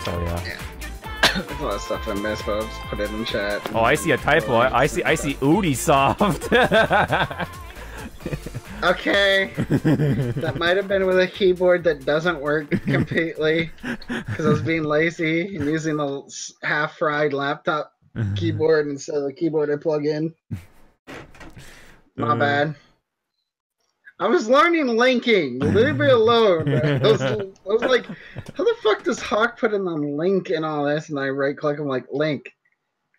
So yeah. There's a lot of stuff I missed, but I'll just put it in chat. Oh, I see a typo. I see Ubisoft. Okay. That might have been with a keyboard that doesn't work completely because I was being lazy and using the half-fried laptop keyboard instead of the keyboard I plug in. My bad. I was learning linking. Leave me alone. I was like, how the fuck does Hawk put in the link and all this? And I right click, I'm like, link.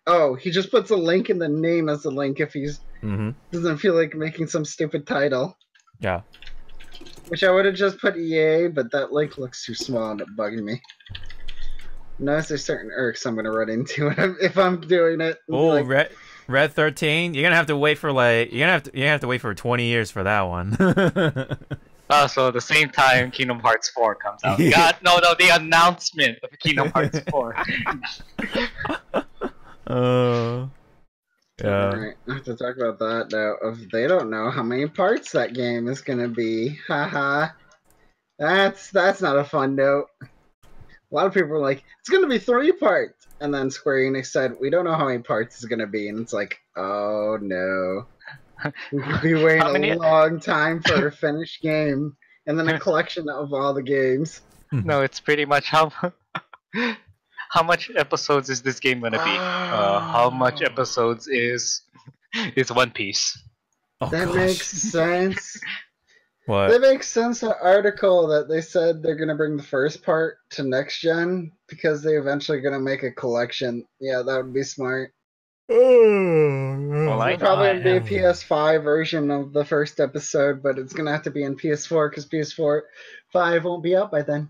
Oh, he just puts a link in the name as a link if he's doesn't feel like making some stupid title. Yeah. Which I would have just put EA, but that link looks too small and it bugging me. Notice there's certain irks I'm gonna run into if I'm doing it. Oh, like, Red 13. You're gonna have to wait for like you're gonna have to wait for 20 years for that one. Oh, so the same time Kingdom Hearts 4 comes out. God, no, the announcement of Kingdom Hearts 4. Yeah. Alright, I have to talk about that now. If they don't know how many parts that game is gonna be, haha. That's not a fun note. A lot of people are like, it's gonna be 3 parts, and then Square Enix said, we don't know how many parts it's gonna be, and it's like, oh no. We could be waiting a long time for a finished game, and then a collection of all the games. No, it's pretty much how much episodes is this game gonna be? How much episodes is One Piece? Oh, that gosh. makes sense. What? That makes sense. An article that they said they're gonna bring the first part to next gen because they eventually gonna make a collection. Yeah, that would be smart. Well, It'll probably be a PS5 version of the first episode, but it's gonna have to be in PS4 because PS4 5 won't be out by then.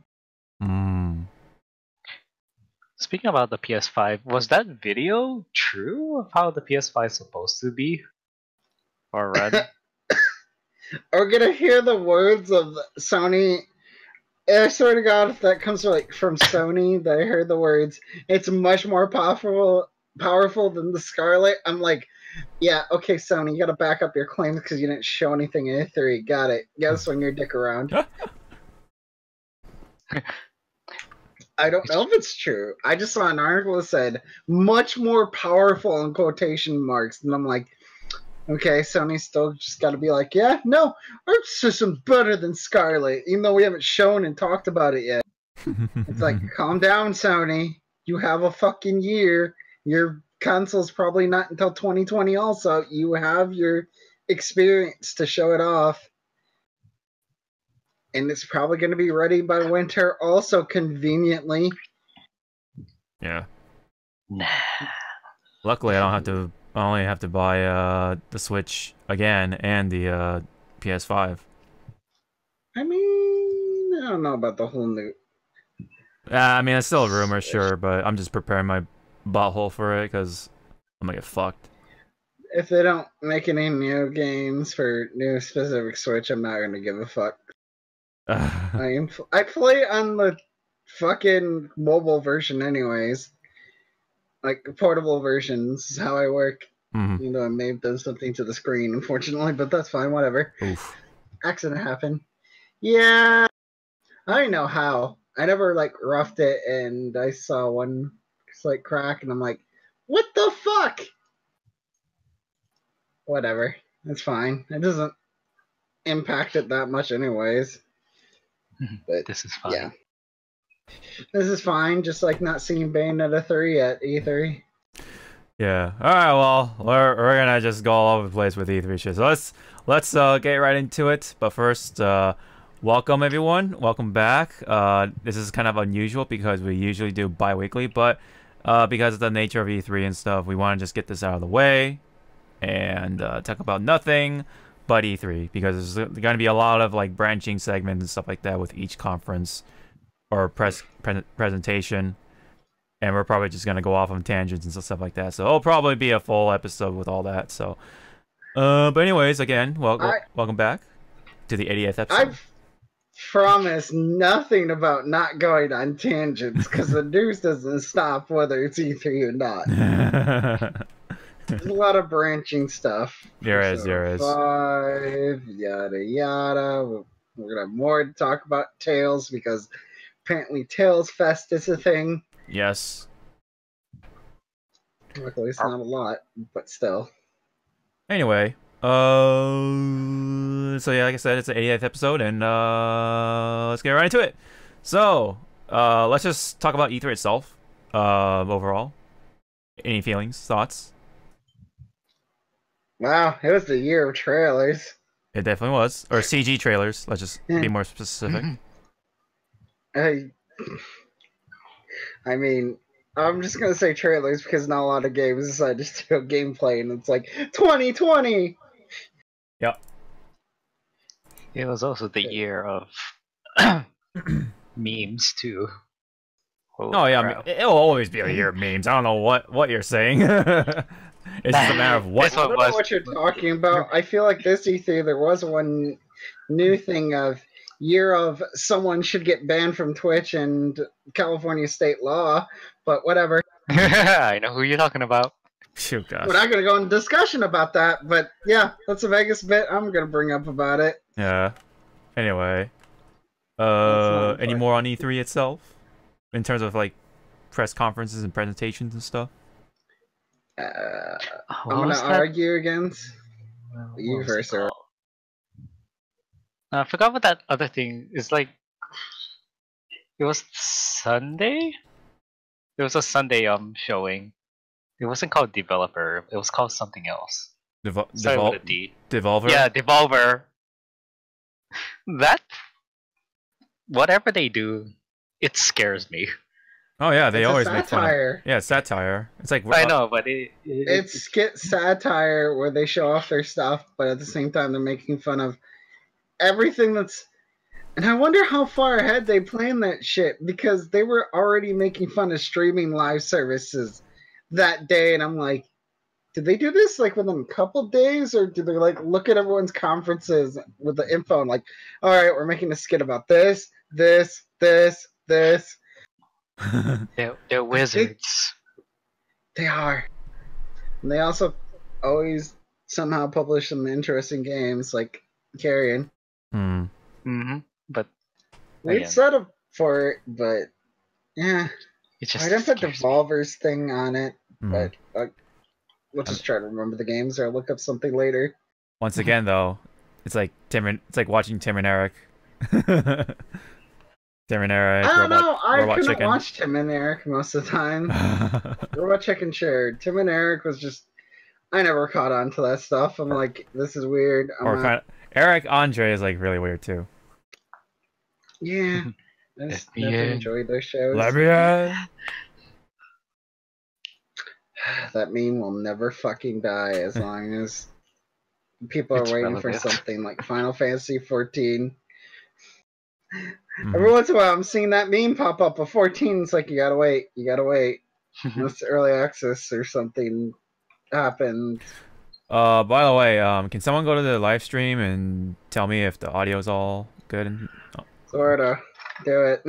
Speaking about the PS5, was that video true of how the PS5 is supposed to be? Or run? We're gonna hear the words of Sony. I swear to God, if that comes from Sony, that I heard the words, it's much more powerful than the Scarlet. I'm like, yeah, okay, Sony, you gotta back up your claims because you didn't show anything in E3. Got it. You gotta swing your dick around. I don't know if it's true. I just saw an article that said much more powerful in quotation marks, and I'm like, okay, Sony still just got to be like, yeah, no, our system's better than Scarlet, even though we haven't shown and talked about it yet. It's like, calm down, Sony. You have a fucking year. Your console's probably not until 2020 also. You have your experience to show it off. And it's probably going to be ready by winter also, conveniently. Yeah. Nah. Luckily, I only have to buy the Switch again and the PS5. I mean, I don't know about the whole new... I mean, it's still a rumor, sure, but I'm just preparing my butthole for it because I'm gonna get fucked. If they don't make any new games for new specific Switch, I'm not going to give a fuck. I play on the fucking mobile version anyways. Like, portable versions is how I work. You know, I may have done something to the screen, unfortunately, but that's fine, whatever. Oof. Accident happened. Yeah, I don't know how. I never, like, roughed it, and I saw one slight crack, and I'm like, what the fuck? Whatever. It's fine. It doesn't impact it that much anyways. But this is fine. Yeah. This is fine, just like not seeing Bayonetta 3 at E3. Yeah. All right. Well, we're gonna just go all over the place with E3 shit. So let's get right into it. But first, welcome everyone. Welcome back. This is kind of unusual because we usually do bi-weekly, but because of the nature of E3 and stuff, we want to just get this out of the way and talk about nothing but E3 because there's going to be a lot of like branching segments and stuff like that with each conference or presentation. And we're probably just going to go off on tangents and stuff like that. So it'll probably be a full episode with all that. So But anyways, again, I welcome back to the 80th episode. I've promised nothing about not going on tangents because the news doesn't stop whether it's E3 or not. There's a lot of branching stuff. There is. 5, yada yada. We're gonna have more to talk about Tales because apparently Tales Fest is a thing. Yes. Luckily, it's not a lot, but still. Anyway, so yeah, like I said, it's the 80th episode, and let's get right into it. So, let's just talk about E3 itself, overall. Any feelings, thoughts? Wow, it was the year of trailers. It definitely was. Or CG trailers, let's just be more specific. I mean, I'm just gonna say trailers because not a lot of games decide to show gameplay, and it's like 2020. Yep. It was also the year of memes too. Oh yeah, crap. it'll always be a year of memes. I don't know what you're saying. It's just a matter of what. This I one don't know was- what you're talking about. I feel like this E3 there was one new thing of year of someone should get banned from Twitch and California state law, but whatever. I know who you're talking about. Shoot, gosh. We're not gonna go in discussion about that, but yeah, that's a Vegas bit I'm gonna bring up about it. Yeah. Anyway, not any fun. more on E3 itself, in terms of like press conferences and presentations and stuff? I'm What gonna was that? argue against What you was first, it or called? I forgot what that other thing is like. It was Sunday. It was a Sunday showing. It wasn't called Developer. It was called something else. Started with a D. Devolver? Yeah, Devolver. That whatever they do, it scares me. Oh yeah, they it's always a make fun of. satire. Yeah, satire. It's like I know, but It's skit satire where they show off their stuff, but at the same time they're making fun of everything that's. And I wonder how far ahead they planned that shit because they were already making fun of streaming live services that day, and I'm like, did they do this like within a couple days, or did they like look at everyone's conferences with the info and like, all right, we're making a skit about this, this, this, this. they're wizards. They are. And they also always somehow publish some interesting games like Carrion. Hmm. Mm-hmm. But We'd Again. set up for it, but yeah. it just I didn't put scares me. Devolver's thing on it, Hmm. but we'll just try to remember the games or look up something later. Once again, though, it's like watching Tim and Eric. Tim and Eric. I don't know. I Robot couldn't Chicken. watch Tim and Eric most of the time. Robot Chicken shared. Tim and Eric was just. I never caught on to that stuff. I'm like, this is weird. Or kind of, Eric Andre is like really weird too. Yeah. I just Yeah. never enjoyed those shows. Labian. That meme will never fucking die as long as people are It's waiting relevant. for something like Final Fantasy 14. Mhm. Every once in a while, I'm seeing that meme pop up of 14. It's like, you gotta wait. Unless early access or something happened. By the way, can someone go to the live stream and tell me if the audio's all good? And... Sorta. Do it.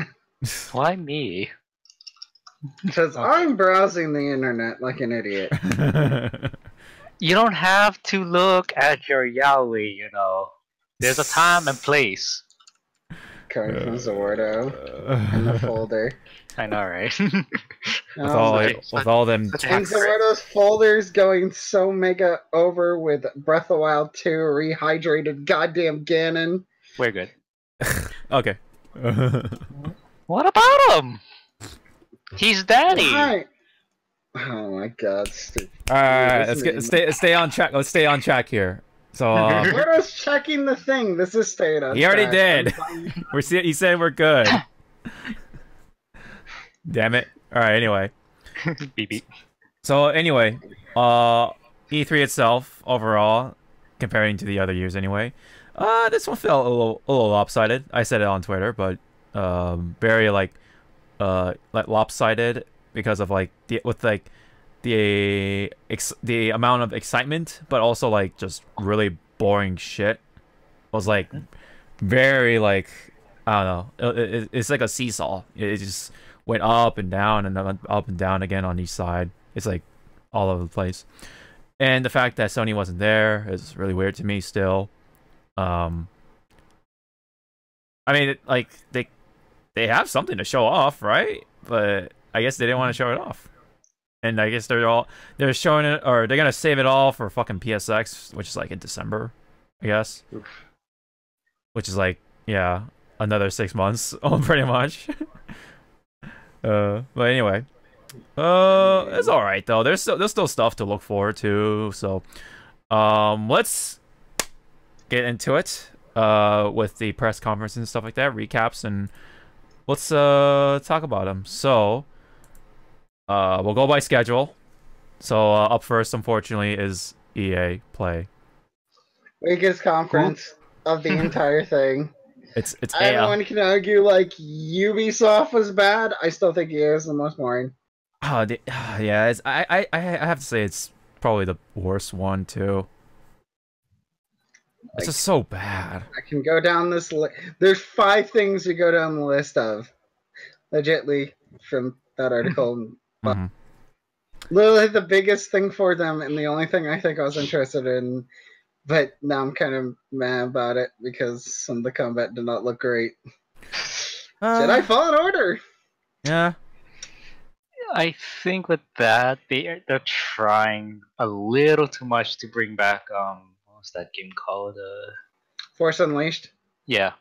Why me? Because I'm browsing the internet like an idiot. You don't have to look at your Yahweh, you know. There's a time and place. Coming from Zordo in the folder. I know, right? with all them Such a And texts. Zordo's folder's going so mega over with Breath of the Wild 2 rehydrated goddamn Ganon. We're good. Okay. What about him? He's daddy. Why? Oh my god, stupid. Alright, let's Listen, stay on track. Let's stay on track here. So Zordo's checking the thing. This is staying on he already track. did. He said we're good. Damn it. Alright, anyway. Beep beep. So anyway, E3 itself overall, comparing to the other years anyway, this one felt a little lopsided. I said it on Twitter, but very like lopsided because of like the the amount of excitement, but also like just really boring shit was like very like I don't know. It's like a seesaw. It just went up and down and up and down again on each side. It's like all over the place. And the fact that Sony wasn't there is really weird to me still. I mean, like they have something to show off, right? But I guess they didn't want to show it off. And I guess they're showing it, or they're gonna save it all for fucking PSX, which is like in December, I guess. Oof. Which is like, yeah, another 6 months, pretty much. But anyway, it's all right though. There's still stuff to look forward to. So, let's get into it. With the press conference and stuff like that, recaps, and let's talk about them. So, we'll go by schedule. So up first, unfortunately, is EA Play. Weakest conference of the entire thing. It's Everyone can argue like Ubisoft was bad. I still think EA is the most boring. Yeah. I have to say it's probably the worst one too. It's just so bad. I can go down this list. There's 5 things to go down the list of. Legitly, from that article. Mm-hmm. Literally the biggest thing for them, and the only thing I think I was interested in, but now I'm kind of mad about it because some of the combat did not look great. Jedi Fallen Order! Yeah. I think with that, they're trying a little too much to bring back what's that game called? Force Unleashed. Yeah.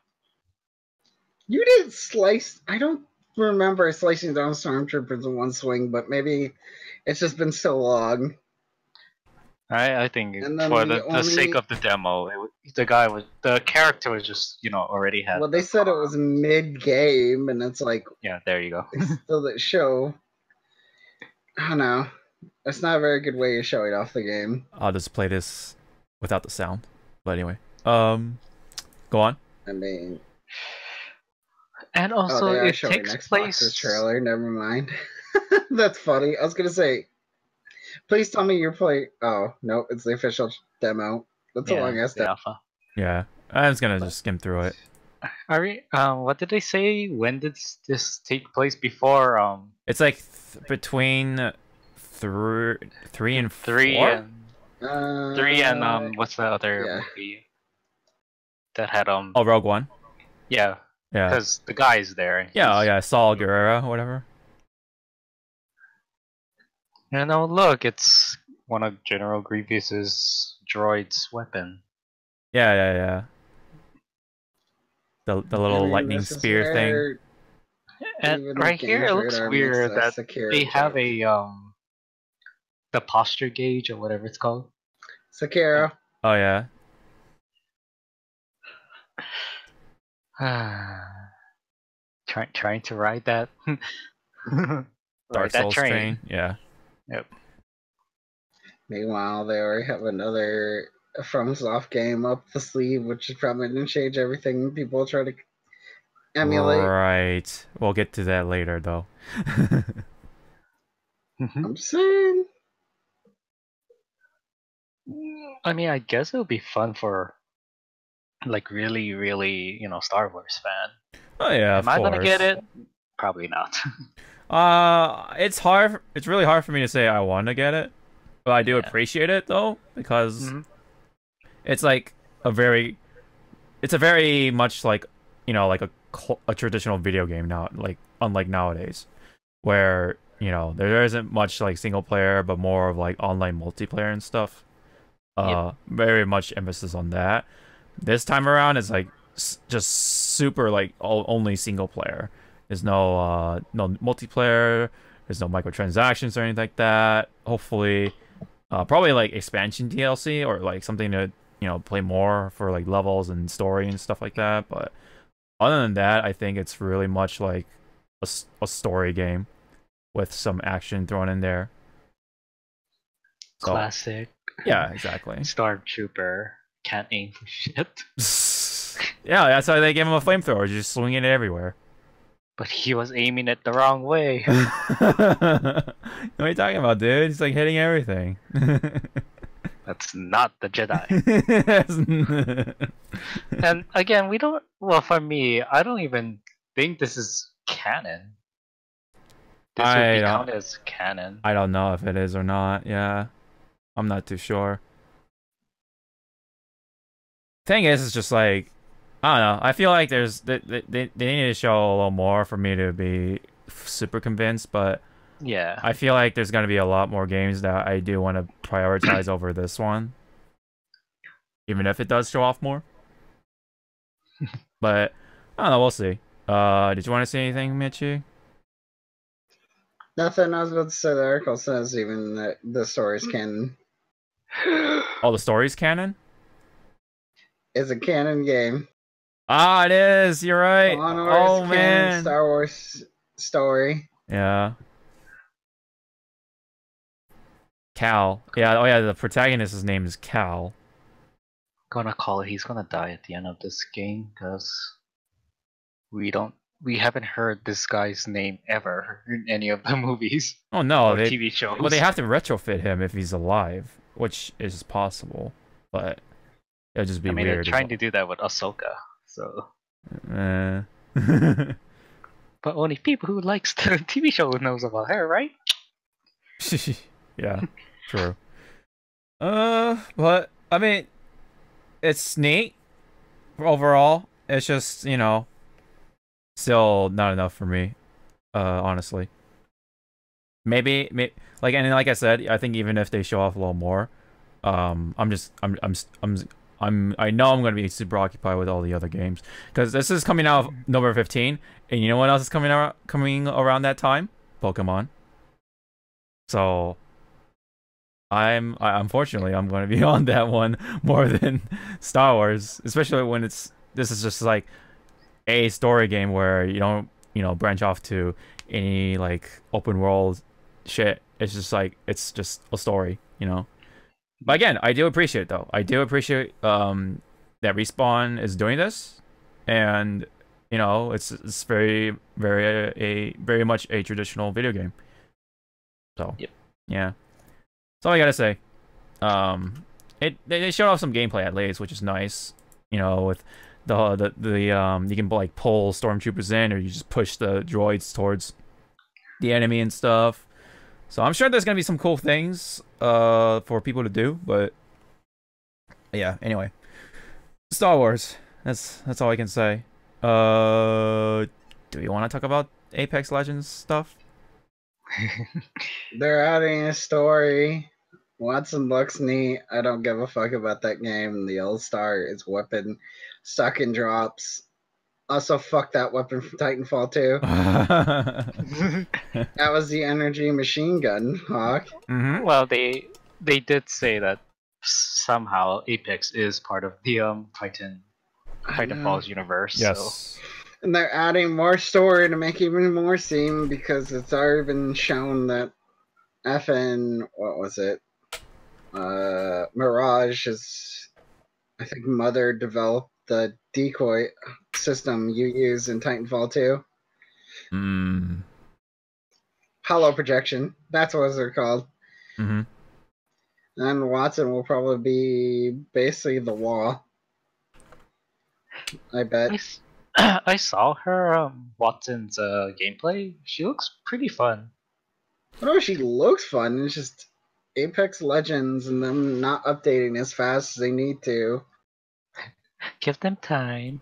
You did slice. I don't remember slicing down stormtroopers in one swing, but maybe it's just been so long. I think for the sake of the demo, the character was just already had. Well, they said it was mid-game, and it's like yeah, there you go. Still that show. I don't know. That's not a very good way of showing off the game. I'll just play this without the sound. But anyway, go on. I mean, and also they are it showing takes Xbox's place. trailer. Never mind. That's funny. I was gonna say, please tell me you're playing. Oh no, it's the official demo. That's a long ass demo. Alpha. Yeah, I'm just gonna just skim through it. Are we? What did they say? When did this take place? Before It's like between 3 and 4. 3 and what's the other yeah. movie that had Oh, Rogue One. Yeah, Yeah. because the guy is there. And Yeah. Oh, he's- yeah. Saul Guerrero, or whatever. And oh look, it's one of General Grievous's droid's weapon. Yeah. The little I mean, lightning this is spear thing. where And even right the here, it Games looks Radar weird makes that security they have joke. the posture gauge or whatever it's called. Sekiro. Oh yeah. Trying to ride that. Dark Ride that Souls train. Yeah. Yep. Meanwhile, they already have another FromSoft game up the sleeve, which is probably going to change everything people try to emulate. Right. We'll get to that later, though. I'm saying. I mean, I guess it would be fun for like really, Star Wars fan. Oh yeah. Am I gonna get it? Probably not. It's hard. It's really hard for me to say I want to get it, but I do Yeah. appreciate it though because Mhm. it's like a very much like like a traditional video game now, like unlike nowadays, where there isn't much like single player, but more of like online multiplayer and stuff. Very much emphasis on that. This time around, it's like just super like only single player. There's no multiplayer. There's no microtransactions or anything like that. Hopefully, probably like expansion DLC or like something to play more for like levels and story and stuff like that. But other than that, I think it's really much like a story game with some action thrown in there. So, Classic. yeah, exactly. Stormtrooper can't aim for shit. Yeah, that's why they gave him a flamethrower. Just swinging it everywhere. But he was aiming it the wrong way. What are you talking about, dude? He's like hitting everything. That's not the Jedi. And again, we don't. Well, for me, I don't even think this is canon. This would be counted as canon. I don't know if it is or not. Yeah, I'm not too sure. Thing is, it's just like, I don't know. I feel like they need to show a little more for me to be super convinced, but yeah, I feel like there's gonna be a lot more games that I do want to prioritize over this one, even if it does show off more. But I don't know. We'll see. Did you want to say anything, Michi? Nothing. I was about to say the article says even that the story's canon. Oh, the story's canon? It's a canon game. Ah, it is. You're right. Oh man, canon Star Wars story. Yeah. Cal. Yeah. Oh yeah. The protagonist's name is Cal. Gonna call it. He's gonna die at the end of this game because we haven't heard this guy's name ever in any of the movies. Oh no, or TV shows. Well, they have to retrofit him if he's alive, which is possible, but it'll just be weird. They're trying to do that with Ahsoka, so. But only people who likes the TV show knows about her, right? Yeah, true. But I mean, it's neat overall. It's just, you know, still not enough for me, honestly. Maybe like, and like I said, I think even if they show off a little more, I know I'm gonna be super occupied with all the other games because this is coming out November 15, and you know what else is coming around that time? Pokemon. So unfortunately I'm going to be on that one more than Star Wars, especially when this is just like a story game where you don't, you know, branch off to any like open world shit. It's just like, it's just a story, you know. But again, I do appreciate it though. I do appreciate that Respawn is doing this, and you know, it's very much a traditional video game. So yep. Yeah, that's all I gotta say. They showed off some gameplay at least, which is nice. You know, with the you can like pull stormtroopers in, or you just push the droids towards the enemy and stuff. So I'm sure there's gonna be some cool things for people to do, but yeah. Anyway, Star Wars. That's all I can say. Do you want to talk about Apex Legends stuff? They're adding a story. Watson looks neat. I don't give a fuck about that game. The old star is weapon stuck in drops. Also, fuck that weapon from Titanfall 2. That was the energy machine gun, Hawk. Mm-hmm. Well, they did say that somehow Apex is part of the Titanfall's universe. Yes. So. And they're adding more story to make even more seem, because it's already been shown that what was it? Mirage is, I think Mother developed the decoy system you use in Titanfall 2. Hollow projection. That's what they're called. Mm-hmm. And Watson will probably be basically the wall. I bet. I saw her Watson's gameplay. She looks pretty fun. I know she looks fun. It's just Apex Legends and them not updating as fast as they need to. Give them time.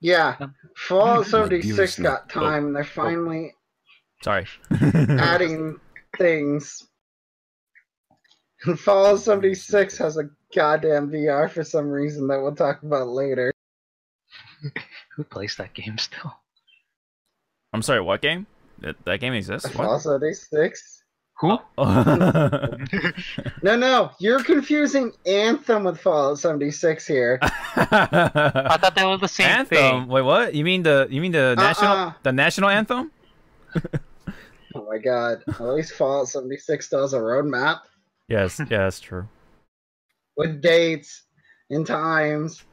Yeah, Fallout 76 got time. They're finally adding things. Fallout 76 has a goddamn VR for some reason that we'll talk about later. Who plays that game still? I'm sorry, what game? That game exists? Fallout 76? Who? No, you're confusing Anthem with Fallout 76 here. I thought that was the same Anthem? thing. Wait, what? You mean the national anthem? Oh my god! At least Fallout 76 does a roadmap. Yes, yeah, that's true. With dates and times.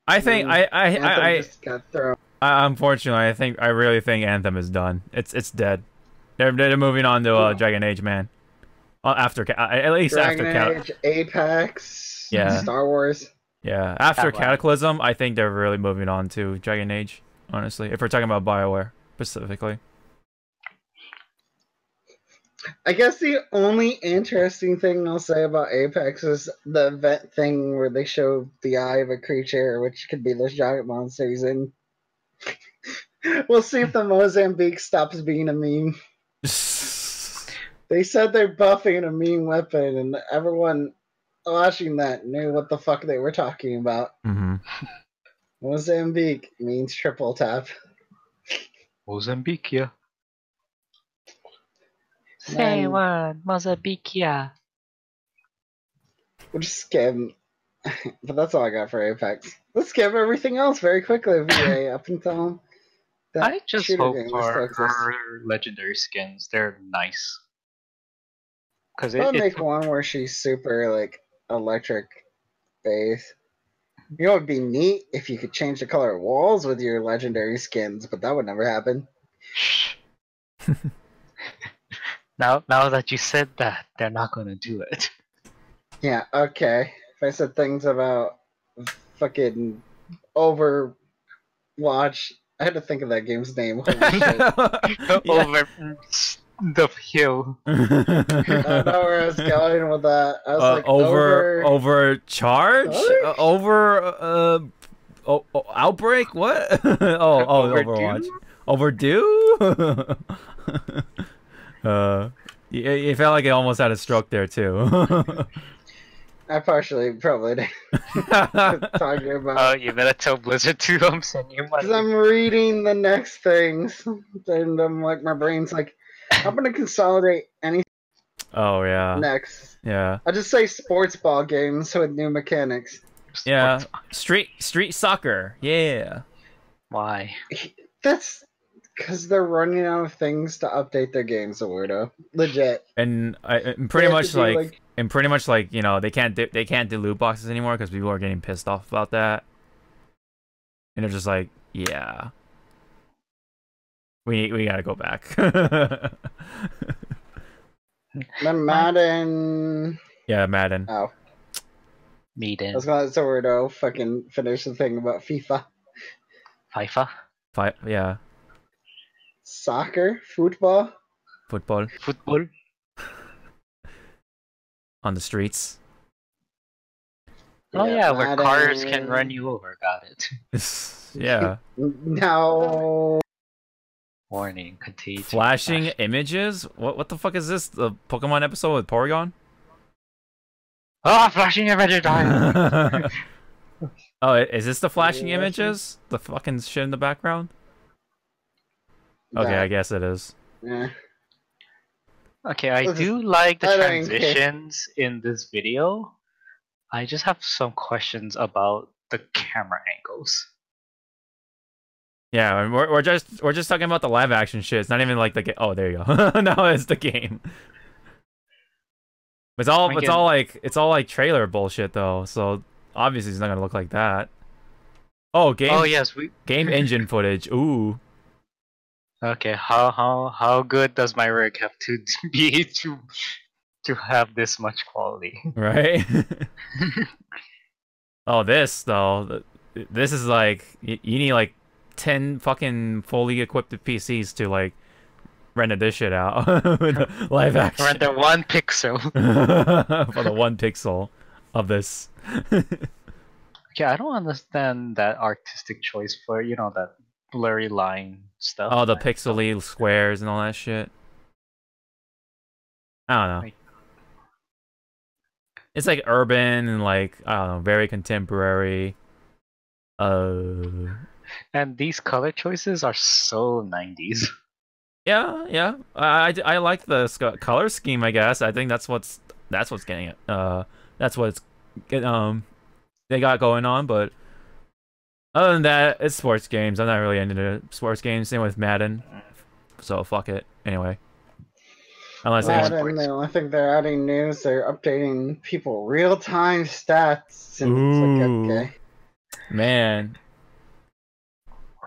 I think I just got thrown. Unfortunately, I really think Anthem is done. It's dead. They're moving on to Dragon Age, man. After at least Dragon after Age, Apex, Yeah. Star Wars. Yeah, after That one. Cataclysm, I think they're really moving on to Dragon Age. Honestly, if we're talking about BioWare specifically. I guess the only interesting thing I'll say about Apex is the event thing where they show the eye of a creature, which could be this giant monster he's in. We'll see if the Mozambique stops being a meme. They said they're buffing a meme weapon, and everyone watching that knew what the fuck they were talking about. Mm-hmm. Mozambique means triple tap. Mozambique, yeah. Man. Say one, Mozambique, yeah. We'll just skim. But that's all I got for Apex. Let's skip everything else very quickly, VA, up until that I just shooter hope game for still exists. her legendary skins. They're nice. Because I'll it make one where she's super, like, electric base. You know, it'd be neat if you could change the color of walls with your legendary skins, but that would never happen. now that you said that, they're not gonna do it. Yeah, okay. If I said things about fucking Overwatch, I had to think of that game's name. Holy shit. Over the hill. I don't know where I was going with that. I was like, overcharge? Charge? Outbreak? What? Overwatch. Overdue? You felt like it almost had a stroke there too. I partially probably did. Talking about. You better tell Blizzard to send you money. Because I'm reading the next things, and I'm like, my brain's like, I'm gonna consolidate anything Oh yeah. next. Yeah. I'll just say sports ball games with new mechanics. Yeah. Street soccer. Yeah. Why? That's because they're running out of things to update their games, Aludo. Legit. And They have to do, like you know they can't do loot boxes anymore because people are getting pissed off about that, and they're just like, yeah, we gotta go back. The Madden. Yeah, Madden. Oh, Meeting. I was gonna let Aludo fucking finish the thing about FIFA. FIFA? Yeah, Soccer, football. football Football? on the streets. Oh yeah, where Madden. cars can run you over. Got it. Yeah. No. Warning, contagion. Flashing images? What the fuck is this? The Pokemon episode with Porygon? Ah, flashing image time! Oh, is this the flashing Yeah, images? The fucking shit in the background? Okay, I guess it is. Yeah. Okay, I This is- do like the I don't care. transitions in this video. I just have some questions about the camera angles. Yeah, and we're just talking about the live action shit. It's not even like the game. Oh, there you go. No, it's the game. It's all like trailer bullshit though. So obviously it's not gonna look like that. Oh, Oh yes, we. game engine footage. Ooh. Okay, how good does my rig have to be to have this much quality? Right? Oh, this though. This is like you need like 10 fucking fully equipped PCs to like render this shit out with the live action. Render 1 pixel. For the 1 pixel of this. Okay, I don't understand that artistic choice for that blurry line stuff. Oh, the pixely squares and all that shit. I don't know. Like- It's like urban and like I don't know, very contemporary. And these color choices are so 90s. Yeah. I like the color scheme. I guess I think that's what's getting it. That's what's they got going on. But other than that, it's sports games. I'm not really into sports games. Same with Madden. So fuck it. Anyway. Unless Madden, the only thing they're adding news, they're updating people real-time stats. And it's like, Ooh. okay. Man.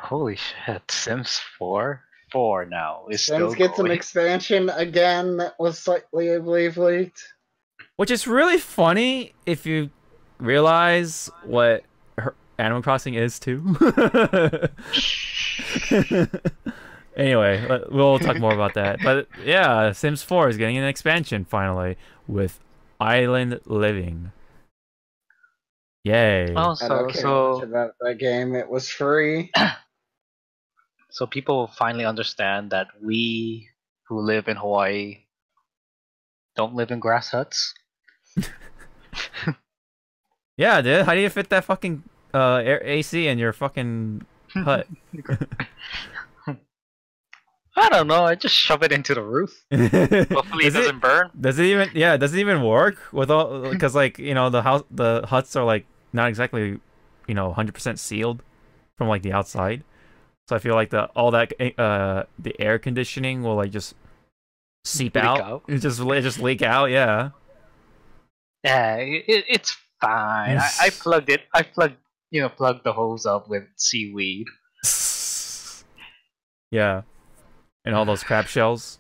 Holy shit! Sims 4, 4 now is Sims still gets an going. expansion again that was slightly, I believe, leaked. Which is really funny if you realize what Animal Crossing is too. Anyway, we'll talk more about that. But yeah, Sims 4 is getting an expansion finally with Island Living. Yay. Oh, I don't care much about that game. It was free. so people finally understand that we who live in Hawaii don't live in grass huts. Yeah, dude. How do you fit that fucking AC in your fucking hut? I don't know. I just shove it into the roof. Hopefully, it doesn't burn. Does it even? Yeah, does it even work with all? Because like the huts are like not exactly, 100% sealed from like the outside. So I feel like the air conditioning will like just seep Leak out. out? It just leak out. Yeah. Yeah, it's fine. I plugged it. Plugged the hose up with seaweed. Yeah. And all those crab shells.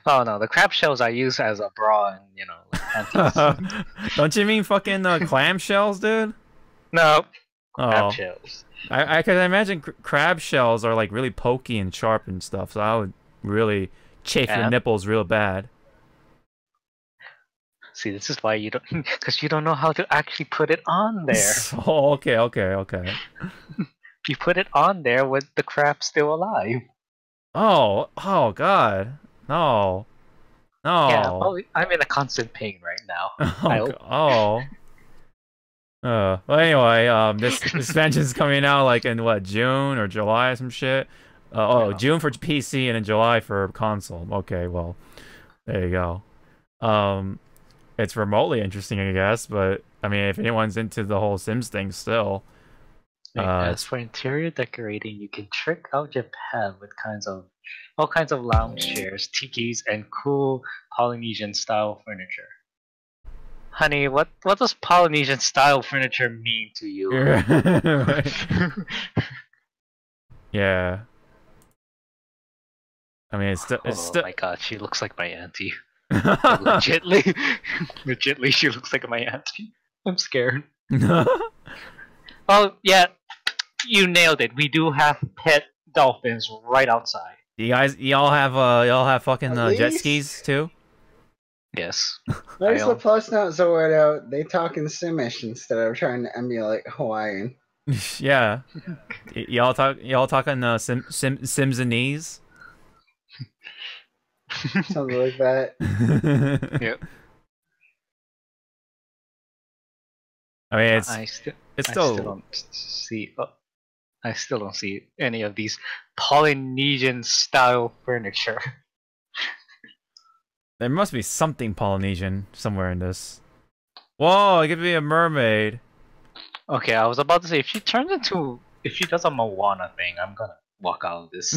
Oh no, the crab shells I use as a bra and panties. Don't you mean fucking clam shells, dude? No, crab Oh, shells. I could imagine crab shells are like really pokey and sharp and stuff, so I would really chafe your nipples real bad. See, this is why you don't, because you don't know how to actually put it on there. Oh, okay. If you put it on there with the crab still alive. Oh God, no. Yeah, I'm in a constant pain right now. Well, anyway, this expansion is coming out like in what, June or July or some shit. June for PC and in July for console. Okay, well, there you go. It's remotely interesting, I guess, but I mean, if anyone's into the whole Sims thing still. As for interior decorating, you can trick out Japan with all kinds of lounge chairs, tikis, and cool Polynesian style furniture. Honey, what does Polynesian style furniture mean to you? Yeah. I mean, it's still. Oh my god, she looks like my auntie. Legitly, she looks like my auntie. I'm scared. Oh yeah, you nailed it. We do have pet dolphins right outside. Y'all have fucking jet skis too? Yes. There's the post note Zordo. They talk in Simish instead of trying to emulate Hawaiian. Yeah. Y'all talking Simsanese? Something like that. Yep. I mean, I still don't see any of these Polynesian style furniture. There must be something Polynesian somewhere in this. Whoa, it could be a mermaid. Okay, I was about to say if she does a Moana thing, I'm gonna walk out of this.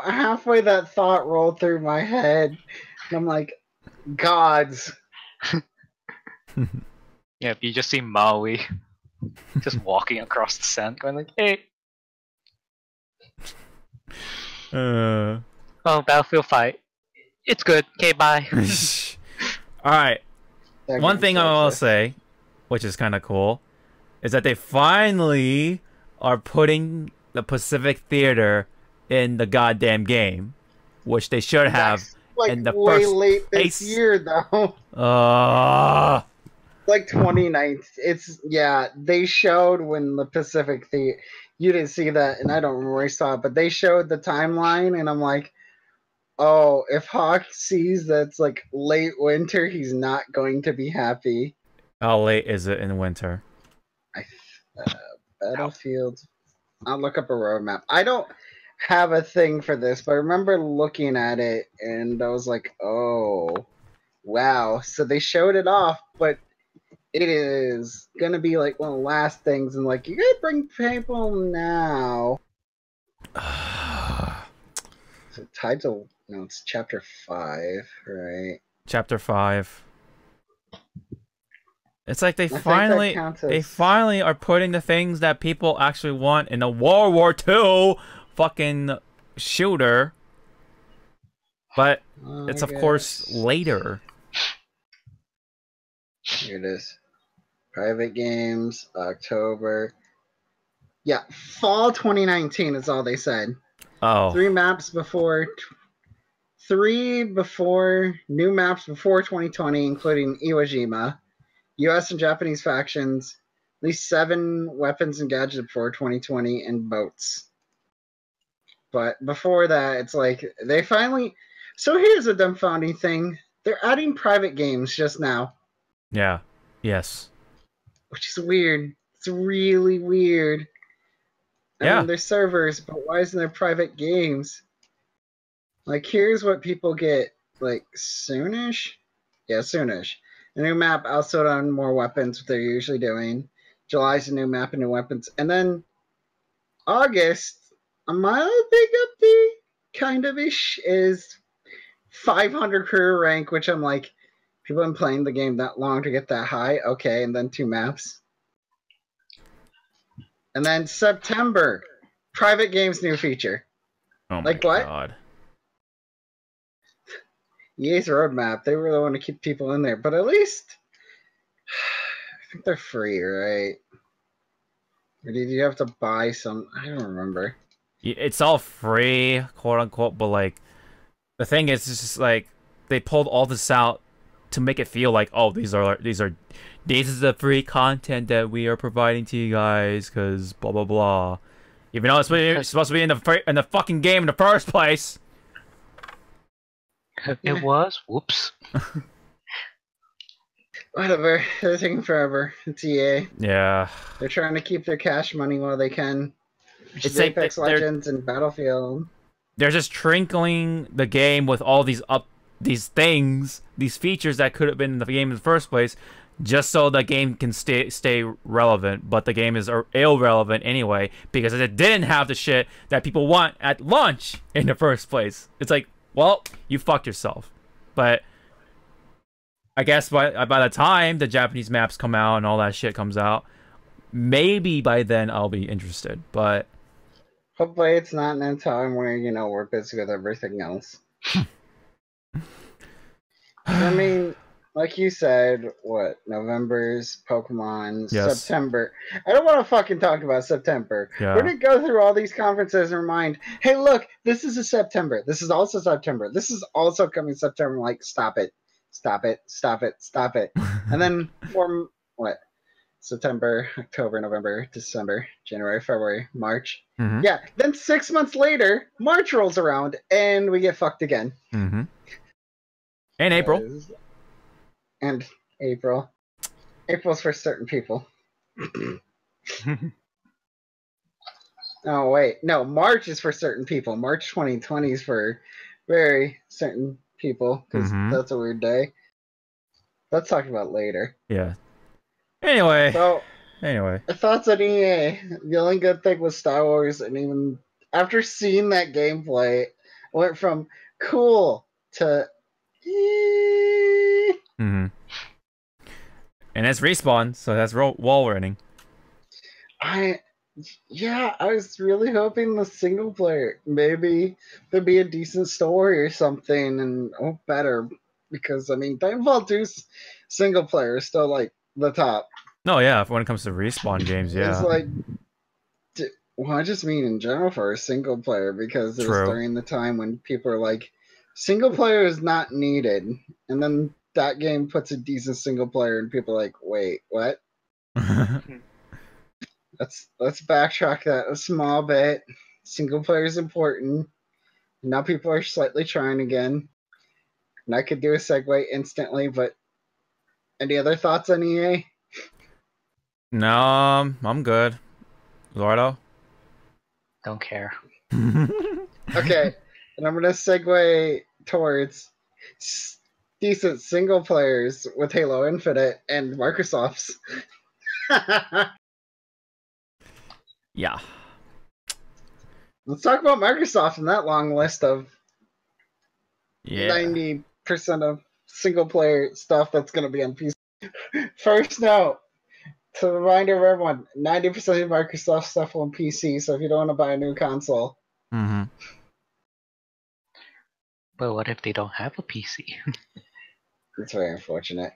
Halfway that thought rolled through my head, and I'm like, gods. Yeah, if you just see Maui just walking across the sand, going like, hey. Oh, Battlefield fight. It's good. Okay, bye. Alright. One thing I will say, which is kind of cool, is that they finally are putting the Pacific Theater in the goddamn game, which they should have in the way first late this place. year, though. Like 29th. They showed when the Pacific Theater. You didn't see that, and I don't remember where I saw it, but they showed the timeline, and I'm like, oh, if Hawk sees that's like late winter, he's not going to be happy. How late is it in winter? Battlefield. I'll look up a roadmap. I don't have a thing for this, but I remember looking at it, and I was like, oh, wow. So they showed it off, but it is gonna be like one of the last things, and like, you gotta bring people now. So title, no, it's chapter 5, right? Chapter 5. It's like I think that counts they as- finally are putting the things that people actually want in a World War II fucking shooter. But it's I of course guess. later. Here it is. Private games, October. Yeah, fall 2019 is all they said. Oh. Three new maps before 2020, including Iwo Jima, U.S. and Japanese factions, at least 7 weapons and gadgets before 2020, and boats. But before that, it's like they finally. So here's a dumbfounding thing: they're adding private games just now, Yeah. Yes. which is weird. It's really weird. I Yeah. mean, there's servers, but why isn't there private games? Like, here's what people get, like, soonish? Yeah, soonish. A new map, also on more weapons, what they're usually doing. July's a new map and new weapons. And then August, a mild big update, kind of ish, is 500 career rank, which I'm like, people have been playing the game that long to get that high. Okay, and then 2 maps. And then September, private games new feature. Oh my Like what? god. EA's roadmap, they really want to keep people in there, but at least I think they're free, right? Or did you have to buy some? I don't remember. It's all free, quote unquote, but like the thing is, it's just like they pulled all this out to make it feel like, oh, this is the free content that we are providing to you guys, because blah blah blah. Even though it's supposed to be in the fucking game in the first place. It was. Whoops. Whatever, they're taking forever. It's EA. Yeah. They're trying to keep their cash money while they can. It's like Apex they're Legends and Battlefield. just trinkling the game with all these things, these features that could have been in the game in the first place, just so the game can stay relevant. But the game is irrelevant anyway because it didn't have the shit that people want at launch in the first place. It's like, well, you fucked yourself. But I guess by the time the Japanese maps come out and all that shit comes out, maybe by then I'll be interested. But Hopefully it's not in a time where, we're busy with everything else. I mean, like you said, November's Pokemon, Yes. September. I don't want to fucking talk about September. Yeah. We're going to go through all these conferences and remind, hey, look, this is a September. This is also September. This is also coming September. Like, stop it. Stop it. Stop it. Stop it. And then for, September, October, November, December, January, February, March. Mhm. Yeah, then 6 months later, March rolls around, and we get fucked again. Mm-hmm. And April. And April. April's for certain people. Oh, wait. No, March is for certain people. March 2020 is for very certain people, because that's a weird day. Let's talk about later. Yeah. Anyway. So, anyway. thoughts on EA. The only good thing was Star Wars, and even after seeing that gameplay, I went from cool to Mm-hmm. And it's Respawn, so that's wall running. I was really hoping the single player, maybe there'd be a decent story or something, and better, because I mean, Titanfall 2's single player is still like the top. No, yeah, when it comes to Respawn games, yeah. It's like, well, I just mean in general for a single player, because it was during the time when people are like, single player is not needed, and then that game puts a decent single player, and people are like, wait, what? Let's backtrack that a small bit. Single player is important. Now people are slightly trying again. And I could do a segue instantly, but any other thoughts on EA? No, I'm good. Lordo? Don't care. Okay, and I'm going to segue towards decent single players with Halo Infinite and Microsoft's. Yeah. Let's talk about Microsoft and that long list of 90% of single player stuff that's going to be on PC. First note, to the reminder of everyone, 90% of Microsoft stuff on PC, so if you don't want to buy a new console. Mm-hmm. But what if they don't have a PC? It's very unfortunate.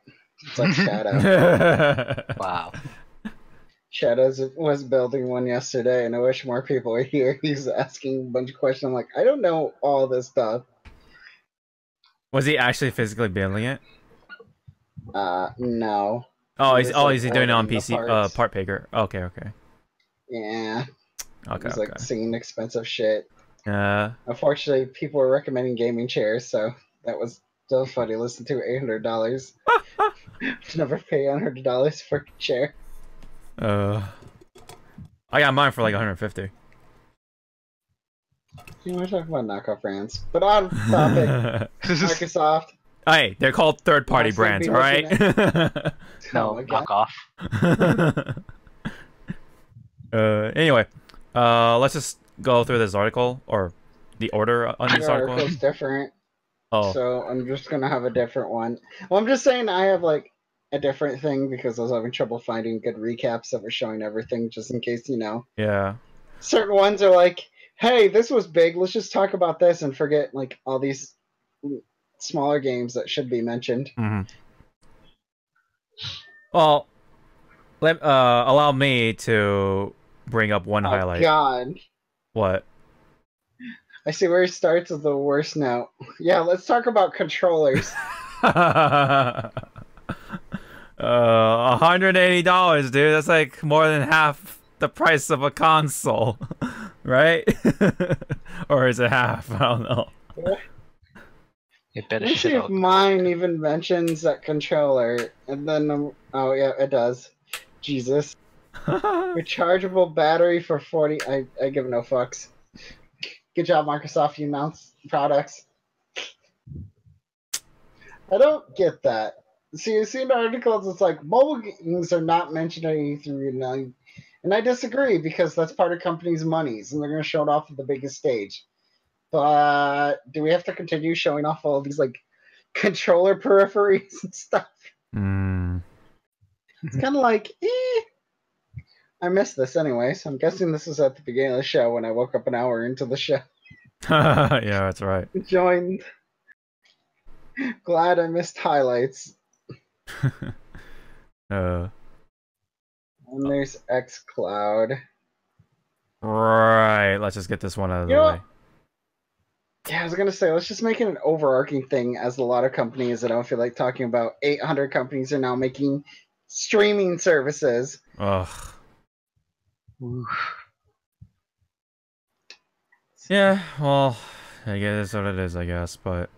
It's like Shadow. Wow. Shadows was building one yesterday, and I wish more people were here. He's asking a bunch of questions. I'm like, I don't know all this stuff. Was he actually physically building it? No. Oh, He he's was, like, doing it on ordering the PC. parts. Part picker. Okay. Yeah. Okay. He's like seeing expensive shit. Yeah. Unfortunately, people were recommending gaming chairs, so that was so funny. Listen to $800. Never pay $100 for a chair. I got mine for like 150. You want to talk about knockoff brands? But on topic, Microsoft. Hey, they're called third-party Nice, brands, like, all right? Oh No, my God. knock off. Anyway, let's just go through this article or the order on this Your article. article's different, Oh, so I'm just gonna have a different one. Well, I'm just saying I have like a different thing because I was having trouble finding good recaps that were showing everything, just in case yeah. certain ones are like, "Hey, this was big. Let's just talk about this and forget like all these smaller games that should be mentioned." Mm-hmm. Well, allow me to bring up one Oh highlight. God. What? I see where it starts with the worst note. Yeah, let's talk about controllers. $180, dude. That's like more than half the price of a console, right? Or is it half? I don't know. It better Let me see shit if out. mine even mentions that controller. And then, oh yeah, it does. Jesus. Rechargeable battery for 40. I give no fucks. Good job, Microsoft. You announced products. I don't get that. See, you see in the articles, it's like mobile games are not mentioned at E3, and I disagree because that's part of companies' monies, and they're going to show it off at the biggest stage. But do we have to continue showing off all these like controller peripheries and stuff? Mm. It's kind of like, I missed this anyway, so I'm guessing this is at the beginning of the show when I woke up an hour into the show. Yeah, that's right. Joined. Glad I missed highlights. And there's xCloud. Right. Let's just get this one out of the You know way. what? Yeah, I was gonna say, let's just make it an overarching thing, as a lot of companies that I don't feel like talking about. 800 companies are now making streaming services. Ugh. Oof. Yeah, well, I guess that's what it is, I guess, but...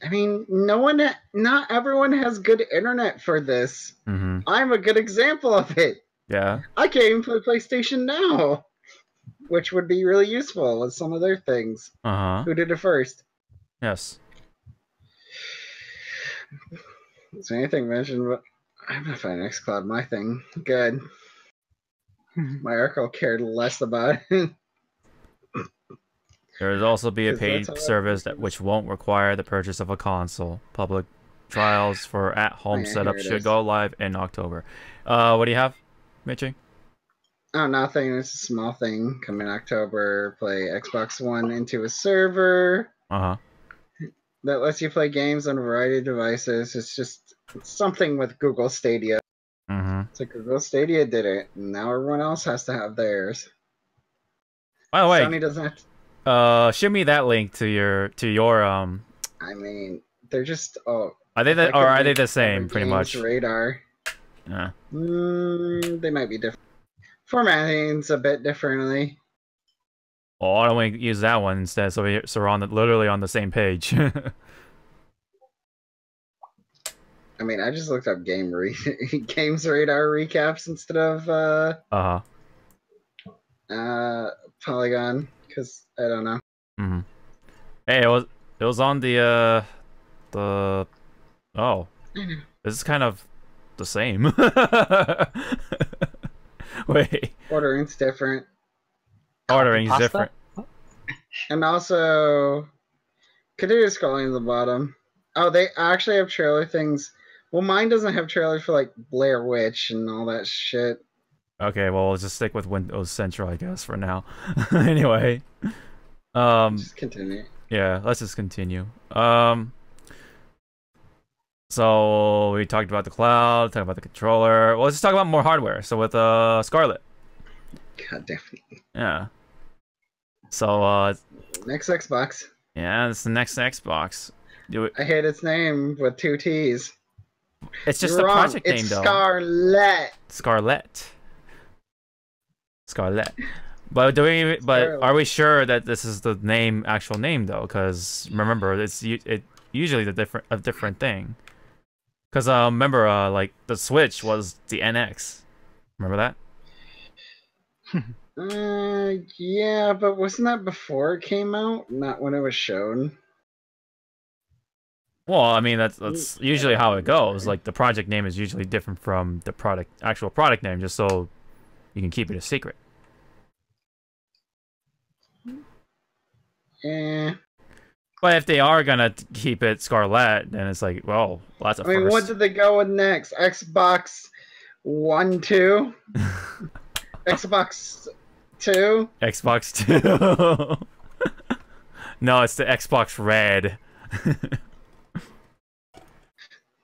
I mean, not everyone has good internet for this. Mm-hmm. I'm a good example of it. Yeah. I can't even play PlayStation Now, which would be really useful with some of their things. Uh-huh. Who did it first? Yes. Is there anything mentioned? But I'm not finding xCloud my thing. Good. My article cared less about it. There will also be a 'Cause paid that's how service that- which won't require the purchase of a console. Public trials for at-home Oh, yeah, setup here it should is. go live in October. What do you have, Mitchie? Oh, nothing. It's a small thing. Come in October. Play Xbox One into a server Uh-huh. that lets you play games on a variety of devices. It's something with Google Stadia. Mm-hmm. So Google Stadia did it, and now everyone else has to have theirs. By the way, Sony doesn't have to. show me that link to your I mean, they're just are they if I the, could or are they make the same every pretty game's much? Radar. Yeah. They might be different. Formatting's a bit differently. Well, why don't we use that one instead? So we're on literally on the same page. I mean, I just looked up Games Radar recaps instead of Uh-huh. Polygon, because I don't know. Mm-hmm. Hey, it was on the oh. This is kind of the same. Wait. Ordering's different, Ordering's Pasta? different. and also continue scrolling to the bottom. Oh, they actually have trailer things. Well, mine doesn't have trailers for like Blair Witch and all that shit. Okay, well, let's just stick with Windows Central, I guess, for now. Anyway, Just continue. yeah, let's just continue. So we talked about the cloud, talked about the controller. Well, let's just talk about more hardware. So with Scarlet, God damn it. yeah. So Next Xbox. yeah, it's the next Xbox. I hate its name with 2 T's. It's just You're a wrong. project It's name, though. Scarlet. Scarlet. But Scarlet. are we sure that this is the actual name though? Because remember, it's usually a different thing. Because remember, like the Switch was the NX. Remember that? Yeah, but wasn't that before it came out? Not when it was shown. Well, I mean that's usually how it goes. Like the project name is usually different from the actual product name, just so you can keep it a secret. Eh. But if they are gonna keep it Scarlet, then it's like, well, that's a I mean, first. what did they go with next? Xbox 1, 2? Xbox 2? Xbox 2. No, it's the Xbox Red.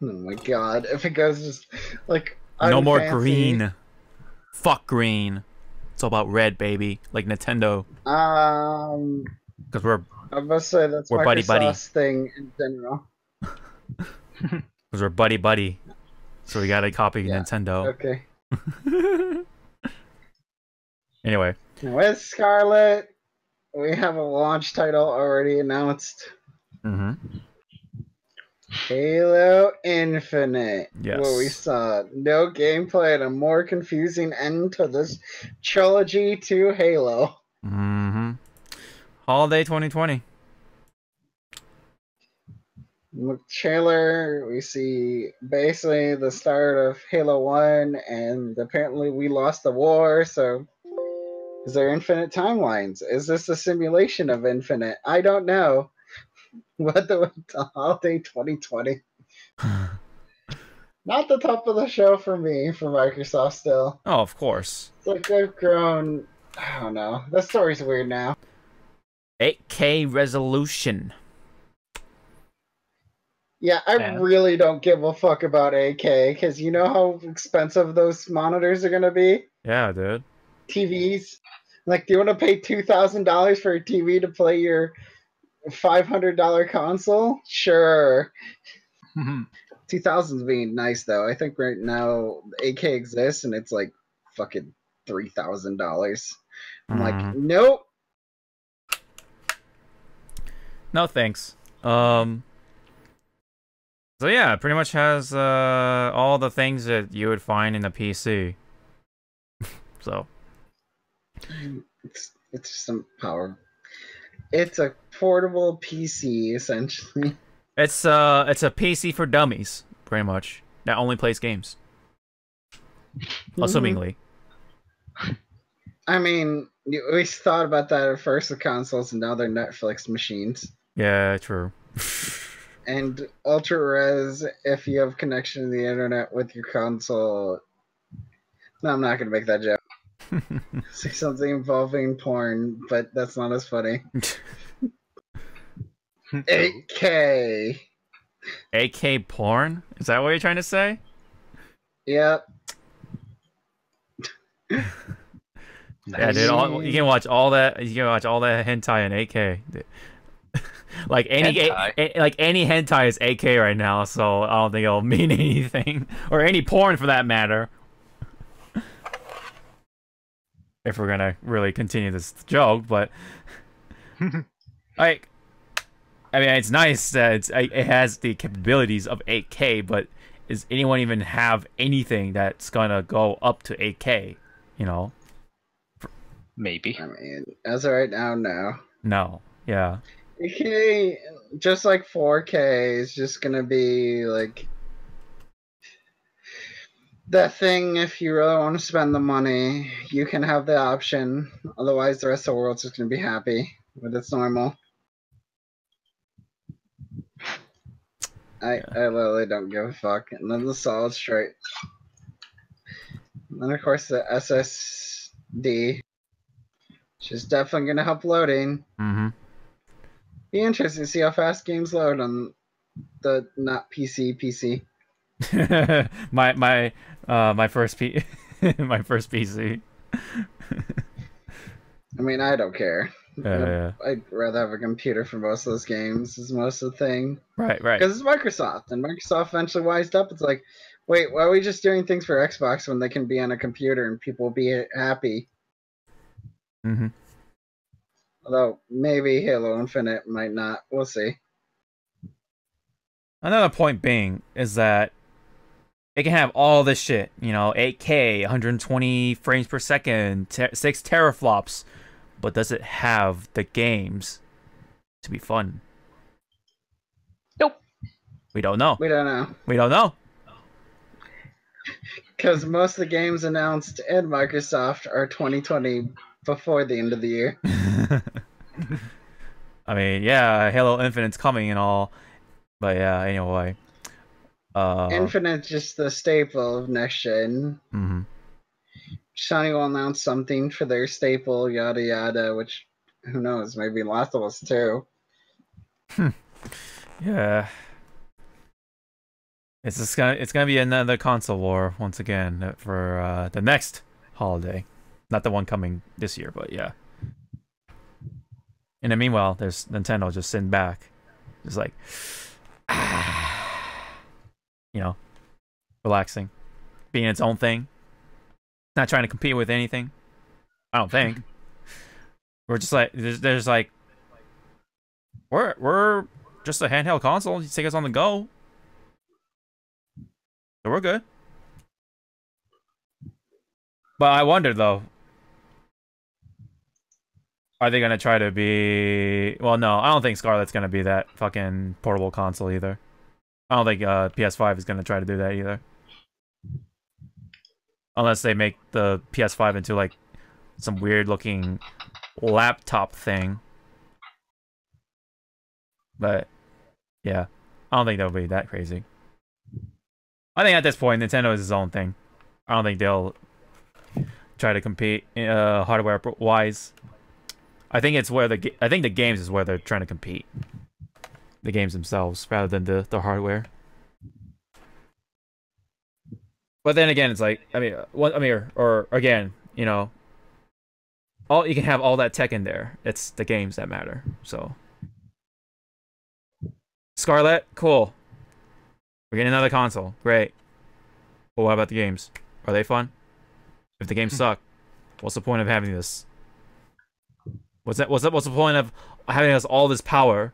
Oh my god, if it goes just like No more unfancy. green. Fuck green. It's all about red, baby. Like Nintendo. Because we're I must say that's We're buddy Microsoft's thing in general. buddy. So we gotta copy Yeah, Nintendo. Okay. Anyway. With Scarlet, we have a launch title already announced. Mm-hmm. Halo Infinite. Yes. Where we saw no gameplay and a more confusing end to this trilogy to Halo. Mm-hmm. Holiday 2020. With trailer, we see basically the start of Halo 1, and apparently we lost the war, so is there infinite timelines? Is this a simulation of infinite? I don't know. What the holiday 2020? Not the top of the show for me, for Microsoft still. Oh, of course. It's like they've grown. I don't know. The story's weird now. 8K resolution. Yeah, I really don't give a fuck about 8K, because you know how expensive those monitors are going to be? Yeah, dude. TVs? Like, do you want to pay $2,000 for a TV to play your $500 console? Sure. 2000's being nice, though. I think right now 8K exists, and it's like fucking $3,000. I'm like, nope. No thanks. So yeah, it pretty much has all the things that you would find in a PC. So it's some power. It's a portable PC essentially. it's a PC for dummies, pretty much. That only plays games. Assumingly. I mean, we always thought about that at first with consoles, and now they're Netflix machines. Yeah, true. And ultra res if you have connection to the internet with your console. No, I'm not gonna make that joke. Say something involving porn, but that's not as funny. 8K. 8K porn? Is that what you're trying to say? Yep. Yeah, dude. You can watch all that. You can watch all that hentai in 8K. Like any hentai is 8K right now, so I don't think it'll mean anything, or any porn for that matter. If we're gonna really continue this joke, but like, I mean, it's nice that it has the capabilities of 8K, but does anyone even have anything that's gonna go up to 8K? You know? Maybe. I mean, as of right now, no. No. Yeah. 8K, just like 4K, is just gonna be like the thing. If you really want to spend the money, you can have the option. Otherwise, the rest of the world's just gonna be happy with its normal. I literally don't give a fuck. And then the solid straight. And then of course the SSD, which is definitely gonna help loading. Mm-hmm. Be interesting to see how fast games load on the not PC. my first my first PC. I mean, I don't care. Yeah. I'd rather have a computer for most of those games. Is most of the thing. Right. Because it's Microsoft, and Microsoft eventually wised up. It's like, wait, why are we just doing things for Xbox when they can be on a computer and people will be happy? Mm-hmm. Although maybe Halo Infinite might not. We'll see. Another point being is that it can have all this shit, 8K, 120 frames per second, 6 teraflops, but does it have the games to be fun? Nope. We don't know. We don't know. We don't know. Because most of the games announced in Microsoft are 2020 before the end of the year. I mean, yeah, Halo Infinite's coming and all, but yeah, anyway. Infinite's just the staple of next gen. Mm-hmm. Sony will announce something for their staple, yada yada, which, who knows, maybe Last of Us 2. Yeah. It's gonna be another console war once again for the next holiday. Not the one coming this year, but yeah. In the meanwhile, there's Nintendo just sitting back. Just like relaxing. Being its own thing. Not trying to compete with anything. I don't think. We're just like there's like we're just a handheld console. You take us on the go. So we're good. But I wonder though, are they gonna try to be? Well, no, I don't think Scarlett's gonna be that fucking portable console either. I don't think PS5 is gonna try to do that either. Unless they make the PS5 into like some weird looking laptop thing. But yeah, I don't think they'll be that crazy. I think at this point, Nintendo is its own thing. I don't think they'll try to compete hardware wise. I think it's where I think the games is where they're trying to compete. The games themselves, rather than the hardware. But then again, it's like or again, all you can have all that tech in there. It's the games that matter. So, Scarlett, cool. We're getting another console, great. But what about the games? Are they fun? If the games suck, what's the point of having this? What's the point of having us all this power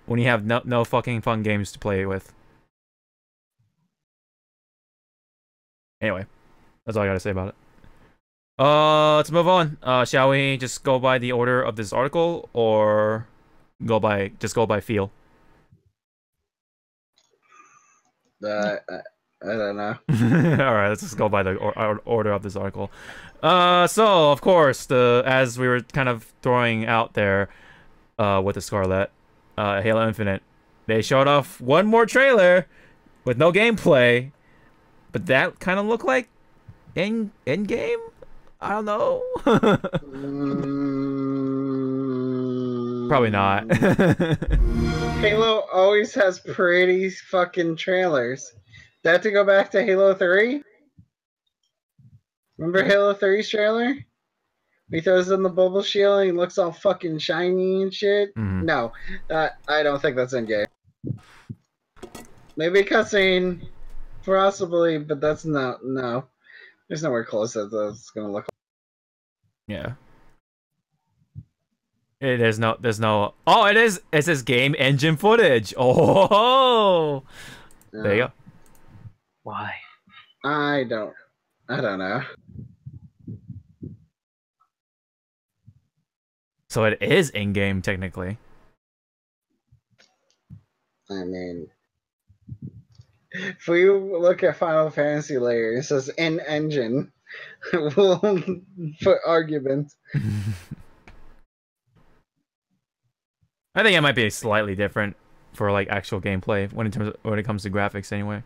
when you have no fucking fun games to play with? Anyway, that's all I gotta say about it. Let's move on. Shall we just go by the order of this article, or go by feel? I don't know. All right, let's just go by the order of this article. So of course, as we were kind of throwing out there, with the Scarlett, Halo Infinite, they showed off one more trailer with no gameplay, but that kind of looked like in game. I don't know. Probably not. Halo always has pretty fucking trailers. They have to go back to Halo 3? Remember Halo 3's trailer? He throws in the bubble shield and he looks all fucking shiny and shit? Mm-hmm. No, I don't think that's in game. Maybe cutscene, possibly, but that's no. There's nowhere close that that's gonna look like. Yeah. There's no. Oh, it is. It says game engine footage. Oh, No. there you go. Why? I don't know. So it is in game technically. I mean, if we look at Final Fantasy later, it says in engine. We'll put argument. I think it might be slightly different. for like actual gameplay when it comes to graphics anyway.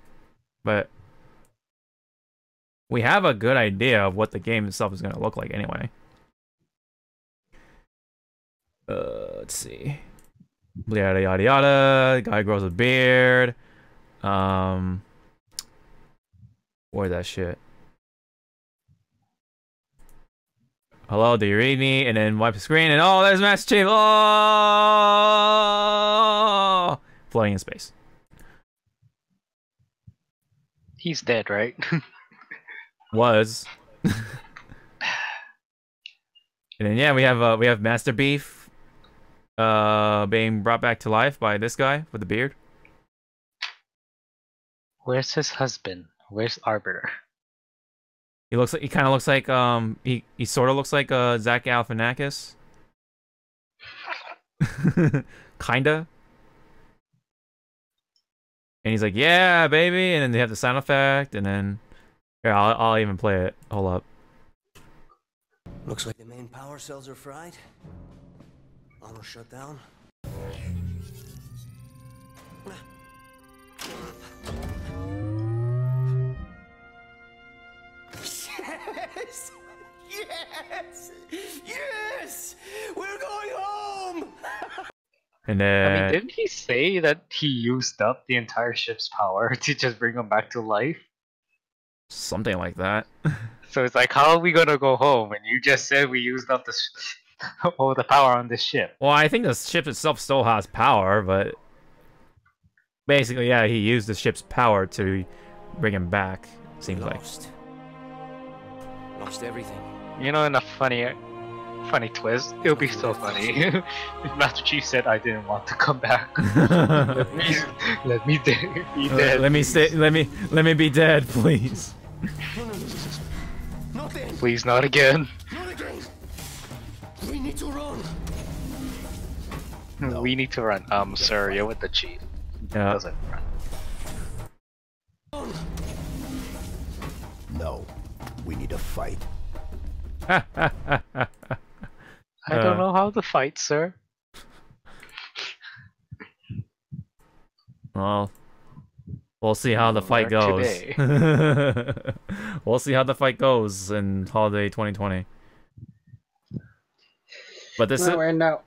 But we have a good idea of what the game itself is gonna look like anyway. Let's see. Yada yada yada. Guy grows a beard. Where's that shit? Hello, do you read me? And then wipe the screen, and oh, there's Master Chief. Oh, floating in space. He's dead, right? Was. And then yeah, we have Master Beef, being brought back to life by this guy with the beard. Where's his husband? Where's Arbiter? He kind of looks like he sort of looks like Zach Galifianakis. Kinda. And he's like, "Yeah, baby," and then they have the sound effect, and then here, I'll even play it. Hold up. Looks like the main power cells are fried. Auto shut down. Yes! Yes! Yes! We're going home! And I then mean, didn't he say that he used up the entire ship's power to just bring him back to life? something like that. So it's like, how are we gonna go home? And you just said we used up all the power on this ship. Well, I think the ship itself still has power, but basically, yeah, he used the ship's power to bring him back. Seems like. Lost everything. You know, in a funny twist, it would be so funny if Master Chief said, "I didn't want to come back. let me be dead. Let me stay. Let me be dead, please." Not then. Please, not again. Not again. We need to run. We need to run. Sir, you're with the chief. Yeah. Doesn't run. No, we need to fight. I don't know how to fight, sir. Well, we'll see how the fight Learn goes. today. We'll see how the fight goes in Holiday 2020. But this is. No, and now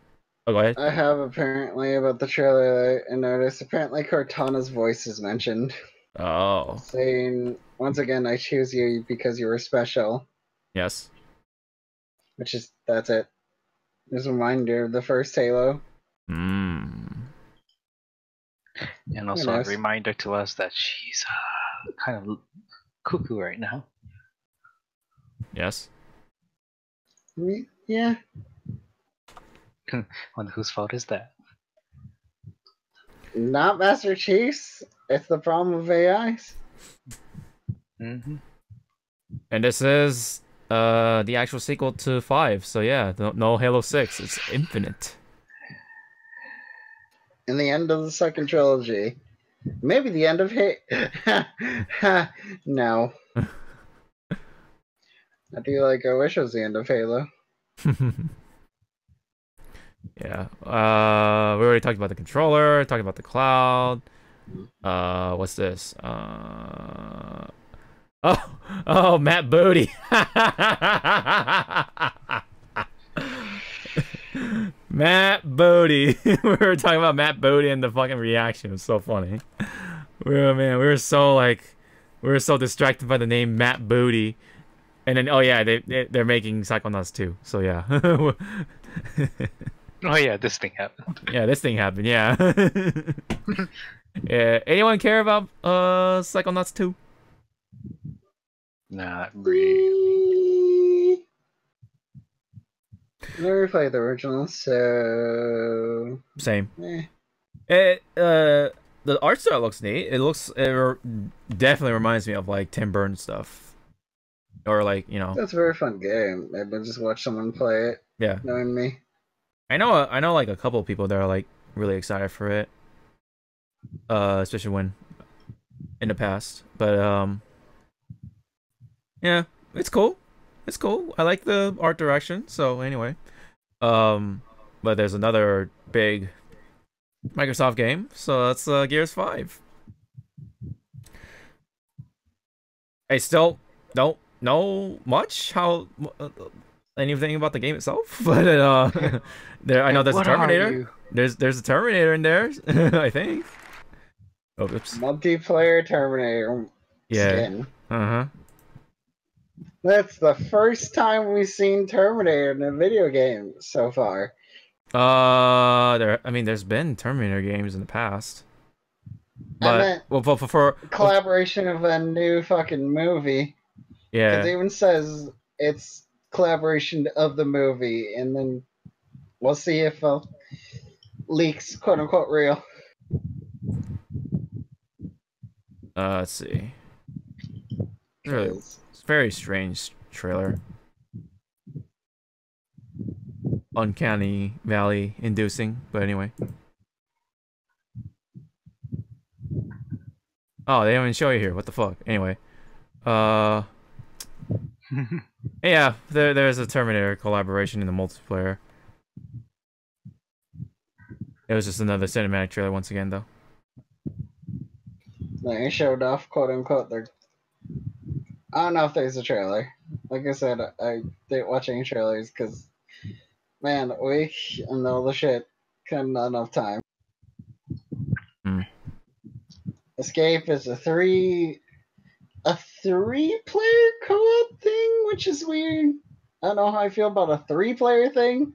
Oh, go ahead. I have apparently about the trailer I noticed. Apparently, Cortana's voice is mentioned, Oh, saying, "Once again, I choose you because you were special." yes. That's it. Just a reminder of the first Halo. Hmm. And also a knows? reminder to us that she's kind of cuckoo right now. Yes. Yeah. Wonder whose fault is that? Not Master Chief's. It's the problem of AIs. Mm-hmm. And this is the actual sequel to 5. So yeah, no Halo 6. It's Infinite. In the end of the second trilogy. Maybe the end of No. I wish it was the end of Halo. Yeah. We already talked about the controller, talked about the cloud. What's this? Oh, Matt Booty. Matt Booty. We were talking about Matt Booty and the fucking reaction. It was so funny. We were so distracted by the name Matt Booty. And then, oh yeah, they're making Psychonauts 2. So yeah. Oh yeah, this thing happened. Yeah, this thing happened, yeah. Anyone care about Psychonauts 2? Not really. Never played the original, so Same. eh. The art style looks neat. Definitely reminds me of like Tim Burton stuff. Or like, you know. That's a very fun game. I've been just watch someone play it, Yeah. knowing me. I know like a couple of people that are like really excited for it. Especially when in the past. But yeah, it's cool. It's cool. I like the art direction. So anyway. But there's another big Microsoft game. So that's Gears 5. I still don't know much anything about the game itself, but there I know there's a What are Terminator. you? There's a Terminator in there, I think. Oh, oops. Multiplayer Terminator Yeah. skin. Uh-huh. That's the first time we've seen Terminator in a video game so far. There's been Terminator games in the past. I meant For collaboration of a new fucking movie. yeah. Because it even says it's collaboration of the movie, and then we'll see if leaks quote unquote real. Let's see. It's a very strange trailer. Uncanny Valley inducing, but anyway. Oh, they don't even show you here. What the fuck? Anyway. Yeah, there's a Terminator collaboration in the multiplayer. It was just another cinematic trailer once again, though. They showed off quote unquote their. I don't know if there's a trailer. Like I said, I didn't watch any trailers because, man, we and all the shit couldn't have enough time. Escape is a three-player co-op thing, which is weird. I don't know how I feel about a 3-player thing.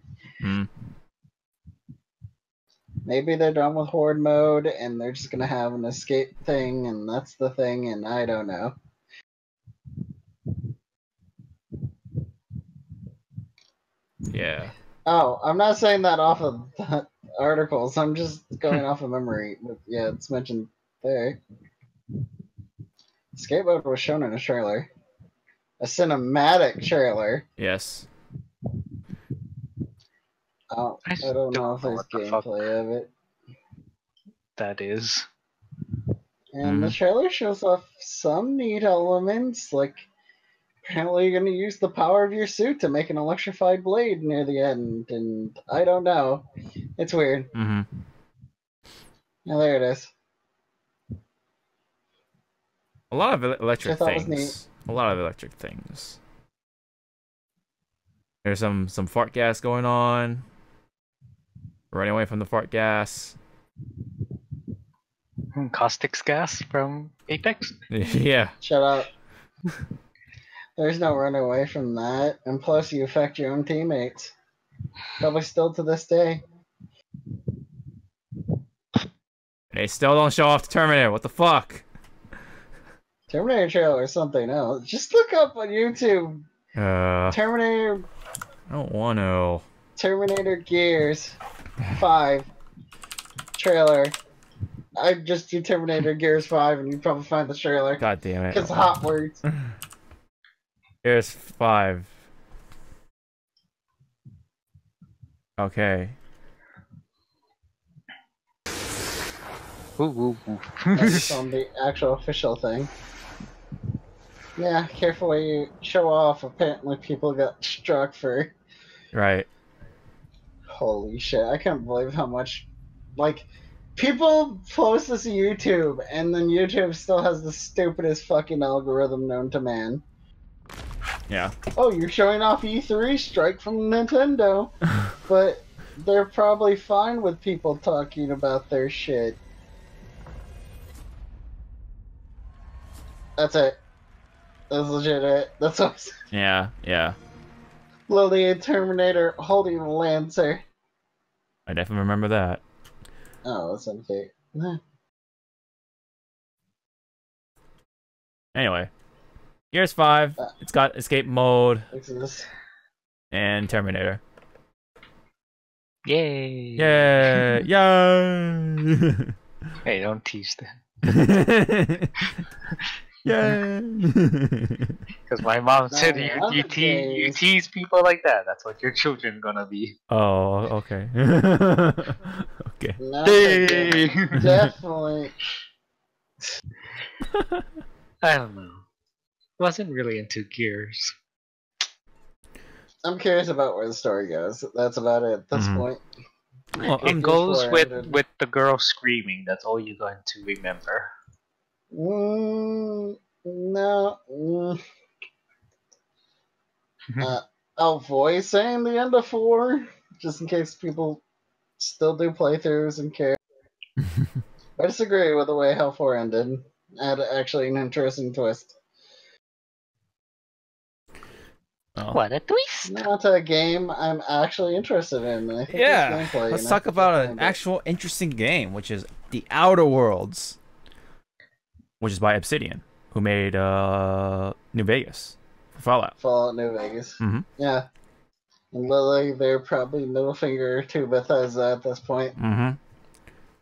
Maybe they're done with horde mode and they're just gonna have an escape thing, and that's the thing, and I don't know. Yeah. Oh, I'm not saying that off of the articles. I'm just going off of memory. But yeah, it's mentioned there. Escape mode was shown in a trailer. A cinematic trailer. Yes. I don't know if there's gameplay of it. That is. And the trailer shows off some neat elements, like apparently you're going to use the power of your suit to make an electrified blade near the end, and I don't know. It's weird. Yeah, there it is. A lot of electric was things. A lot of electric things. There's some fart gas going on. Running away from the fart gas. Caustic's gas from Apex? Yeah. Shut up. There's no run away from that. And plus, you affect your own teammates. Probably still to this day. They still don't show off the Terminator. What the fuck? Terminator trailer or something else. Just look up on YouTube. Terminator. I don't want to. Terminator Gears 5 trailer. I just do Terminator Gears 5 and you probably find the trailer. God damn it. It's hot words. Gears 5. Okay. That's on the actual official thing. Yeah, careful where you show off. Apparently people got struck for... Right. Holy shit, I can't believe how much... Like, people post this to YouTube, and then YouTube still has the stupidest fucking algorithm known to man. Yeah. Oh, you're showing off E3? Strike from Nintendo. But they're probably fine with people talking about their shit. That's it. That's legit it. That's what I said. Yeah, yeah. Lily Terminator holding a Lancer. I definitely remember that. Oh, that's unfair. Anyway. Gears 5. It's got escape mode. Exodus. And Terminator. Yay! Yay! Yay! Hey, don't tease them. Yay! Because my mom said you days. tease people like that. That's what your children gonna be. Oh, okay. Okay. Hey! Definitely. I don't know. Wasn't really into Gears. I'm curious about where the story goes. That's about it at this point. Well, It goes before it with the girl screaming. That's all you're going to remember. No. I'll voice saying the end of 4, just in case people still do playthroughs and care. I disagree with the way how 4 ended. Had actually an interesting twist. Oh. What a twist! Not a game I'm actually interested in. I think it's gameplay, let's and talk I about find an it. actual interesting game, which is The Outer Worlds, which is by Obsidian, who made New Vegas for Fallout. Fallout New Vegas. Mhm. Yeah. And Lily, they're probably middle finger to Bethesda at this point. Mm-hmm.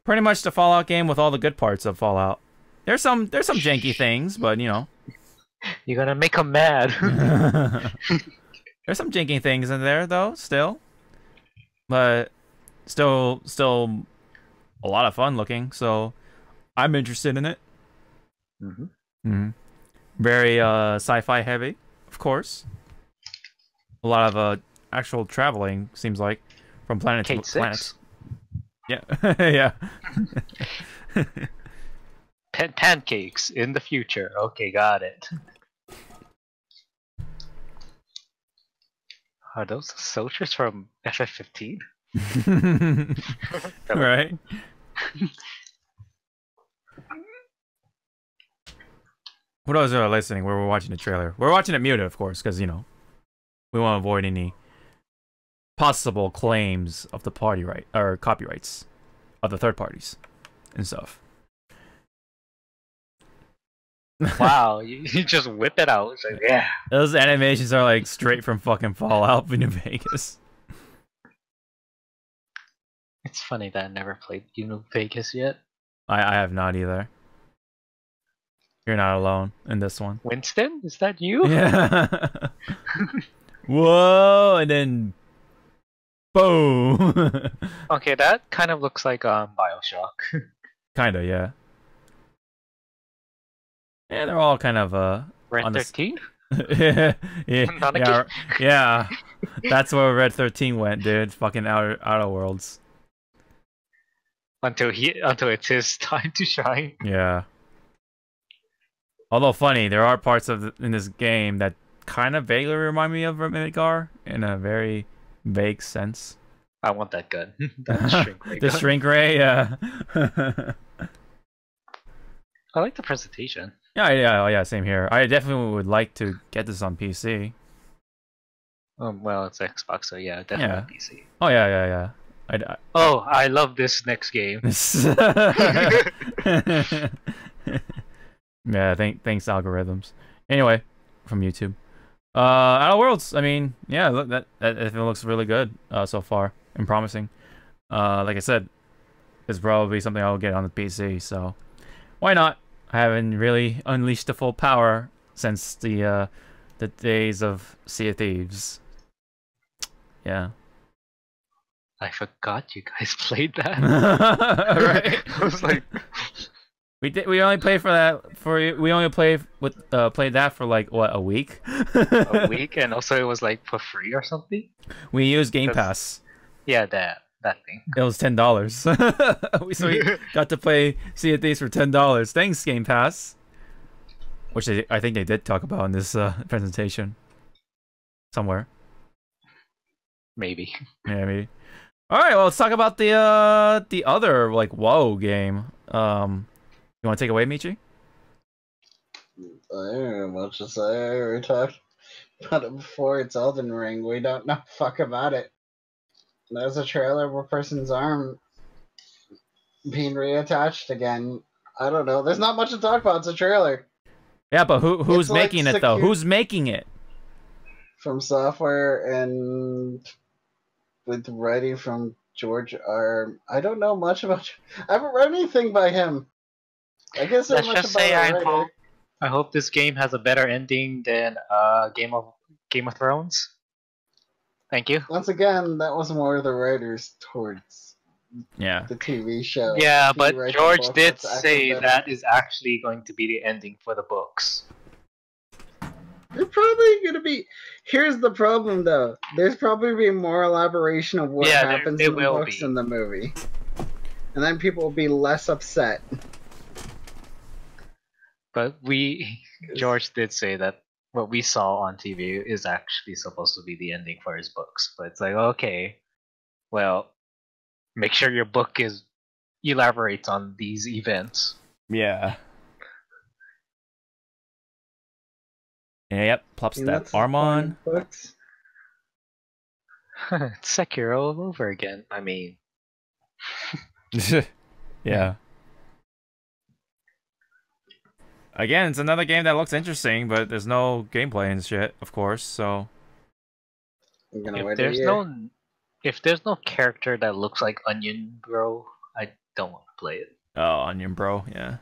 Pretty much the Fallout game with all the good parts of Fallout. There's some janky things, but you know. You're gonna make them mad. There's some janky things in there though, still. But still a lot of fun looking, so I'm interested in it. Very sci-fi heavy, of course. A lot of actual traveling seems like from planet to Kate planet. 6. Yeah. Yeah. Pancakes in the future. Okay, got it. Are those soldiers from FF15? Right. What else are listening where we're watching the trailer? We're watching it muted, of course, because, you know, we want to avoid any possible claims of the party right or copyrights of the third parties and stuff. Wow, you just whip it out. It's like, yeah. Those animations are like straight from fucking Fallout New Vegas. It's funny that I never played New Vegas yet. I have not either. You're not alone in this one. Winston, is that you? Yeah. Whoa, and then boom. Okay, that kind of looks like Bioshock. Kinda, yeah. Yeah, they're all kind of Red on the 13? yeah, Not yeah, again. yeah. That's where Red 13 went, dude. Fucking outer worlds. Until it's his time to shine. Yeah. Although funny, there are parts in this game that kind of vaguely remind me of Midgar in a very vague sense. I want that gun. That shrink ray The gun. shrink ray, yeah. I like the presentation. Yeah, same here. I definitely would like to get this on PC. Well, it's Xbox, so yeah, definitely PC. Oh yeah. Oh, I love this next game. Yeah, thanks algorithms. Anyway, from YouTube. Outer Worlds. I mean, yeah, look, that it looks really good so far and promising. Like I said, it's probably something I'll get on the PC. So why not? I haven't really unleashed the full power since the days of Sea of Thieves. Yeah. I forgot you guys played that. Right. I was like, We only played that for like what, a week? a week, and also it was like for free or something. We used Game That's- Pass. Yeah, that thing. It was $10. So we got to play Sea of Thieves for $10. Thanks, Game Pass. Which I think they did talk about in this presentation. Somewhere. Maybe. Yeah, maybe. Alright, well let's talk about the other like WoW game. You wanna take it away, Michi? I don't know much to say. I already talked about it before. It's Elden Ring. We don't know fuck about it. There's a trailer of a person's arm being reattached again. I don't know. There's not much to talk about. It's a trailer. Yeah, but who's It's like making it though? secure- Who's making it? From software and with writing from George R. I don't know much about. I haven't read anything by him. I guess Let's much just about say a writer. I hope this game has a better ending than Game of Thrones. Thank you. Once again, that was more the writers towards Yeah. the TV show. Yeah, He but writes the George book did that's actually say better. that is actually going to be the ending for the books. It's probably gonna be. Here's the problem, though. There's probably be more elaboration of what Yeah, happens there in the will books be. in the movie, and then people will be less upset. But George did say that what we saw on TV is actually supposed to be the ending for his books. But it's like, okay, well, make sure your book elaborates on these events. Yeah. Yeah, yep, plops I mean, that that's the arm point on. of books. It's Sekiro all over again. I mean, Yeah. Again, it's another game that looks interesting, but there's no gameplay and shit, of course, so... I'm gonna if wait a there's year. no character that looks like Onion Bro, I don't want to play it. Oh, Onion Bro, yeah.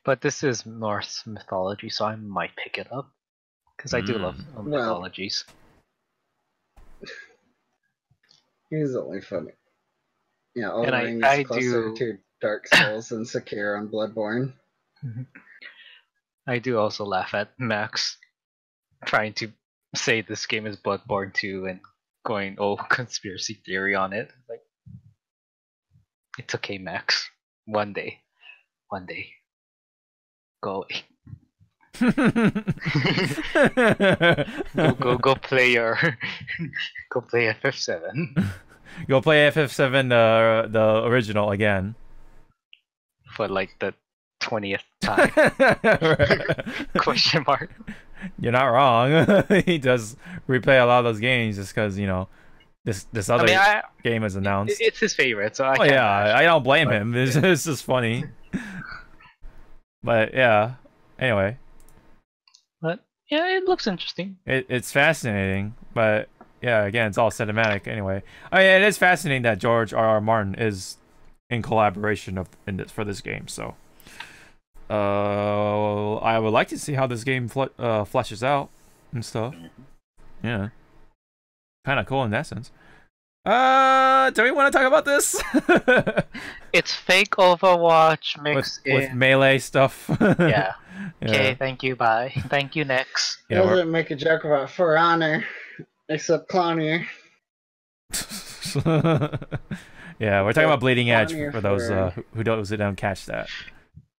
But this is Norse mythology, so I might pick it up because I do love Well. mythologies. He's only funny. Yeah, And Elden Ring I is closer do- to Dark Souls than Sekiro and Bloodborne. I do also laugh at Max trying to say this game is Bloodborne 2 and going conspiracy theory on it. Like, it's okay, Max. One day, go away. Go play your go play FF7 Go play FF7, the original again. for like the 20th time. Question mark. You're not wrong. He does replay a lot of those games just because, you know, this other game is announced. It's his favorite, so I Oh can't yeah, imagine. I don't blame him. It's just funny. But yeah, anyway, But yeah, it looks interesting. it's fascinating. But yeah, again, it's all cinematic anyway. I mean, it is fascinating that George R.R. Martin is in collaboration for this game. So, I would like to see how this game fleshes out and stuff. Yeah, kind of cool in that sense. Do we want to talk about this? It's fake Overwatch mixed with in. melee stuff. Yeah. Yeah. Okay, thank you, bye. Thank you, next. He Yeah, doesn't make a joke about For Honor, except Clonier. Yeah, we're talking about Bleeding Edge Clonier for those for- who don't catch that.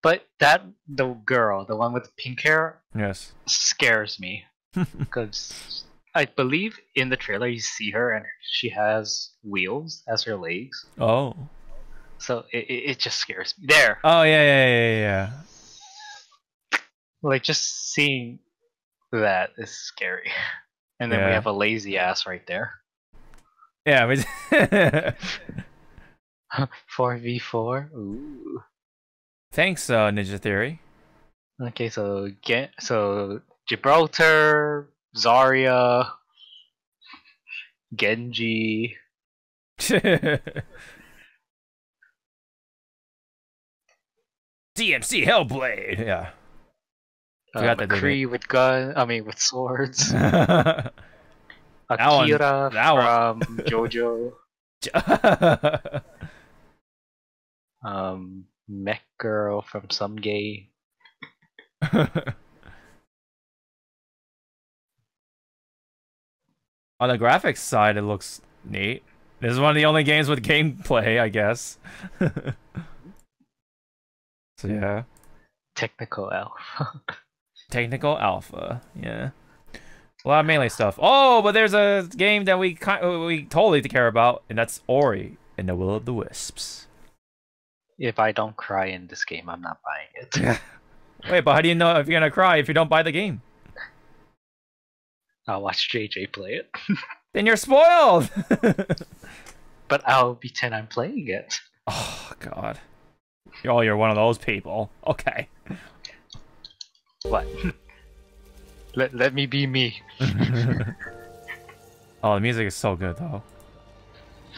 But the girl, the one with pink hair, Yes. scares me. Because I believe in the trailer you see her and she has wheels as her legs. Oh. So it just scares me. There. Oh yeah. Like, just seeing that is scary. And then we Yeah. have a lazy ass right there. Yeah. 4v4? Ooh. Thanks, Ninja Theory. Okay, so Gibraltar, Zarya, Genji. DMC Hellblade. Yeah. Forgot that they McCree with swords. one- Akira that one. from JoJo. Mech Girl from some game. On the graphics side, it looks neat. This is one of the only games with gameplay, I guess. So yeah. Technical Elf. Technical Alpha, yeah. A lot of melee stuff. Oh, but there's a game that we totally care about, and that's Ori and the Will of the Wisps. If I don't cry in this game, I'm not buying it. Wait, but how do you know if you're gonna cry if you don't buy the game? I'll watch JJ play it. Then you're spoiled! But I'll pretend I'm playing it. Oh, God. You're one of those people. Okay. What? Let me be me. Oh, the music is so good, though.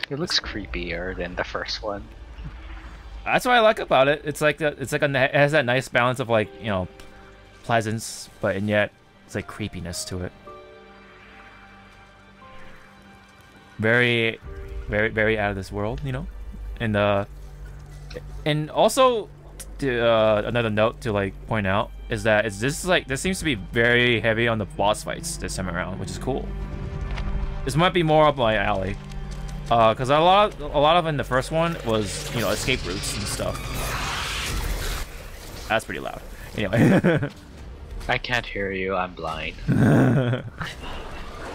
It looks creepier than the first one. That's what I like about it. It has that nice balance of, like, you know, pleasance, but and yet it's like creepiness to it. Very, very, very out of this world, you know, and also another note to like point out is that this seems to be very heavy on the boss fights this time around, which is cool. This might be more up my alley, because a lot of in the first one was, you know, escape routes and stuff. That's pretty loud. Anyway. I can't hear you. I'm blind.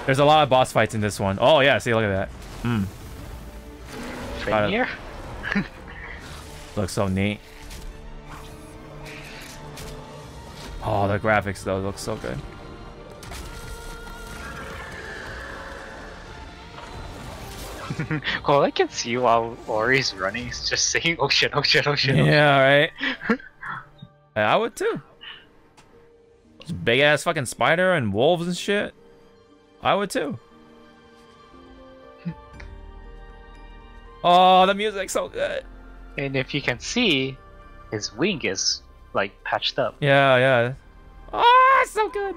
There's a lot of boss fights in this one. Oh yeah, see, look at that. Right here. Looks so neat. Oh, the graphics though look so good. All I can see while Ori's running is just saying, "Oh shit! Oh shit! Oh shit!" Yeah, right. I would too. Big ass fucking spider and wolves and shit. I would too. Oh, the music's so good. And if you can see, his wing is like patched up. Yeah, yeah. Oh, it's so good.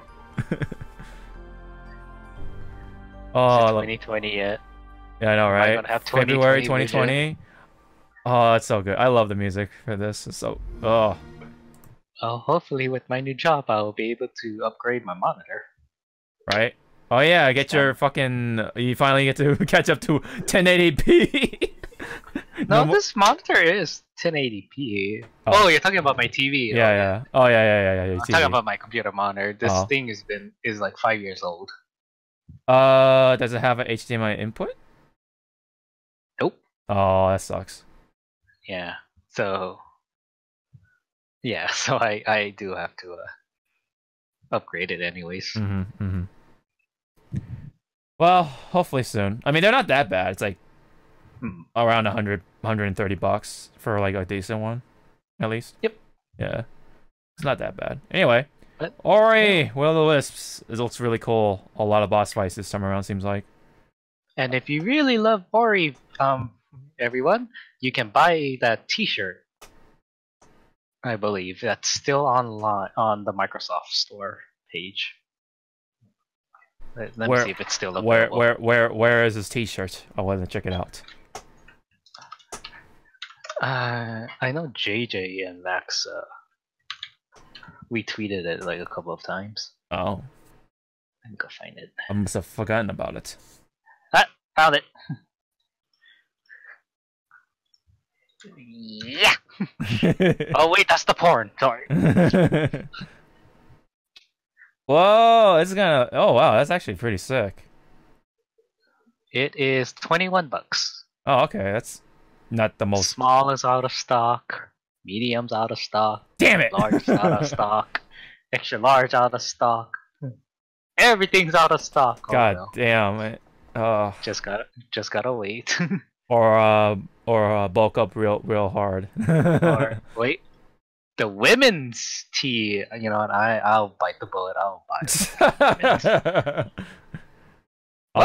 Oh, Is it 2020 yet? yeah, I know, right? Gonna have February 2020 2020. Oh, it's so good. I love the music for this. It's so oh. Oh, hopefully with my new job, I'll be able to upgrade my monitor. Right? Oh yeah, get your fucking. You finally get to catch up to 1080p. No, this monitor is 1080p. Oh, you're talking about my TV. Yeah, yeah. Oh yeah. I'm talking about my computer monitor. This thing is like 5 years old. Does it have an HDMI input? Nope. Oh, that sucks. Yeah. So. Yeah. So I do have to upgrade it anyways. Well, hopefully soon. I mean, they're not that bad. It's like around 100, 130 bucks for like a decent one, at least. Yep. Yeah. It's not that bad. Anyway, but, Ori, yeah. Will of the Wisps. It looks really cool. A lot of boss fights this time around, seems like. And if you really love Ori, everyone, you can buy that T-shirt. I believe that's still online on the Microsoft Store page. Let me see if it's still available. Where is this T-shirt? I want to check it out. I know JJ and Max retweeted it like a couple of times. Oh. Let me go find it. I must have forgotten about it. Ah, found it. Yeah. Oh wait, that's the porn. Sorry. Whoa, it's gonna. Oh wow, that's actually pretty sick. It is 21 bucks. Oh, okay, that's not the most. Small is out of stock. Medium's out of stock. Damn it! Large is out of stock. Extra large out of stock. Everything's out of stock. God no. damn it! Just gotta wait. or bulk up real hard. Or wait. The women's tee, you know what? I'll bite the bullet. I'll buy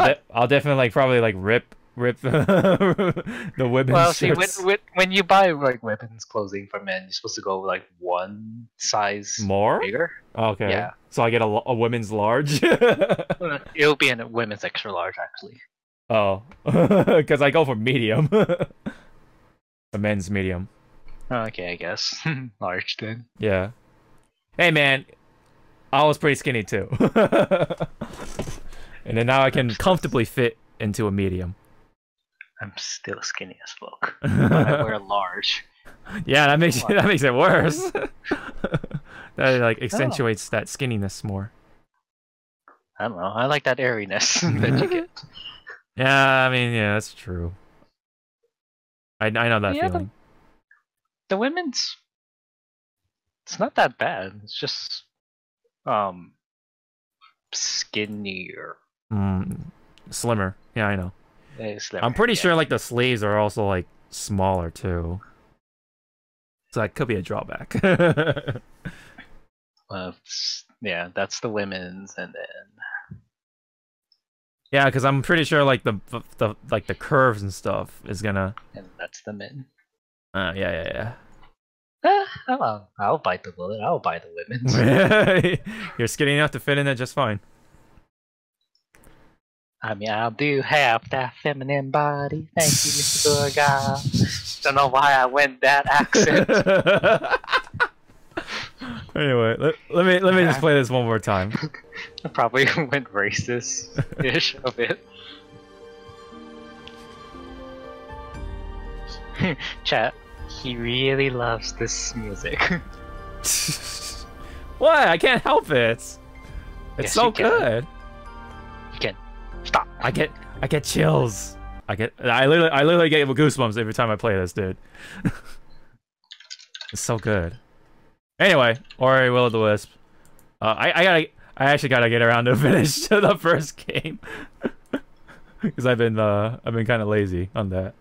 it. I'll definitely like probably like rip the women's. Well, see, shirts. when you buy like women's clothing for men, you're supposed to go like one size more bigger. Okay. Yeah. So I get a women's large. It'll be a women's extra large actually. Oh, because I go for medium. The men's medium. Okay, I guess. Large then. Yeah. Hey man, I was pretty skinny too. And then now I can comfortably fit into a medium. I'm still skinny as fuck. But I wear a large. Yeah, that makes it worse. That like accentuates that skinniness more. I don't know. I like that airiness that you get. Yeah, I mean, yeah, that's true. I know that feeling. The women's, it's not that bad. It's just skinnier. Slimmer. Yeah, I know. Slimmer, I'm pretty sure like the sleeves are also like smaller too. So that could be a drawback. Well, yeah, that's the women's, and then yeah, because I'm pretty sure like the like the curves and stuff is gonna. And that's the men. Yeah. I'll bite the bullet. I'll buy the women's. You're skinny enough to fit in it just fine. I mean, I do have that feminine body. Thank you, Mr. Burga. Don't know why I went that accent. Anyway, let me just play this one more time. I probably went racist-ish a bit. Chat, he really loves this music. What? I can't help it. It's Yes, so you can. good. You can stop. I get chills. I literally get goosebumps every time I play this, dude. It's so good. Anyway, Ori Will of the Wisp. I actually gotta get around to finish the first game because I've been kind of lazy on that.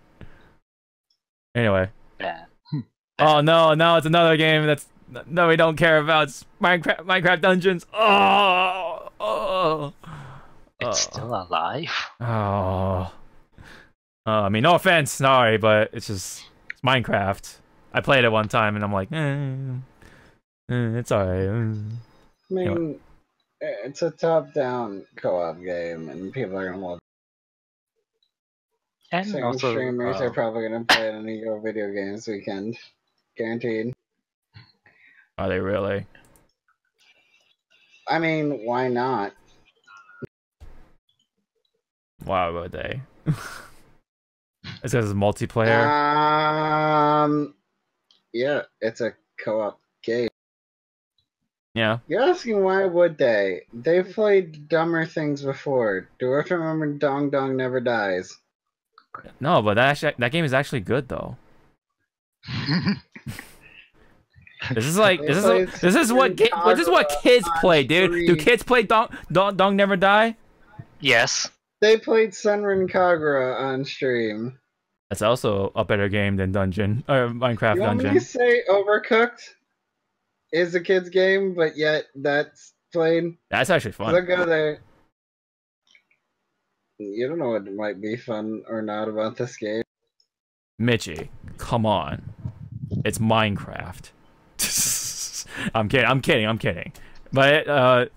Anyway. Yeah. Oh no, now it's another game that's no we don't care about. It's Minecraft Dungeons. Oh. It's still alive. Oh. I mean, no offense, sorry, but it's Minecraft. I played it one time and I'm like, it's alright. I mean, it's a top-down co-op game, and people are gonna love it. And Certain also, streamers are probably gonna play it on Ego Video Games Weekend, guaranteed. Are they really? I mean, why not? Why would they? It's because it's multiplayer. Yeah, it's a co-op game. Yeah. You're asking why would they? They've played dumber things before. Do I remember Dong Dong Never Dies? No, but that game is actually good though. This is like this is what kids play, dude. Do kids play Dong Never Die? yes. They played Senran Kagura on stream. That's also a better game than Minecraft You want me to Dungeon. say Overcooked is a kid's game, but yet that's played? That's actually 'Cause I'll fun. go there. You don't know what might be fun or not about this game. Mitchie, come on. It's Minecraft. I'm kidding. But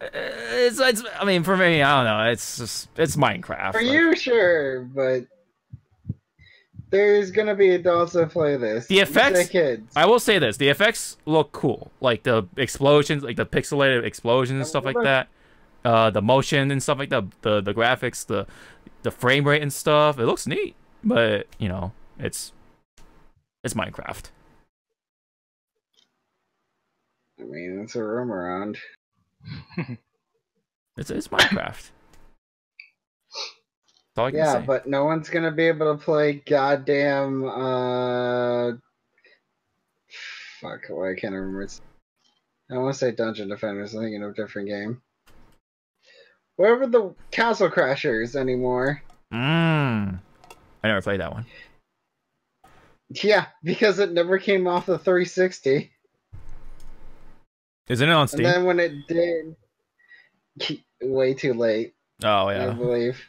it's I mean for me, I don't know. It's Minecraft. For Like, you, sure, but there's gonna be adults that play this. The effects- You say kids. I will say this: the effects look cool, like the explosions, like the pixelated explosions and stuff like that. The motion and stuff like that. The graphics, the frame rate and stuff. It looks neat, but you know, it's Minecraft. I mean, it's a room around. It's Minecraft. That's all I can Yeah, say. but no one's gonna be able to play goddamn fuck, why I can't remember. I want to say Dungeon Defenders. I'm thinking of a different game. Whatever the Castle Crashers anymore. I never played that one. Yeah, because it never came off the 360. Isn't it on And Steam? then when it did, way too late, Oh I yeah. believe.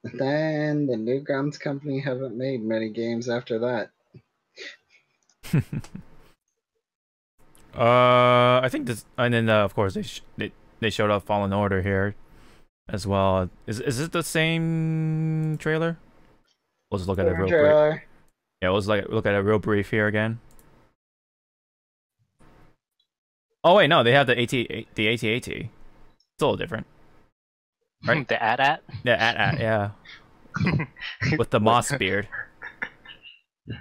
Then the Newgrounds Company haven't made many games after that. I think this, and then of course they showed up Fallen Order here as well. Is it the same trailer? Let's look at it real quick. Trailer. Yeah, let's look at it real brief here again. Oh wait, no, they have the AT-AT. It's a little different. Right. The AT-AT? Yeah, yeah. With the moss beard.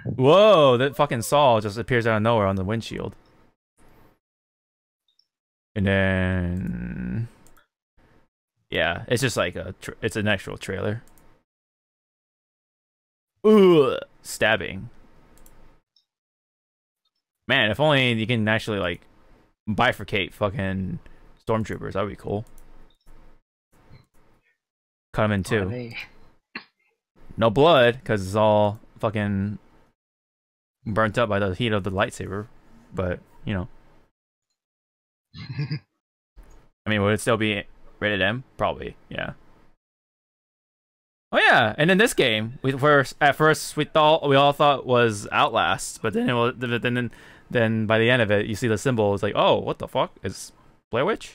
Whoa, that fucking Saul just appears out of nowhere on the windshield. And then, yeah, it's just like it's an actual trailer. Ooh, stabbing. Man, if only you can actually like bifurcate fucking stormtroopers, that'd be cool. Cut them in two. No blood, because it's all fucking burnt up by the heat of the lightsaber. But, you know. I mean, would it still be rated M? Probably, yeah. Oh yeah, and in this game, at first we all thought was Outlast, but then then by the end of it, you see the symbol. It's like, oh, what the fuck? It's Blair Witch?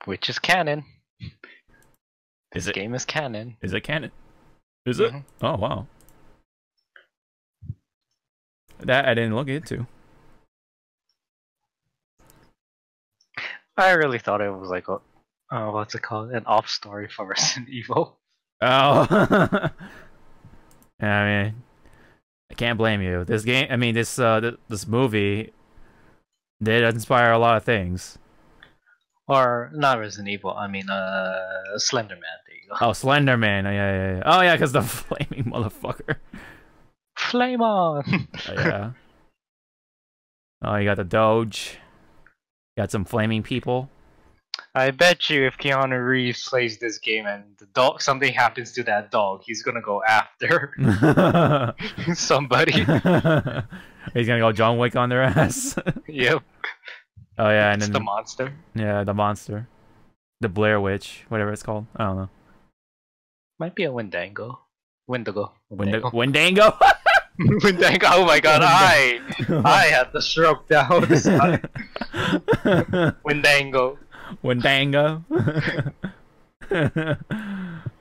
Which is canon. This game is canon. Is it canon? Is it? Oh wow. That I didn't look into. I really thought it was like a, what's it called? An off story for Resident Evil. Oh. I mean, I can't blame you. This game, I mean, this movie did inspire a lot of things. Or not Resident Evil. I mean, Slender Man. There you go. Oh, Slender Man. Oh, yeah. Oh, yeah, because the flaming motherfucker. Flame on. Oh, yeah. Oh, you got the Doge. Got some flaming people. I bet you if Keanu Reeves plays this game and the dog, something happens to that dog, he's gonna go after somebody. He's gonna go John Wick on their ass. Yep. Oh yeah, and It's then the monster. Yeah, the monster, the Blair Witch, whatever it's called. I don't know. Might be a Wendigo. Wendigo. Wendigo. Wendigo. Oh my god, I had the stroke down this time. Wendigo. Wendigo.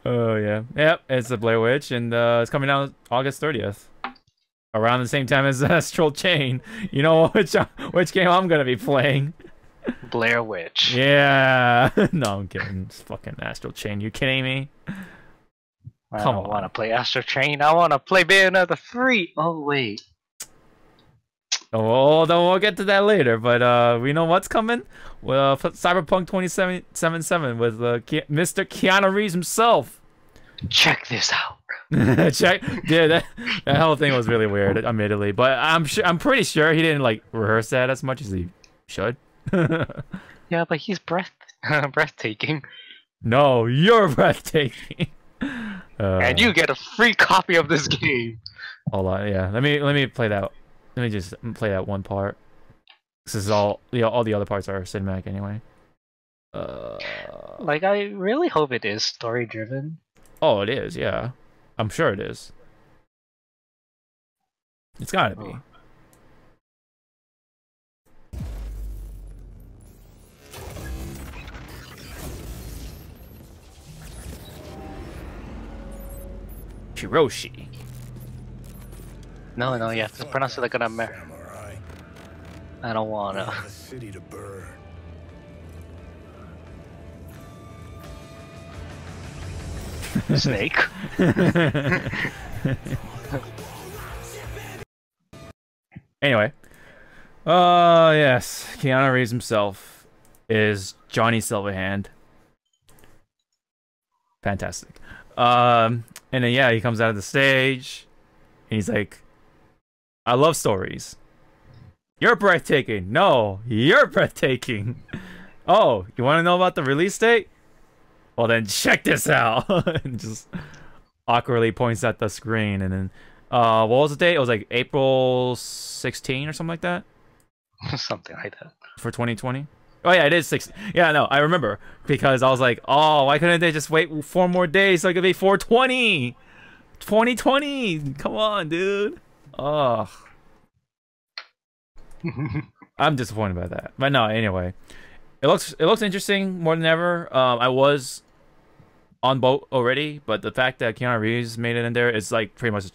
Oh yeah. Yep, it's the Blair Witch, and it's coming out August 30th. Around the same time as Astral Chain. You know which game I'm gonna be playing? Blair Witch. Yeah. No, I'm kidding. It's fucking Astral Chain. You kidding me? I don't want to play Astral Chain. I want to play Bayonetta 3. Oh wait. Oh, then we'll get to that later. But we know what's coming. Well, Cyberpunk 2077 with Mr. Keanu Reeves himself. Check this out. Check, dude. That whole thing was really weird, admittedly. But I'm pretty sure he didn't like rehearse that as much as he should. Yeah, but he's breathtaking. No, you're breathtaking. And you get a free copy of this game. Hold on, yeah. Let me play that. Let me just play that one part. This is all the other parts are cinematic anyway. Like, I really hope it is story driven. Oh, it is. Yeah, I'm sure it is. It's gotta be. Hiroshi. No, you have to pronounce it like an American. Samurai. I don't wanna. The city to burn. Snake. Anyway. Yes. Keanu Reeves himself is Johnny Silverhand. Fantastic. And then yeah, he comes out of the stage and he's like, I love stories. You're breathtaking. No, you're breathtaking. Oh, you want to know about the release date? Well, then check this out. And just awkwardly points at the screen. And then, what was the date? It was like April 16 or something like that? Something like that. For 2020? Oh, yeah, it is 6. Yeah, no, I remember. Because I was like, oh, why couldn't they just wait 4 more days so it could be 420? 2020! Come on, dude. Ugh. I'm disappointed by that. But no, anyway. It looks interesting more than ever. I was on boat already, but the fact that Keanu Reeves made it in there is like pretty much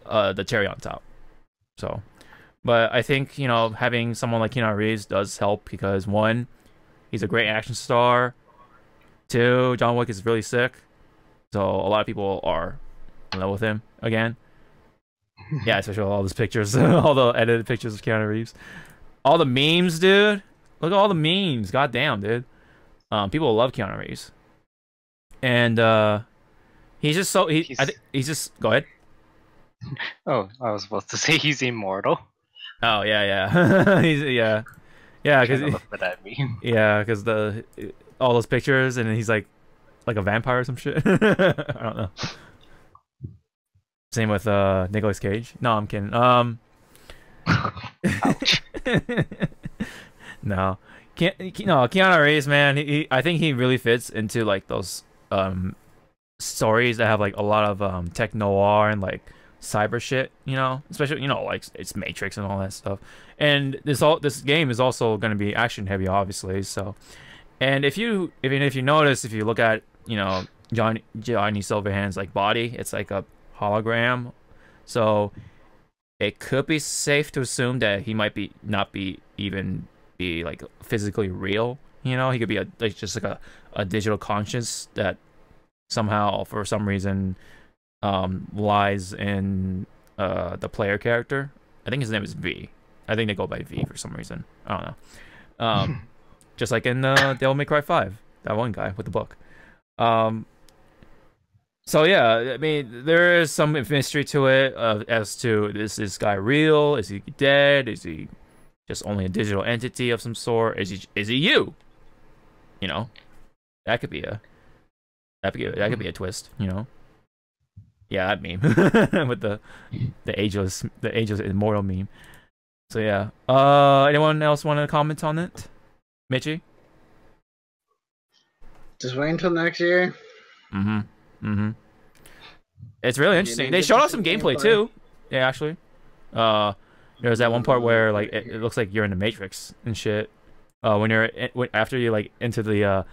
the cherry on top. So, but I think, you know, having someone like Keanu Reeves does help because 1, he's a great action star. 2, John Wick is really sick. So a lot of people are in love with him again. Yeah, especially all those pictures, all the edited pictures of Keanu Reeves. All the memes, dude. Look at all the memes. God damn, dude. People love Keanu Reeves. And he's just so I think he's just go ahead. Oh, I was supposed to say he's immortal. Oh yeah. Yeah, because What that mean? yeah, because all those pictures and he's like a vampire or some shit. I don't know. Same with Nicolas Cage. No, I'm kidding. Ouch. No, Keanu Reeves, man. I think he really fits into like those stories that have like a lot of tech noir and like cyber shit. You know, especially like it's Matrix and all that stuff. And this game is also going to be action heavy, obviously. So, and if you notice, if you look at Johnny Silverhand's like body. It's like a hologram, so it could be safe to assume that he might be not be even be like physically real. You know, he could be just like a digital conscience that somehow for some reason lies in the player character. I think his name is V. I think they go by V for some reason. I don't know. Just like in Devil May Cry 5, that one guy with the book. So yeah, I mean, there is some mystery to it as to, is this guy real? Is he dead? Is he just only a digital entity of some sort? Is he you? You know, that could be a twist. You know, yeah, that meme with the ageless immortal meme. So yeah, anyone else want to comment on it? Mitchie? Just wait until next year. It's really interesting. They showed off some gameplay too. Yeah, actually. There's that one part where like it looks like you're in the Matrix and shit. When you're after you like into the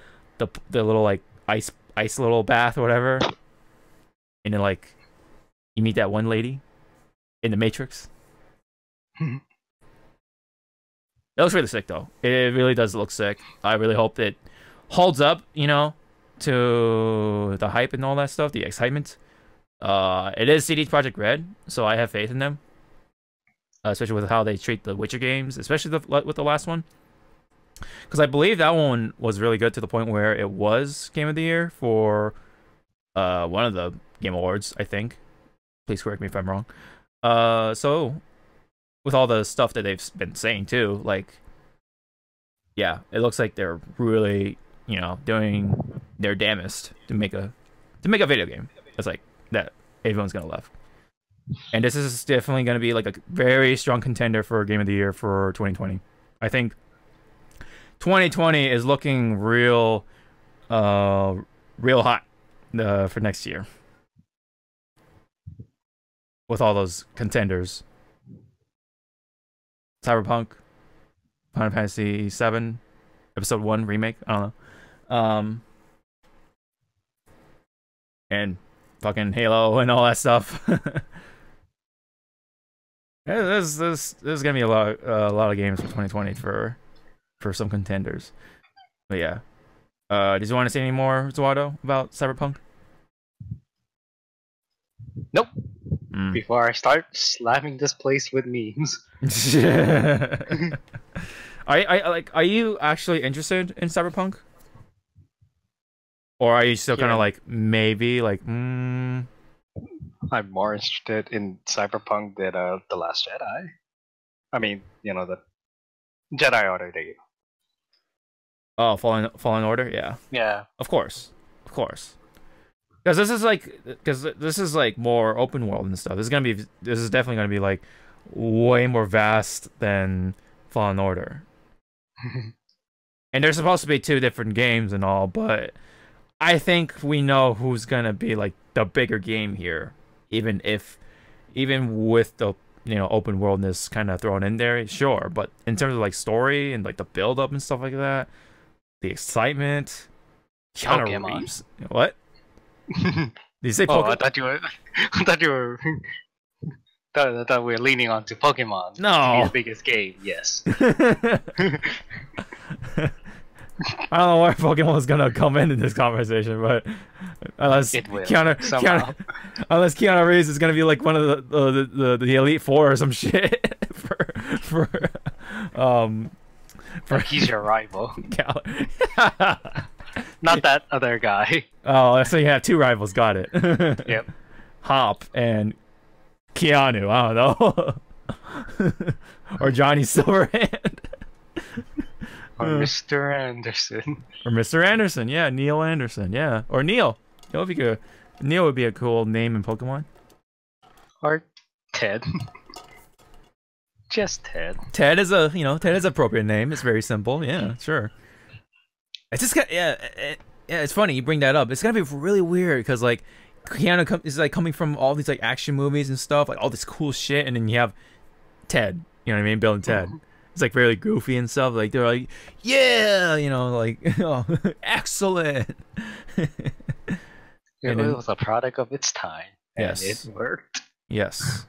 little like ice little bath or whatever, and then like you meet that one lady in the Matrix. It looks really sick though. It really does look sick. I really hope it holds up, you know, to the hype and all that stuff, the excitement. It is CD Projekt Red, so I have faith in them, especially with how they treat the Witcher games, especially with the last one, because I believe that one was really good to the point where it was Game of the Year for one of the Game Awards, I think. Please correct me if I'm wrong. So with all the stuff that they've been saying too, like, yeah, it looks like they're really, you know, doing their damnest to make a video game. It's like that everyone's gonna love, and this is definitely gonna be like a very strong contender for Game of the Year for 2020. I think 2020 is looking real hot for next year with all those contenders. Cyberpunk, Final Fantasy VII, Episode 1 remake. I don't know. And fucking Halo and all that stuff. Yeah, there's gonna be a lot of games for 2020 for some contenders. But yeah, did you want to say any more, Zuado, about Cyberpunk? Nope. Before I start slamming this place with memes. Are you actually interested in Cyberpunk? Or are you still kind of like, maybe, like, I'm more interested in Cyberpunk than The Last Jedi. I mean, you know, the Jedi Order game. Oh, Fallen Order? Yeah. Yeah. Of course. Because this is like more open world and stuff. This is definitely gonna be like way more vast than Fallen Order. And there's supposed to be 2 different games and all, but I think we know who's gonna be like the bigger game here, even with the, you know, open worldness kind of thrown in there, sure. But in terms of like story and like the build up and stuff like that, the excitement, Keanu Reeves, what? Did you say Pokemon? I thought we were leaning on to Pokemon. No, to be the biggest game. Yes. I don't know where Pokemon is gonna come in this conversation, but unless Keanu Reeves is gonna be like one of the Elite Four or some shit for he's your rival. Not that other guy. Oh, so you have 2 rivals. Got it. Yep. Hop and Keanu. I don't know. Or Johnny Silverhand. Or Mr. Anderson. Or Mr. Anderson, yeah. Neil Anderson, yeah. Or Neil. Neil would be a cool name in Pokemon. Or Ted. Just Ted. Ted is an appropriate name. It's very simple. Yeah, sure. It's just it's funny you bring that up. It's gonna be really weird because like Keanu is like coming from all these like action movies and stuff, like all this cool shit, and then you have Ted. You know what I mean? Bill and Ted. It's like really goofy and stuff. Like they're like, yeah, you know, like, oh, excellent. It, And it then- was a product of its time, and Yes. it worked. Yes.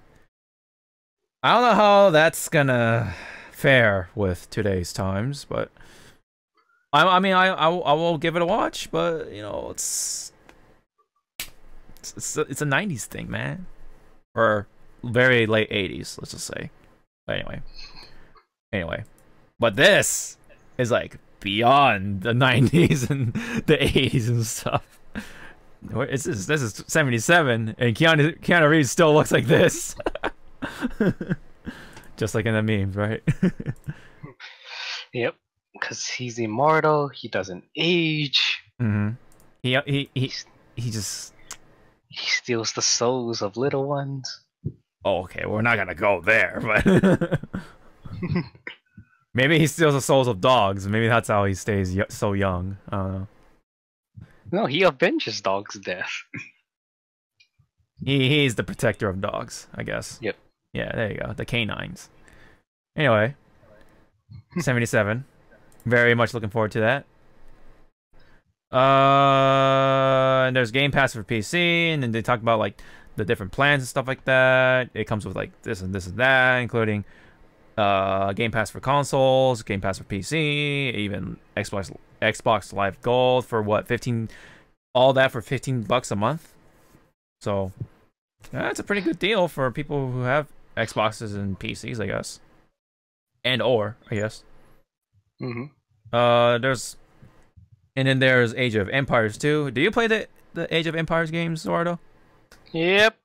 I don't know how that's gonna fare with today's times, but I mean, I will give it a watch, but you know, it's a '90s thing, man, or very late '80s, let's just say. But anyway, but this is like beyond the '90s and the '80s and stuff. What is this? This is '77, and Keanu Reeves still looks like this, just like in the memes, right? Yep, because he's immortal. He doesn't age. hmm He just. He steals the souls of little ones. Oh, okay, we're not gonna go there, but maybe he steals the souls of dogs. Maybe that's how he stays so young. I don't know. No, he avenges dogs' death. He's the protector of dogs, I guess. Yep. Yeah, there you go. The canines. Anyway, 77. Very much looking forward to that. And there's Game Pass for PC, and then they talk about like the different plans and stuff like that. It comes with like this and that, including Game Pass for consoles, Game Pass for PC, even Xbox Live Gold for what, 15, all that for $15 a month. So that's a pretty good deal for people who have Xboxes and PCs, I guess. I guess. Mm-hmm. There's Age of Empires 2. Do you play the Age of Empires games, Eduardo? Yep.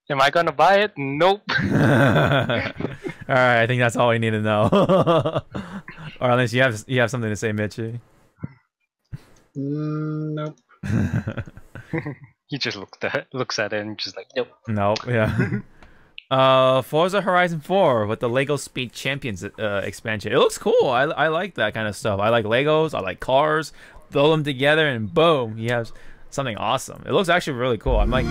Am I gonna buy it? Nope. Alright, I think that's all we need to know. Or unless you have something to say, Mitchie. Nope. He just looks at it and just like, nope. Nope, yeah. Forza Horizon 4 with the Lego Speed Champions expansion. It looks cool. I like that kind of stuff. I like Legos. I like cars. Throw them together and boom, you have something awesome. It looks actually really cool. I'm like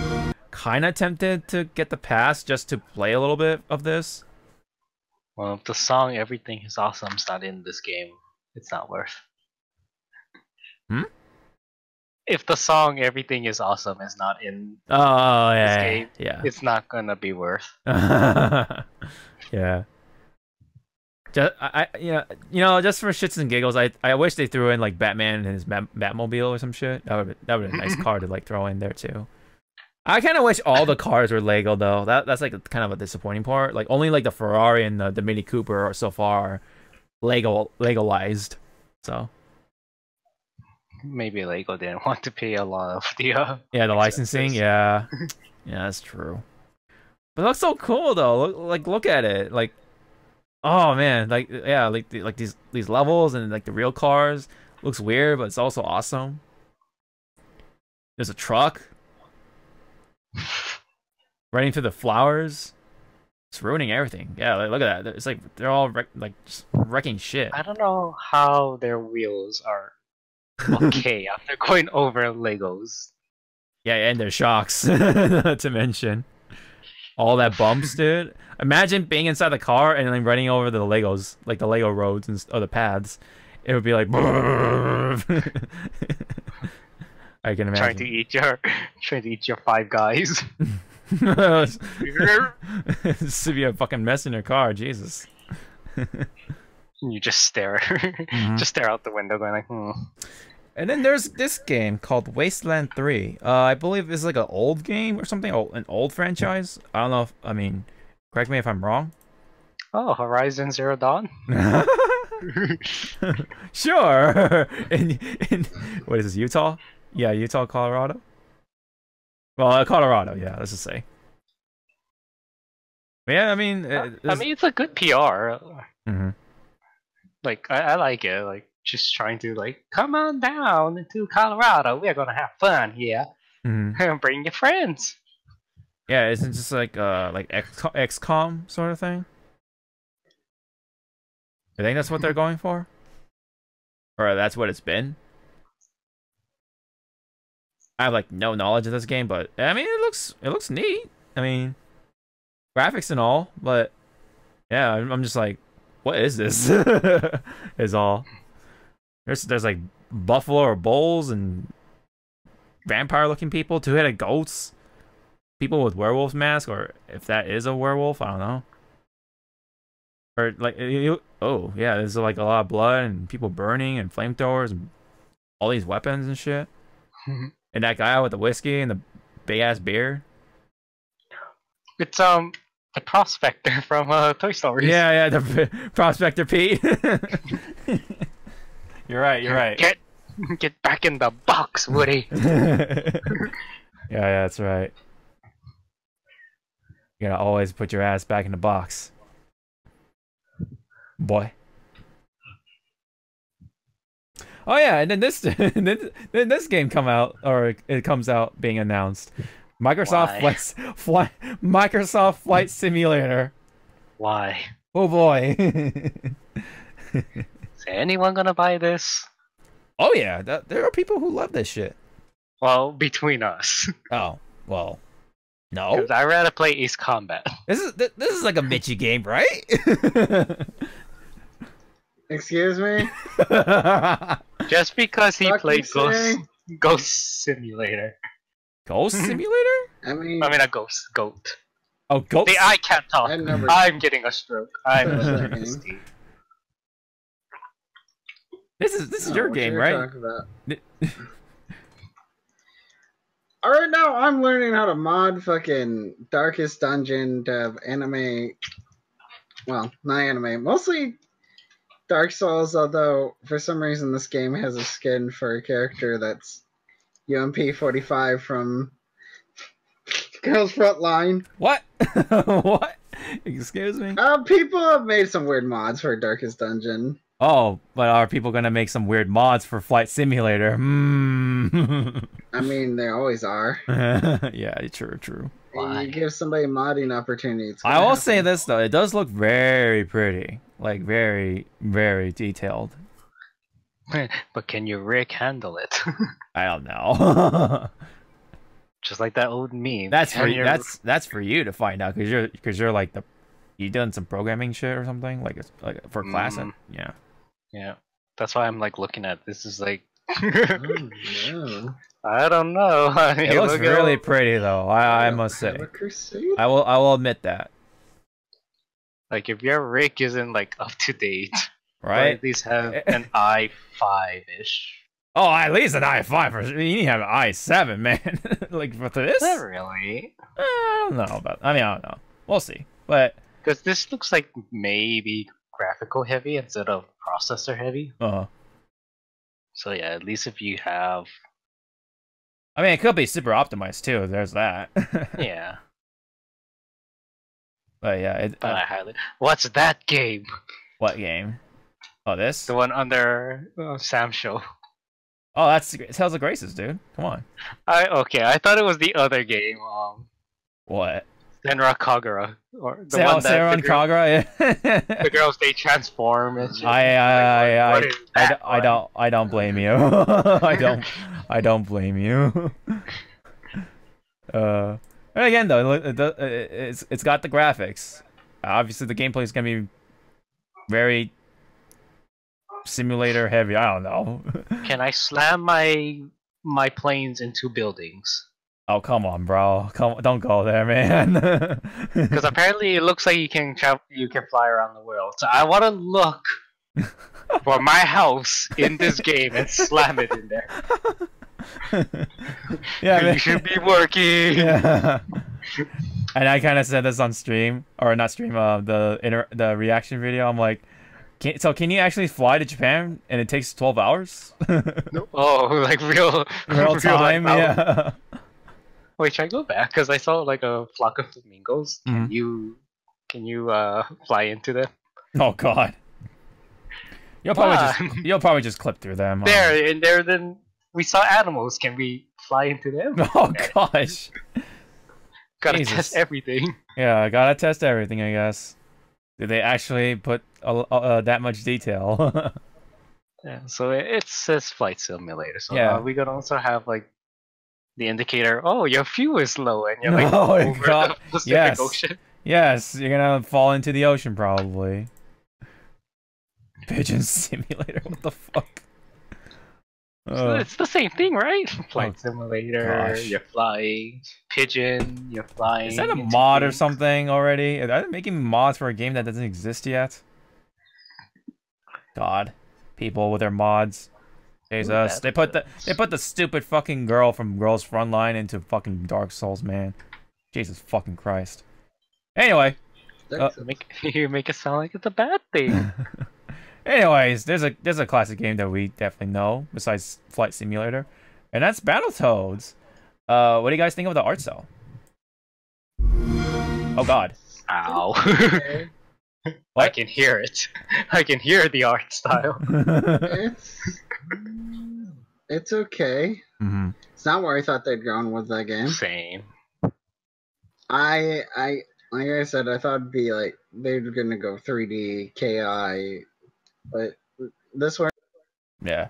kind of tempted to get the pass just to play a little bit of this. Well, if the song "Everything Is Awesome" is not in this game, it's not worth. If the song "Everything Is Awesome" is not in Oh this yeah, game, yeah. it's not gonna be worth. Yeah. Just for shits and giggles, I wish they threw in like Batman and his Batmobile or some shit. That would be a nice car to like throw in there too. I kind of wish all the cars were Lego though. That's like kind of a disappointing part. Like only like the Ferrari and the Mini Cooper are so far Legoized. So Maybe Lego didn't want to pay a lot of the yeah, the licensing. expenses. Yeah, yeah, that's true. But it looks so cool though. Look at it. Like, oh man, like yeah, like these levels and like the real cars looks weird, but it's also awesome. There's a truck running through the flowers. It's ruining everything. Yeah, like, look at that. It's like they're all just wrecking shit. I don't know how their wheels are okay after going over Legos. Yeah, and their shocks to mention. All that bumps, dude. Imagine being inside the car and then running over the Legos, like the Lego roads and the paths. It would be like I can imagine. Trying to eat your Five Guys. This would be a fucking mess in your car, Jesus. You just stare, just stare out the window, going like, And then there's this game called Wasteland 3. I believe it's like an old game or something, an old franchise. I don't know if, correct me if I'm wrong. Oh, Horizon Zero Dawn? Sure. In what is this, Utah? Yeah, Utah, Colorado. Well, Colorado, yeah, let's just say. But yeah, it's a good PR. Mhm. Like, I like it. Like, just trying to, like, come on down to Colorado. We're gonna have fun here. Mhm. Bring your friends. Yeah, isn't it just like XCOM sort of thing? I think that's what they're going for, or that's what it's been. I have like no knowledge of this game, but it looks neat. Graphics and all, but yeah, I'm just like, what is this? Is all. There's like buffalo or bulls and vampire-looking people, two-headed goats, people with werewolf masks, or if that is a werewolf, I don't know. Or like, oh yeah, there's like a lot of blood and people burning and flamethrowers and all these weapons and shit. And that guy with the whiskey and the big ass beard. It's the prospector from Toy Story. Yeah, the Prospector Pete. You're right. You're right. Get back in the box, Woody. Yeah, that's right. You gotta always put your ass back in the box, boy. Oh yeah, and then then this game comes out being announced. Microsoft Flight Simulator. Why? Oh boy. Is anyone gonna buy this? Oh yeah, there are people who love this shit. Well, between us. Oh well, no. Because I'd rather play Ace Combat. This is like a Mitchy game, right? Excuse me? Just because he Fuck played you saying? Ghost Simulator. Ghost Simulator? I mean, a goat. Oh, Ghost. See, I can't talk. I never- I'm getting a stroke. I'm Second. thirsty. This is no, your what game, you're right? talking about. Alright, now I'm learning how to mod fucking Darkest Dungeon to have anime. Well, not anime. Mostly Dark Souls, although for some reason this game has a skin for a character that's UMP 45 from Girls Frontline. What? What? Excuse me? People have made some weird mods for Darkest Dungeon. Oh, but are people gonna make some weird mods for Flight Simulator? Hmm. I mean, they always are. Yeah, true. Why? You give somebody a modding opportunity. It's I gonna will happen. say this though, it does look very pretty, like very, very detailed. But can your rig handle it? I don't know. Just like that old meme. That's for Can your- that's for you to find out because you're like you done some programming shit or something like it's like for class. Yeah. Yeah. That's why I'm like looking at this is like Oh, no. I don't know. I mean, It looks look at really all- pretty though. I must Have say. a crusade? I will admit that. like if your rig isn't like up to date, or Right? at least have an i5-ish. Oh, at least an i5 for you need to have an i7, man. Like for this? Not really. I don't know about. I don't know. We'll see. But Because this looks like maybe graphical heavy instead of processor heavy. So yeah, at least if you have I mean, it could be super optimized too. There's that. yeah. But yeah, But I highly. What's that game? what game? Oh, this? The one under Sam's show. Oh, that's Tales of Graces, dude. Come on. I thought it was the other game. What? Senra Kagura, or the one that Sarah Kagura. the girls they transform. And shit. I What is that one? I don't blame you. I don't blame you. And again though, it's got the graphics. Obviously, the gameplay is gonna be very simulator heavy. I don't know. Can I slam my planes into buildings? Oh come on, bro. Don't go there, man. Because apparently it looks like you can fly around the world. So I want to look for my house in this game and slam it in there. Yeah, man. You should be working. Yeah. And I kind of said this on stream, or not stream, the reaction video. I'm like, can you actually fly to Japan and it takes 12 hours? Oh, like real time, life. yeah. Wait, should I go back? Because I saw like a flock of flamingos. Mhm. Can you fly into them? Oh god. You'll probably just clip through them. There, and there. Then we saw animals. Can we fly into them? Oh gosh. Gotta Jesus. test everything. Yeah, I gotta test everything, I guess. Did they actually put that much detail? Yeah, so it says flight simulator. So Yeah. we could also have like the indicator. Oh, your fuel is low, and you're like Oh my over God. the Pacific Yes. Ocean. Yes, you're gonna fall into the ocean probably. Pigeon simulator, what the fuck? It's the same thing, right? Flight simulator, gosh. you're flying. Pigeon, you're flying. Is that a into mod or things. something already? Are they making mods for a game that doesn't exist yet? God, people with their mods. Jesus, that's they put the stupid fucking girl from Girls Frontline into fucking Dark Souls, man. Jesus fucking Christ. Anyway, You make it sound like it's a bad thing. anyways, there's a classic game that we definitely know besides Flight Simulator, and that's Battletoads. What do you guys think of the art style? Oh God. Ow. Okay. I What? can hear it. I can hear the art style. It's okay. Mm-hmm. It's not where I thought they'd gone with that game. Same. I like I said, I thought it'd be like they were gonna go 3D KI, but this one Yeah.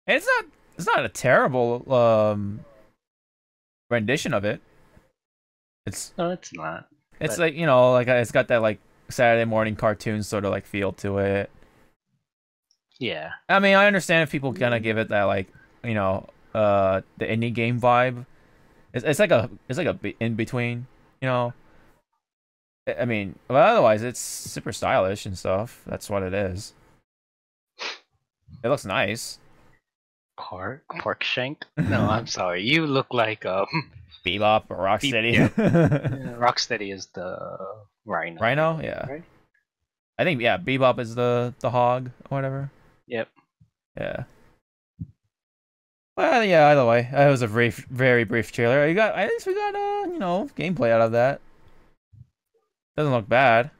And it's not a terrible rendition of it. It's No, it's not. It's But- like, you know, like it's got that like Saturday morning cartoon sort of like feel to it. Yeah. I mean, I understand if people kind of give it that like, you know, the indie game vibe. It's like a in between, you know. I mean, but otherwise it's super stylish and stuff. That's what it is. It looks nice. Pork shank? No, I'm sorry. You look like Bebop or Rocksteady. yeah. Rocksteady is the rhino. Rhino, yeah. Right? I think Bebop is the hog or whatever. Yep. Yeah. Well, yeah. Either way, it was a very brief trailer. At least we got you know, gameplay out of that. Doesn't look bad.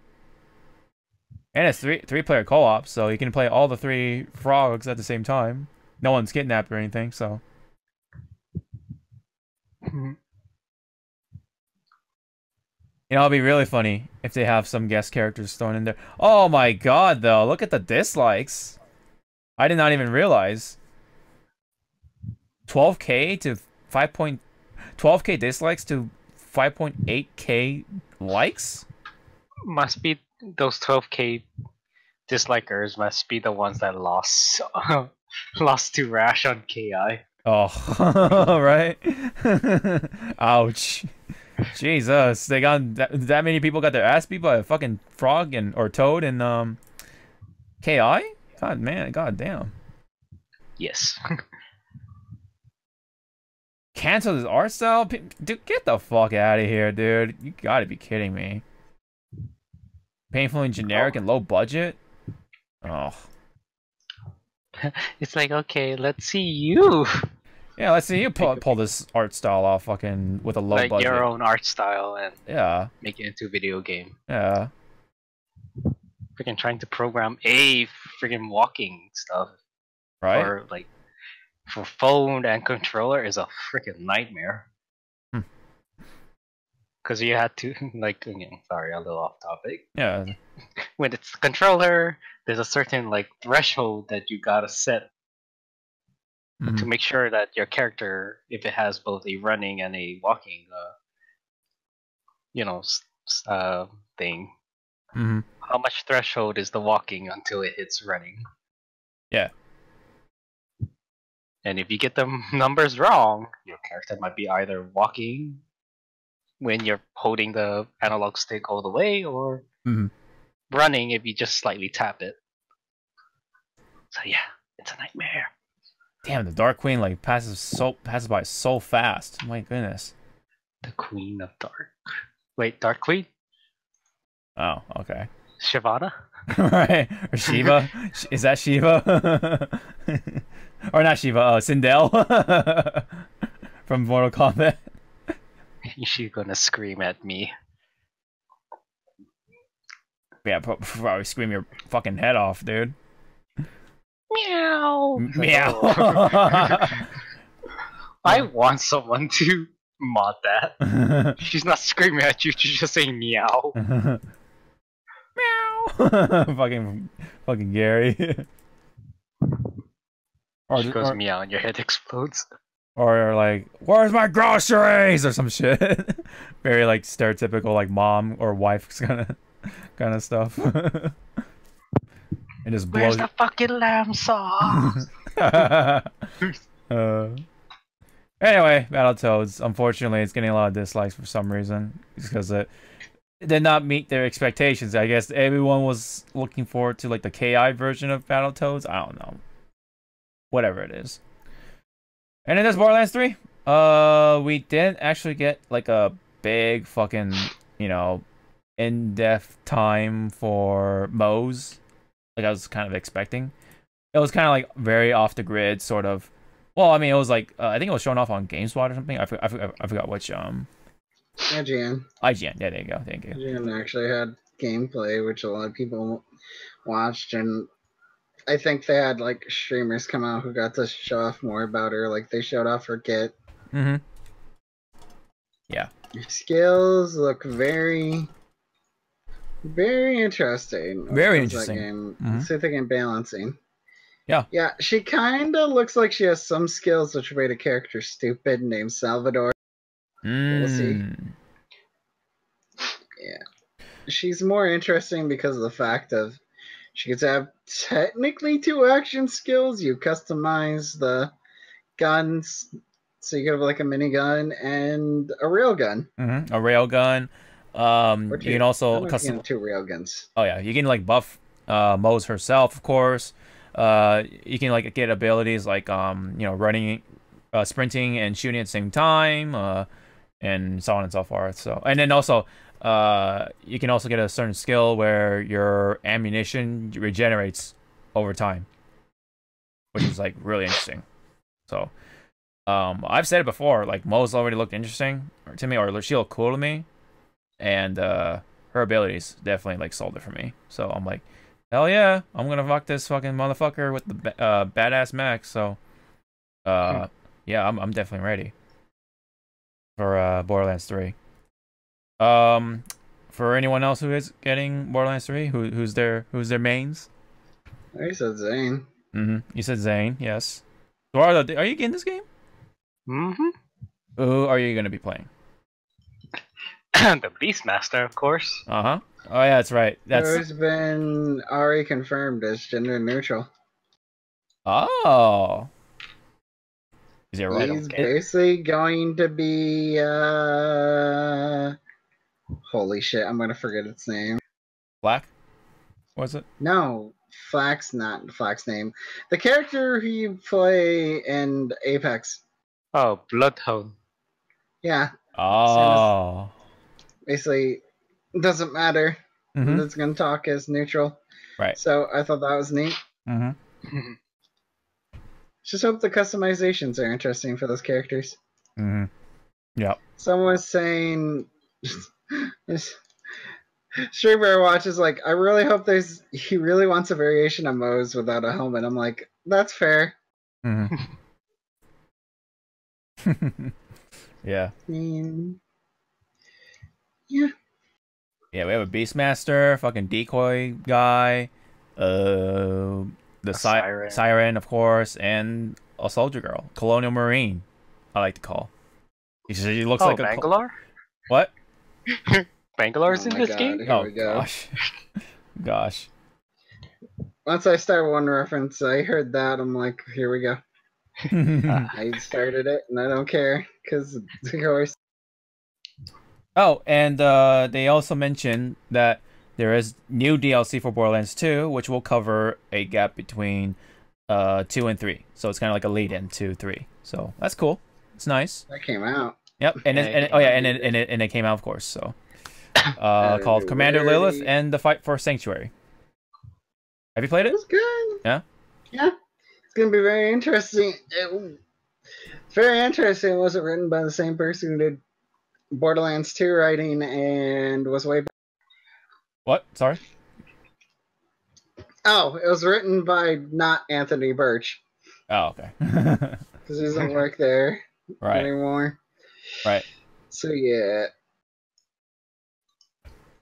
And it's three-player co-op, so you can play all the three frogs at the same time. No one's kidnapped or anything, so. You know, it'll be really funny if they have some guest characters thrown in there. Oh my God, though! Look at the dislikes. I did not even realize. 12K to 12K dislikes to 5.8K likes. Must be those 12K dislikers must be the ones that lost to Rash on KI. Oh, right. Ouch. Jesus, they got that many people got their ass beat by a fucking frog or toad and KI. God man, god damn. Yes. Cancel this art style, dude. Get the fuck out of here, dude. You gotta be kidding me. Painfully generic and low budget. Oh. It's like, okay, let's see you. Yeah, let's see you pull this art style off fucking with a low Like budget. your own art style and Yeah, make it into video game. yeah. Freaking trying to program a freaking walking stuff Right? or like for phone and controller is a freaking nightmare. Hmm. Because you had to like, sorry, a little off topic. Yeah. When it's controller, there's a certain like threshold that you gotta set Mhm. to make sure that your character, if it has both a running and a walking, thing, Mhm. how much threshold is the walking until it hits running? Yeah. And if you get the numbers wrong, your character might be either walking when you're holding the analog stick all the way, or Mhm. running if you just slightly tap it. So yeah, it's a nightmare. Damn, the Dark Queen like passes by so fast. My goodness. The Queen of Dark. Wait, Dark Queen? Oh, okay. Shyvana? Right. Or Shiva. Is that Shiva? Or not Shiva, Sindel from Mortal Kombat. She's gonna scream at me. Yeah, probably scream your fucking head off, dude. Meow! Meow. I want someone to mod that. She's not screaming at you, she's just saying meow. Meow. fucking Gary. She goes meow and your head explodes. Or like, where's my groceries or some shit. Very like stereotypical like mom or wife kind of stuff. And just Where's blows. the fucking lamb sauce? Anyway, Battletoads. Unfortunately, it's getting a lot of dislikes for some reason. It's because it did not meet their expectations. I guess everyone was looking forward to like the KI version of Battletoads. I don't know. Whatever it is. And then there's Borderlands 3. We didn't actually get like a big fucking, in-depth time for Moe's, like I was kind of expecting. It was kind of like very off the grid, sort of. Well, I mean, it was like I think it was shown off on GameSpot or something. I forgot which IGN. IGN. Yeah, there you go. Thank you. IGN actually had gameplay, which a lot of people watched, and I think they had like streamers come out who got to show off more about her. Like they showed off her kit. Mm-hmm. Yeah. Her skills look very, very interesting. Very interesting. Mm-hmm. See if they can balancing. Yeah. Yeah, she kind of looks like she has some skills which made a character stupid named Salvador. We'll see. Yeah. She's more interesting because of the fact of she gets to have technically 2 action skills. You customize the guns, so you can have like a minigun and a railgun. Mm-hmm. A railgun. You can also custom 2 railguns. Oh yeah, you can like buff Moe's herself, of course. You can like get abilities like running, sprinting and shooting at the same time, and so on and so forth. So, and then also you can also get a certain skill where your ammunition regenerates over time, which is like really interesting. So I've said it before, like Moe's already looked interesting to me, or she looked cool to me, and her abilities definitely like sold it for me. So I'm like, hell yeah, I'm gonna fuck this fucking motherfucker with the badass mech. So yeah, I'm definitely ready for Borderlands 3. For anyone else who is getting Borderlands 3, who's their mains? I said Zane. Mm-hmm. You said Zane, yes. Eduardo, are you getting this game? Mm-hmm. Who are you gonna be playing? The Beastmaster, of course. Uh-huh. Oh yeah, that's right. There's been already confirmed as gender neutral. Oh. Is it right? He's basically going to be holy shit, I'm gonna forget its name. Black? Was it? No, Flax, not Flax name. The character who you play in Apex. Oh, Bloodhound. Yeah. Oh. Basically, it doesn't matter. Mm-hmm. It's gonna talk as neutral. Right. So I thought that was neat. Mm-hmm. Just hope the customizations are interesting for those characters. Mm-hmm. Yeah. Someone was saying Streamer Watch is like, I really hope he really wants a variation of Moe's without a helmet. I'm like, that's fair. Mm-hmm. Yeah. Yeah. Yeah, we have a Beastmaster, fucking decoy guy, the Siren, of course, and a soldier girl, Colonial Marine. I like to call. He looks like a Bangalore. What? Bangalore's in this game. Here we go. Gosh, gosh. Once I start one reference, I heard that. I'm like, here we go. I started it, and I don't care because of course. Oh, and they also mentioned that there is new DLC for Borderlands 2, which will cover a gap between 2 and 3. So it's kind of like a lead-in to 3. So that's cool. It's nice. That came out. Yep, and it came out, of course. So called Commander Lilith and the Fight for Sanctuary. Have you played it? It was good. Yeah. Yeah, it's gonna be very interesting. Very interesting. It wasn't written by the same person who did Borderlands 2 writing and was way back. What? Sorry? Oh, it was written by not Anthony Birch. Oh, okay. Because he doesn't work there anymore. Right. So, yeah.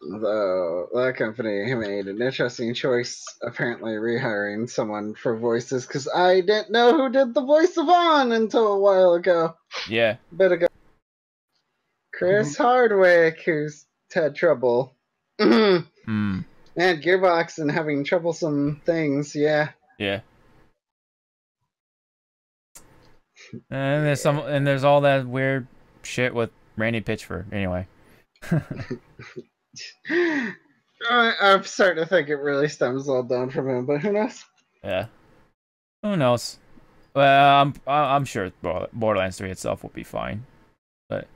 Though that company made an interesting choice, apparently rehiring someone for voices, because I didn't know who did the voice of On until a while ago. Yeah. A bit ago. Chris Hardwick, who's had trouble. And Gearbox and having troublesome things, yeah. Yeah. And there's all that weird shit with Randy Pitchford. Anyway. I'm starting to think it really stems all down from him, but who knows? Yeah. Who knows? Well, I'm sure Borderlands 3 itself will be fine. But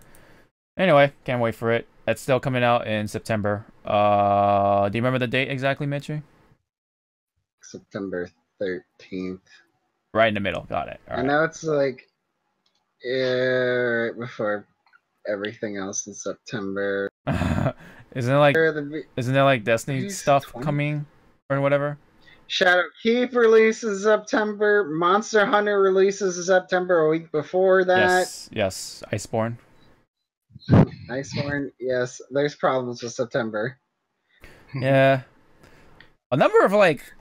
anyway, can't wait for it. It's still coming out in September. Do you remember the date exactly, Mitchie? September 13th. Right in the middle. Got it. All I right. know it's like right before everything else in September. Isn't there like Destiny Maybe stuff 20? coming or whatever? Shadowkeep releases September. Monster Hunter releases in September a week before that. Yes. Iceborne. Iceborne, yes. There's problems with September. Yeah. A number of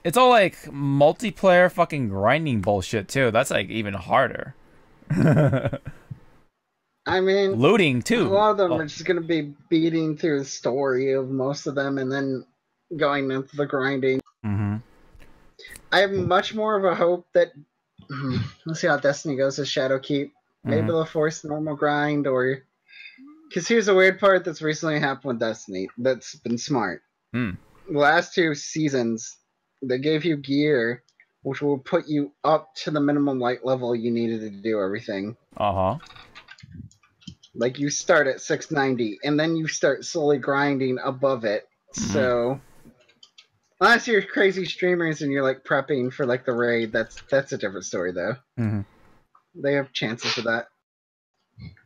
it's all like multiplayer fucking grinding bullshit too. That's like even harder. I mean, Looting too. a lot of them are just going to be beating through the story of most of them and then going into the grinding. Mm-hmm. I have much more of a hope that let's see how Destiny goes with Shadowkeep. Maybe they'll force normal grind, or because here's a weird part that's recently happened with Destiny that's been smart. Hmm. The last 2 seasons, they gave you gear which will put you up to the minimum light level you needed to do everything. Uh-huh. Like you start at 690 and then you start slowly grinding above it. So unless you're crazy streamers and you're like prepping for like the raid, that's a different story though. Mm-hmm. They have chances for that.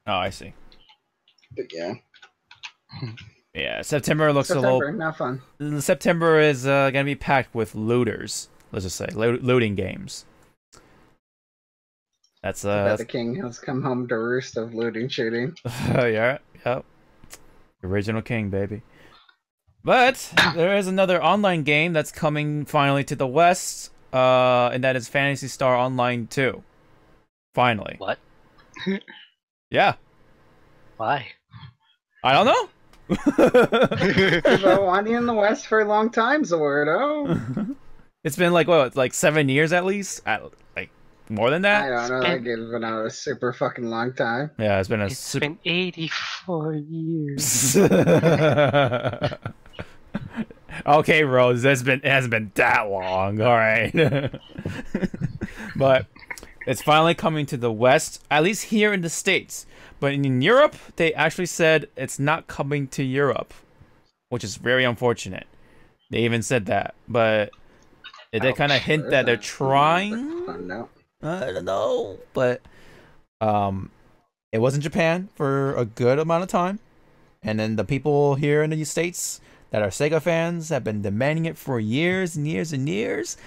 Oh, I see. But yeah. Yeah, September looks September, not fun. September is gonna be packed with looters. Let's just say looting games. That's The king has come home to roost of looting shooting. yeah, yep. Original king, baby. But there is another online game that's coming finally to the West, and that is Phantasy Star Online 2. Finally. What? Yeah. Why? I don't know. I've been wanting in the West for a long time, Zordo. It's been like 7 years at least? Like more than that? I don't know. That game's been out a super fucking long time. Yeah, it's been It's been 84 years. Okay, Rose, it hasn't been that long, alright. But it's finally coming to the West, at least here in the States. But in Europe, they actually said it's not coming to Europe, which is very unfortunate. They even said that, but they kind of hint that they're trying. I don't know, but it was in Japan for a good amount of time, and then the people here in the States that are Sega fans have been demanding it for years and years and years,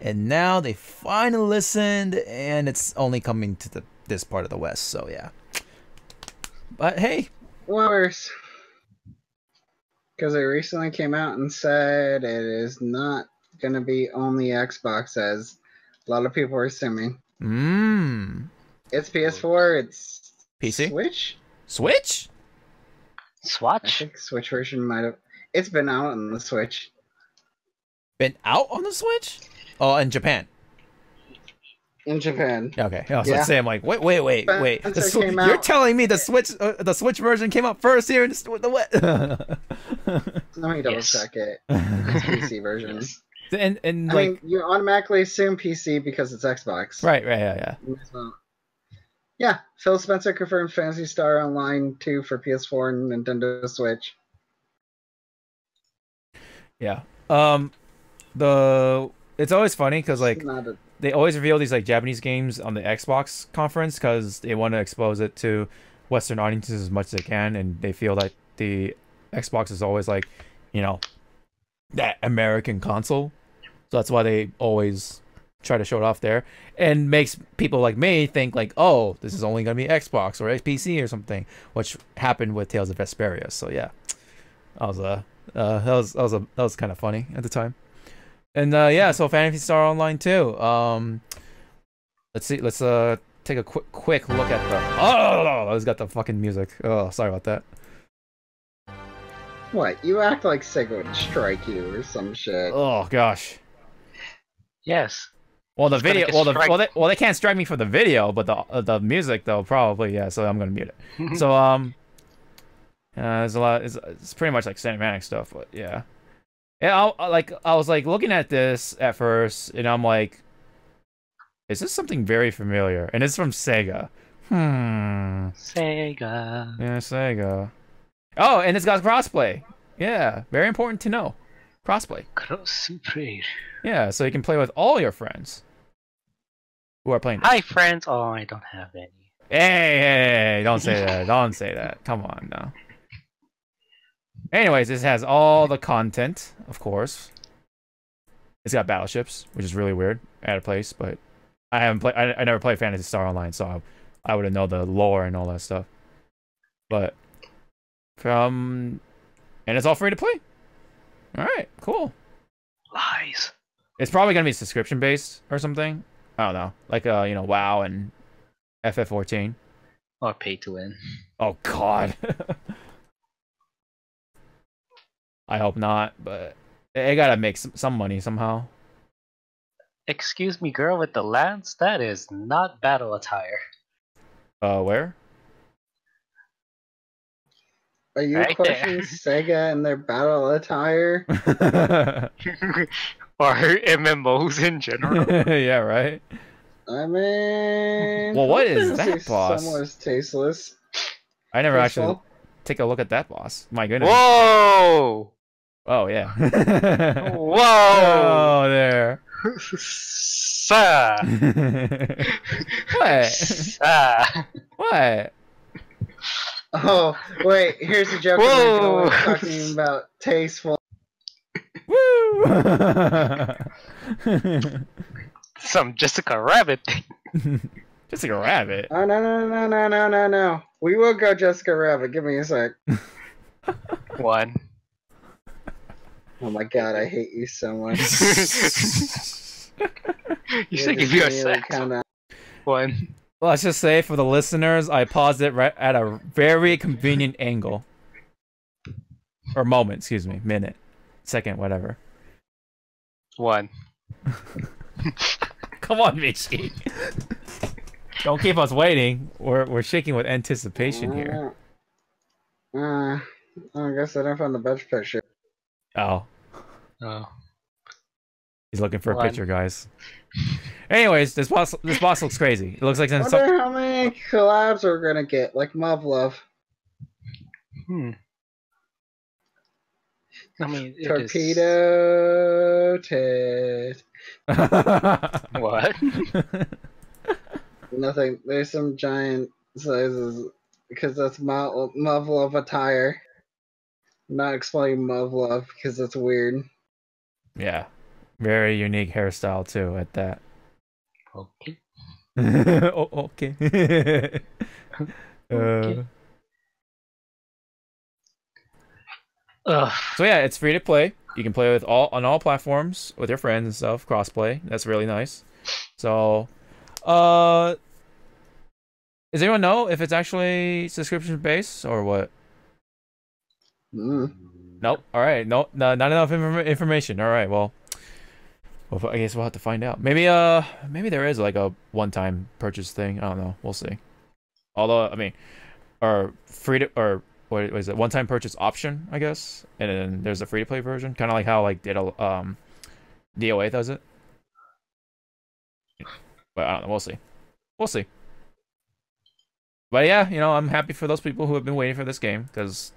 and now they finally listened, and it's only coming to this part of the West. So yeah. But hey, worse, because it recently came out and said it is not going to be only Xbox, as a lot of people are assuming. It's PS4, it's PC, Switch. I Swatch? think Switch version might have. It's been out on the Switch. Been out on the Switch? Oh, in Japan. In Japan. Okay, I was gonna say, I'm like, wait. Came You're out. telling me the Switch version came out first here in the what? Let me double check it. It's PC version. And I mean, you automatically assume PC because it's Xbox. right, yeah. Yeah, Phil Spencer confirmed Phantasy Star Online 2 for PS4 and Nintendo Switch. Yeah. It's always funny because they always reveal these like Japanese games on the Xbox conference because they want to expose it to Western audiences as much as they can, and they feel that the Xbox is always like, that American console. So that's why they always try to show it off there, and makes people like me think like, oh, this is only gonna be Xbox or PC or something, which happened with Tales of Vesperia. So yeah, that was kind of funny at the time. And yeah, so Phantasy Star Online 2. Let's see. Let's take a quick look at the. Oh, it's got the fucking music. Oh, sorry about that. What? You act like Sega would strike you or some shit. Oh gosh. Yes. Well, the He's gonna video. get Well, strike. they can't strike me for the video, but the music though probably yeah. So I'm gonna mute it. So there's a lot. It's pretty much like cinematic stuff, but yeah. Yeah, I was like looking at this at first, and I'm like, is this something very familiar? And it's from Sega. Sega. Yeah, Sega. Oh, and it's got crossplay. Yeah, very important to know. Crossplay. Crossplay. Yeah, so you can play with all your friends who are playing. Hi, friends. Oh, I don't have any. Hey, don't say that. Don't say that. Come on now. Anyways, this has all the content, of course. It's got battleships, which is really weird at a place, but I haven't played. I never played Phantasy Star Online, so I wouldn't know the lore and all that stuff. But and it's all free to play. All right, cool. Lies. It's probably gonna be subscription based or something. I don't know, like WoW and FF14. Or pay to win. Oh God. I hope not, but they gotta make some money somehow. Excuse me, girl with the lance? That is not battle attire. Where? Are you Right questioning Sega and their battle attire? Or MMOs in general. Yeah, right. I mean, Well, what is Fantasy that, boss? Somewhat is tasteless. I never actually Tasteful. take a look at that boss. My goodness. Whoa! Oh yeah. Whoa! Oh there. Sir! What? Sir! What? Oh, wait, here's a joke Whoa. we're talking about tasteful. Woo! Some Jessica Rabbit. Just like a rabbit. Oh, no. We will go Jessica Rabbit. Give me a sec. One. Oh my god, I hate you so much. You should give you a Really sec. kinda- One. Let's just say for the listeners, I paused it right at a very convenient angle. Or moment, excuse me. Minute. Second, whatever. One. Come on, Michi. Don't keep us waiting. We're shaking with anticipation here. I guess I didn't find the best picture. Oh. Oh. He's looking for a One. picture, guys. Anyways, this boss looks crazy. It looks like I some wonder how many collabs we're gonna get, like Muv-Love. I mean, it Torpedo Ted. What? Nothing. There's some giant sizes because that's Muv-Love attire. I'm not explaining Muv-Love because it's weird. Yeah. Very unique hairstyle too at that. Okay. Oh, okay. Okay. So yeah, it's free to play. You can play with on all platforms with your friends and stuff, crossplay. That's really nice. So, does anyone know if it's actually subscription based or what? Nope. All right. No, not enough information. All right. Well, I guess we'll have to find out. Maybe there is like a one-time purchase thing. I don't know. We'll see. Although, I mean, or free to or what was it? One-time purchase option, I guess. And then there's a free-to-play version, kind of like how like DOA does it. But I don't know. We'll see. We'll see. But yeah, I'm happy for those people who have been waiting for this game because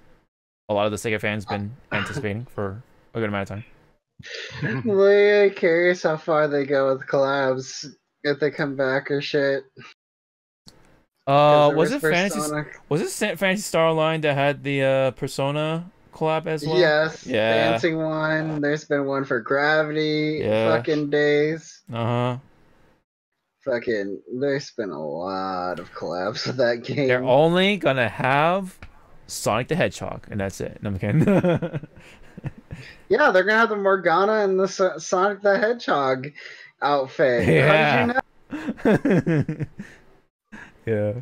a lot of the Sega fans been anticipating for a good amount of time. Really curious how far they go with collabs if they come back or shit. Was it Persona. Fantasy Star Online that had the Persona collab as well? Yes, Yeah. dancing one. There's been one for Gravity. Yeah. Fucking days. Uh-huh. Fucking, there's been a lot of collabs with that game. They're only gonna have Sonic the Hedgehog, and that's it. No, I'm kidding. Yeah, they're gonna have the Morgana and the Sonic the Hedgehog outfit. Yeah. How did you know? Yeah.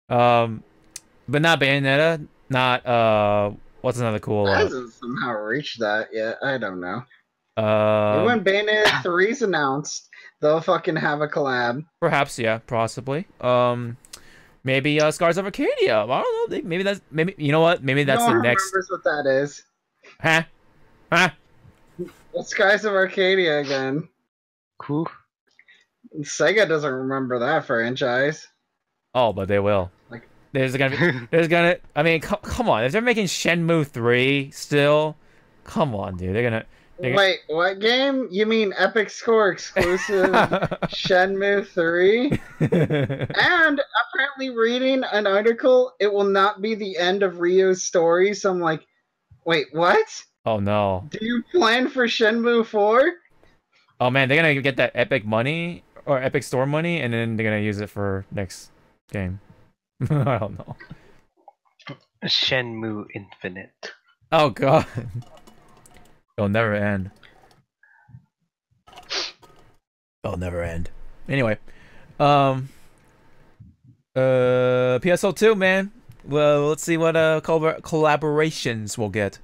But not Bayonetta. Not what's another cool? It hasn't somehow reached that yet. I don't know. Uh, When Bayonetta 3's announced, they'll fucking have a collab. Perhaps, yeah, possibly. Maybe Scars of Arcadia. I don't know. Maybe you know what? Maybe that's no the one next. remembers what that is. Huh? Huh? It's Skies of Arcadia again. Cool. Sega doesn't remember that franchise. Oh, but they will. Like- there's gonna. I mean, come on. If they're making Shenmue 3 still, come on, dude. They're gonna. Wait, what game? You mean Epic Score exclusive Shenmue 3? And apparently reading an article, it will not be the end of Ryo's story. So I'm like, wait, what? Oh no. Do you plan for Shenmue 4? Oh man, they're gonna get that Epic money or Epic Store money, and then they're gonna use it for next game. I don't know. Shenmue Infinite. Oh god. It'll never end. It'll never end. Anyway, PSO2, man. Well, let's see what collaborations we'll get.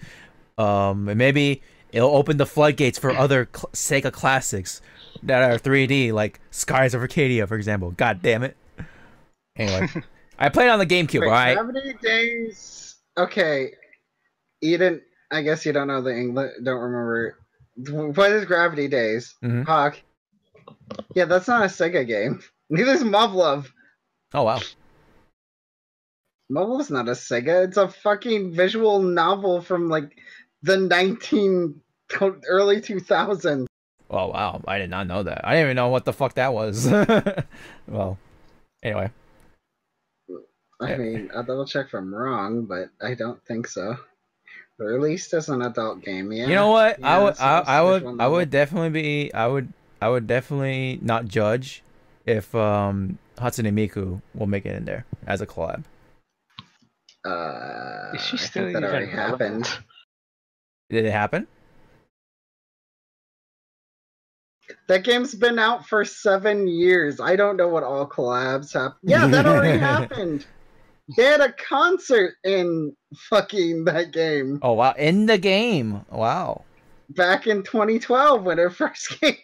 And maybe it'll open the floodgates for other Sega classics that are 3D, like Skies of Arcadia, for example. God damn it. Anyway, I played on the GameCube, Wait, alright? Gravity Days. Okay, Eden. I guess you don't know the English. Don't remember. What is Gravity Days? Mhm. Hawk. Yeah, that's not a Sega game. Neither is Muv-Luv. Oh wow. Muv-Luv's not a Sega. It's a fucking visual novel from like the early 2000s. Oh wow, I did not know that. I didn't even know what the fuck that was. Well, anyway. I mean, I'll double check if I'm wrong, but I don't think so. Released as an adult game, yeah. You know what? Yeah, I would definitely not judge if Hatsune Miku will make it in there as a collab. Is she I still think that even already happened. relevant? Did it happen? That game's been out for 7 years. I don't know what all collabs happen. Yeah, that already happened. They had a concert in fucking that game Oh wow, in the game. Wow. back in 2012 when it first came.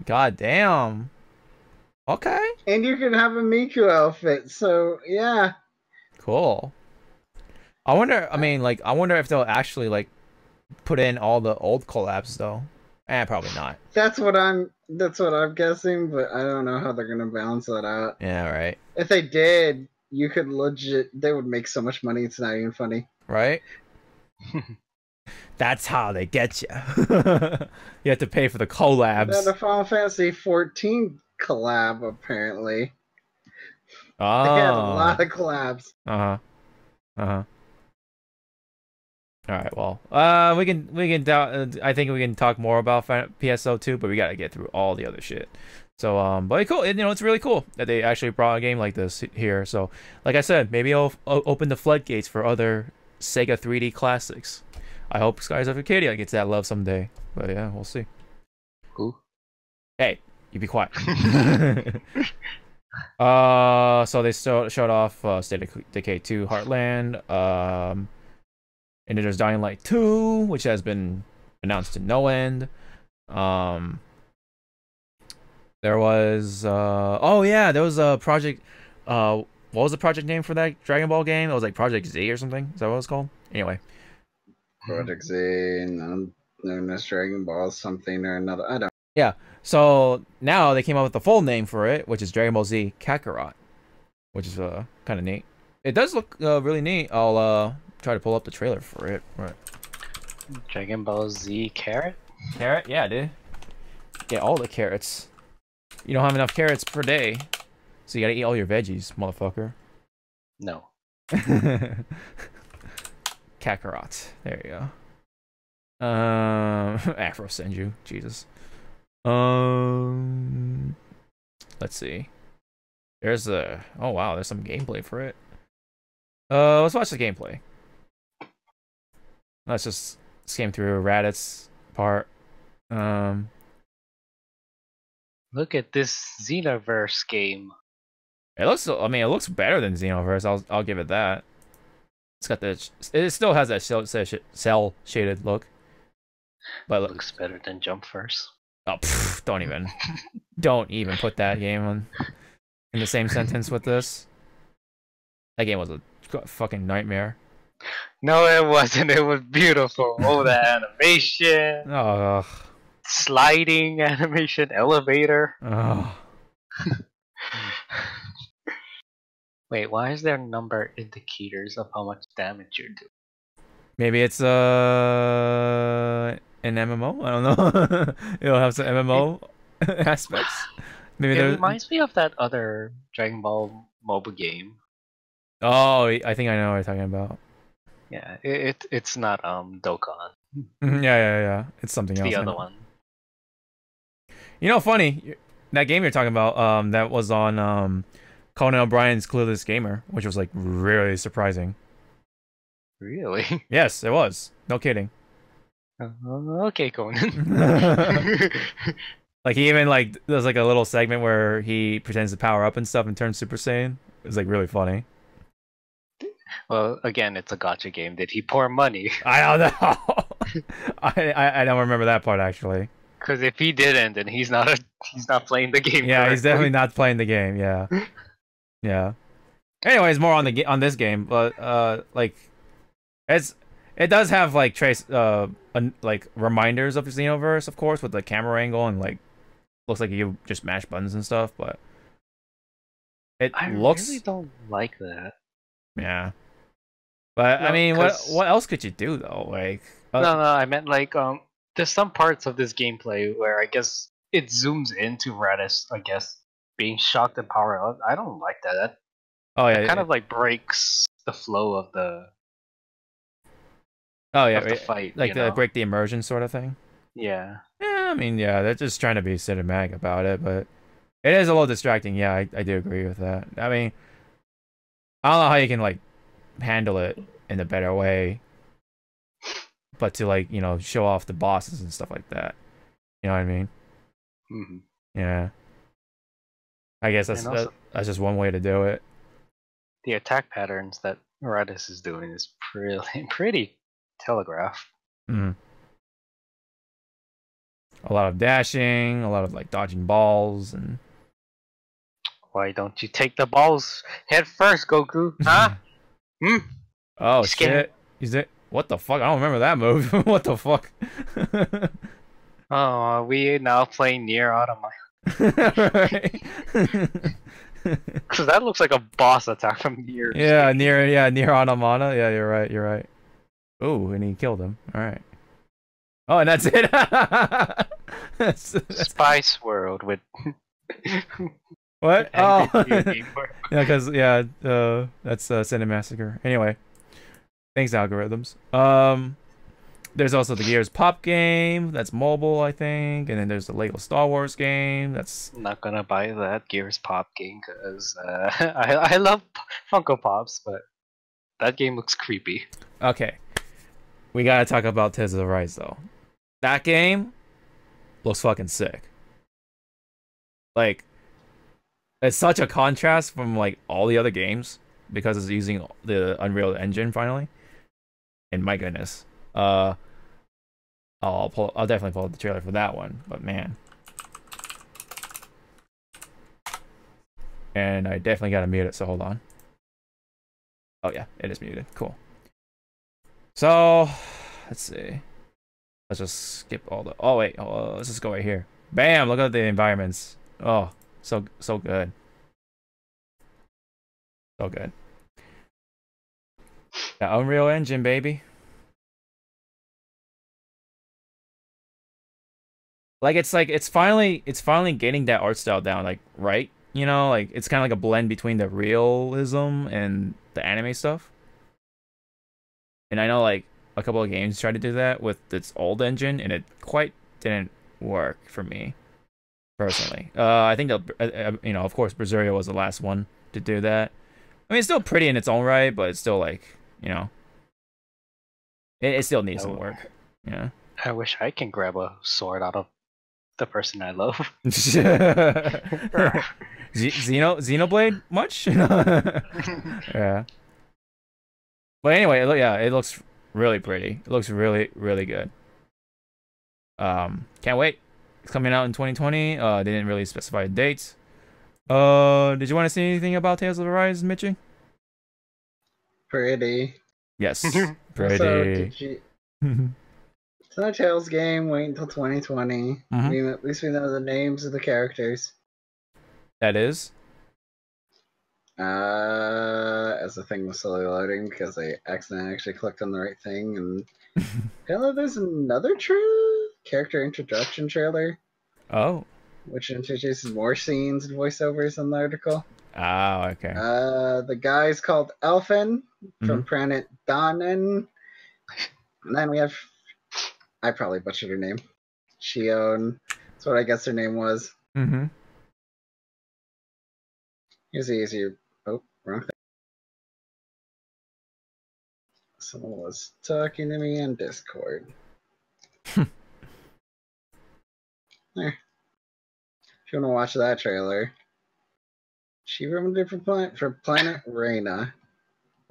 God damn. Okay. And you can have a Miku outfit, so yeah. Cool. I wonder if they'll actually like put in all the old collabs though. Probably not. That's what I'm guessing, but I don't know how they're gonna balance that out. Yeah, right. If they did, you could they would make so much money, it's not even funny. Right? That's how they get you. You have to pay for the They had collabs. a Final Fantasy 14 collab, apparently. Oh. They had a lot of collabs. Uh-huh. Uh-huh. All right, well, I think we can talk more about PSO2, but we gotta get through all the other shit. So, but cool, it's really cool that they actually brought a game like this here. So, like I said, maybe it'll open the floodgates for other Sega 3D classics. I hope Skies of Arcadia gets that love someday. But yeah, we'll see. Cool. Hey, you be quiet. So they showed off State of Decay 2 Heartland. And then there's Dying Light 2, which has been announced to no end. There was there was a project. What was the project name for that Dragon Ball game? It was like Project Z or something. Is that what it was called? Anyway. Project Z, known as Dragon Ball something or another. I don't. Yeah. So now they came up with the full name for it, which is Dragon Ball Z Kakarot, which is kind of neat. It does look really neat. I'll try to pull up the trailer for it. Right. Dragon Ball Z Carrot? Carrot? Yeah, dude. Get all the carrots. You don't have enough carrots per day, so you gotta eat all your veggies, motherfucker. No. Kakarot. There you go. Afro Senju. Jesus. Let's see. There's a. Oh wow, there's some gameplay for it. Let's watch the gameplay. Let's just skim through Raditz part. Look at this Xenoverse game. It looks. I mean, it looks better than Xenoverse. I'll give it that. It's got the. It still has that cell shaded look. But Looks better than Jump Force. oh, don't even. Don't even put that game in the same sentence with this. That game was a fucking nightmare. No, it wasn't. It was beautiful. Oh, the animation, Oh, sliding animation, elevator. oh. Wait, why is there number indicators of how much damage you're doing? Maybe it's an MMO. I don't know. It'll have some MMO aspects. Maybe It there's. reminds me of that other Dragon Ball MOBA game. Oh, I think I know what you're talking about. Yeah, it's not Dokkan. Yeah. It's something It's else. the I other know. one. You know, funny. That game you're talking about. That was on Conan O'Brien's Clueless Gamer, which was like really surprising. Really? Yes, it was. No kidding. Okay, Conan. Like he even like there's like a little segment where he pretends to power up and stuff and turns Super Saiyan. It was like really funny. Well, again, it's a gotcha game. Did he pour money? I don't know. I don't remember that part actually. Because if he didn't, then he's not playing the game. Yeah, he's correctly. definitely not playing the game. Yeah, yeah. Anyways, more on on this game, but like it does have like like reminders of the Xenoverse, of course, with the camera angle and like looks like you just mash buttons and stuff, but it I looks really don't like that. yeah. But I No, mean, 'cause- what else could you do though? Like No, I meant like there's some parts of this gameplay where I guess it zooms into Raditz, I guess, being shocked and power up. I don't like that. That oh yeah, kind of like breaks the flow of the oh yeah, of the fight. like you the know? break the immersion sort of thing. Yeah. Yeah, I mean, yeah, they're just trying to be cinematic about it, but it is a little distracting. Yeah, I do agree with that. I mean, I don't know how you can like handle it in a better way, but to like show off the bosses and stuff like that. You know what I mean? hmm Yeah. I guess And also- that's just one way to do it. The attack patterns that Raditz is doing is pretty telegraphed. Mm. A lot of dashing, a lot of like dodging balls, and Why don't you take the balls head first, Goku? Huh? Hmm? oh Scared. shit, is it? What the fuck? I don't remember that move. What the fuck? Oh, are we now playing Near Automata? Right. Because that looks like a boss attack from Nier. Yeah, near Automata. Yeah, you're right. You're right. Oh, and he killed him. All right. Oh, and that's it. That's- Spice World with. what? Oh, Video Game Boy. yeah, because that's Cinemassacre. Anyway, thanks algorithms. There's also the Gears Pop game. That's mobile, I think, and then there's the Lego Star Wars game. That's I'm not gonna buy that Gears Pop game because I love Funko Pops, but that game looks creepy. okay. We gotta talk about Tales of the Rise though. That game looks fucking sick. Like, it's such a contrast from like all the other games because it's using the Unreal Engine finally. And my goodness, I'll definitely pull up the trailer for that one. But man, and I definitely gotta mute it. So hold on. Oh yeah, it is muted. Cool. So let's see. Let's just skip all the. Oh wait, let's just go right here. Bam! Look at the environments. Oh, so good. So good. The Unreal Engine, baby. Like it's finally getting that art style down, like right. Like it's kind of like a blend between the realism and the anime stuff. And I know like a couple of games tried to do that with its old engine, and it quite didn't work for me personally. I think that of course, Berseria was the last one to do that. I mean, it's still pretty in its own right, but it's still like it still needs some work. Yeah. I wish I can grab a sword out of the person I love. Xenoblade much? Yeah. But anyway, it looks really pretty. It looks really, really good. Can't wait. It's coming out in 2020. They didn't really specify a date. Did you want to say anything about Tales of Arise, Mitchie? Pretty. Yes, Also, pretty. it's not a Tales game. Wait until 2020. I mean, at least we know the names of the characters. That is. As the thing was slowly loading because I accidentally actually clicked on the right thing, and apparently there's another character introduction trailer. Oh. Which introduces more scenes and voiceovers in the article. Oh, okay. The guy's called Elfin from planet Danen. And then we have, I probably butchered her name, Shion. That's what I guess her name was. Here's the easier. Oh, wrong thing. Someone was talking to me in Discord. There. If you want to watch that trailer, she from a different planet, from planet Reyna.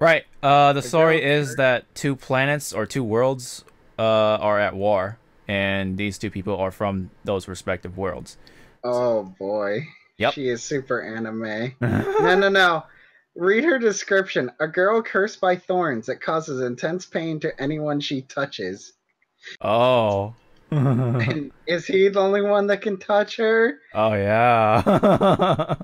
Right. The story is that two planets or two worlds are at war, and these two people are from those respective worlds. Oh boy. Yep. She is super anime. No. Read her description. A girl cursed by thorns that causes intense pain to anyone she touches. Oh. And is he the only one that can touch her? Oh yeah.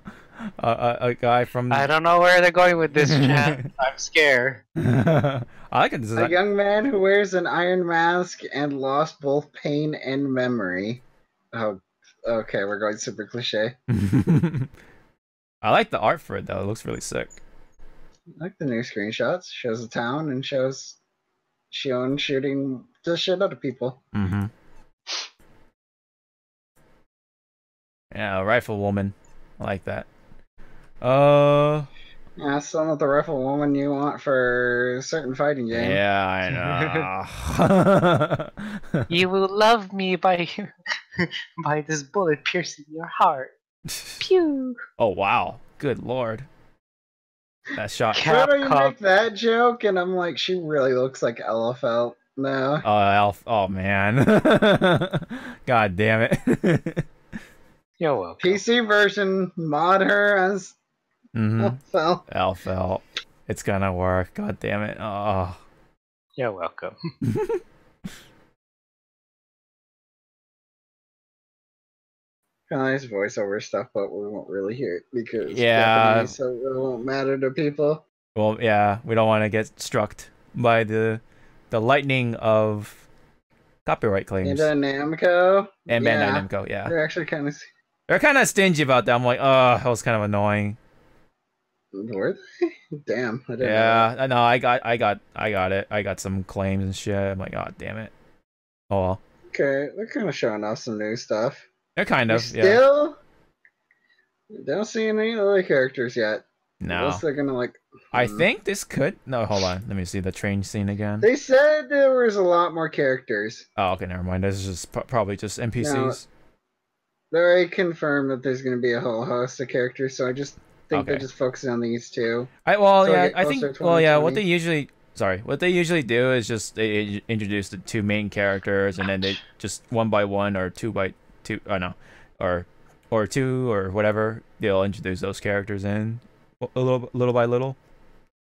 A guy from. I don't know where they're going with this chat. I'm scared. I like it. A young man who wears an iron mask and lost both pain and memory. Oh, okay, we're going super cliche. I like the art for it though. It looks really sick. I like the new screenshots. Shows the town and shows Shion shooting the shit out of people. Yeah, rifle woman. I like that. Yeah, some of the rifle woman you want for a certain fighting game. Yeah, I know. You will love me by this bullet piercing your heart. Pew. Oh wow, good lord. That shot. Why do you make that joke? And I'm like, she really looks like LFL now. Oh man. God damn it. You're welcome. PC version, mod her as LFL. LFL. It's gonna work. God damn it. Oh. You're welcome. Nice voiceover stuff, but we won't really hear it because Japanese, so it won't matter to people. Well, yeah, we don't want to get struck by the lightning of copyright claims. Bandai Namco. And Bandai Namco, yeah. They're actually kind of stingy about that. I'm like, oh, that was kind of annoying. Were they? Damn, I didn't know. Yeah, no, I got it. I got some claims and shit. I'm like, oh, damn it. Oh well. Okay, they're kind of showing off some new stuff. They're kind of, Still, don't see any other characters yet. No. Unless they're gonna like. I think this could. No, hold on. Let me see the train scene again. They said there was a lot more characters. Oh, okay, never mind. This is just probably just NPCs. They already confirmed that there's gonna be a whole host of characters, so I just think they're just focusing on these two. I think. Well, yeah. What they usually do is just they introduce the two main characters, and then they just one by one or two by two. Oh no, or two or whatever. They'll introduce those characters in a little by little.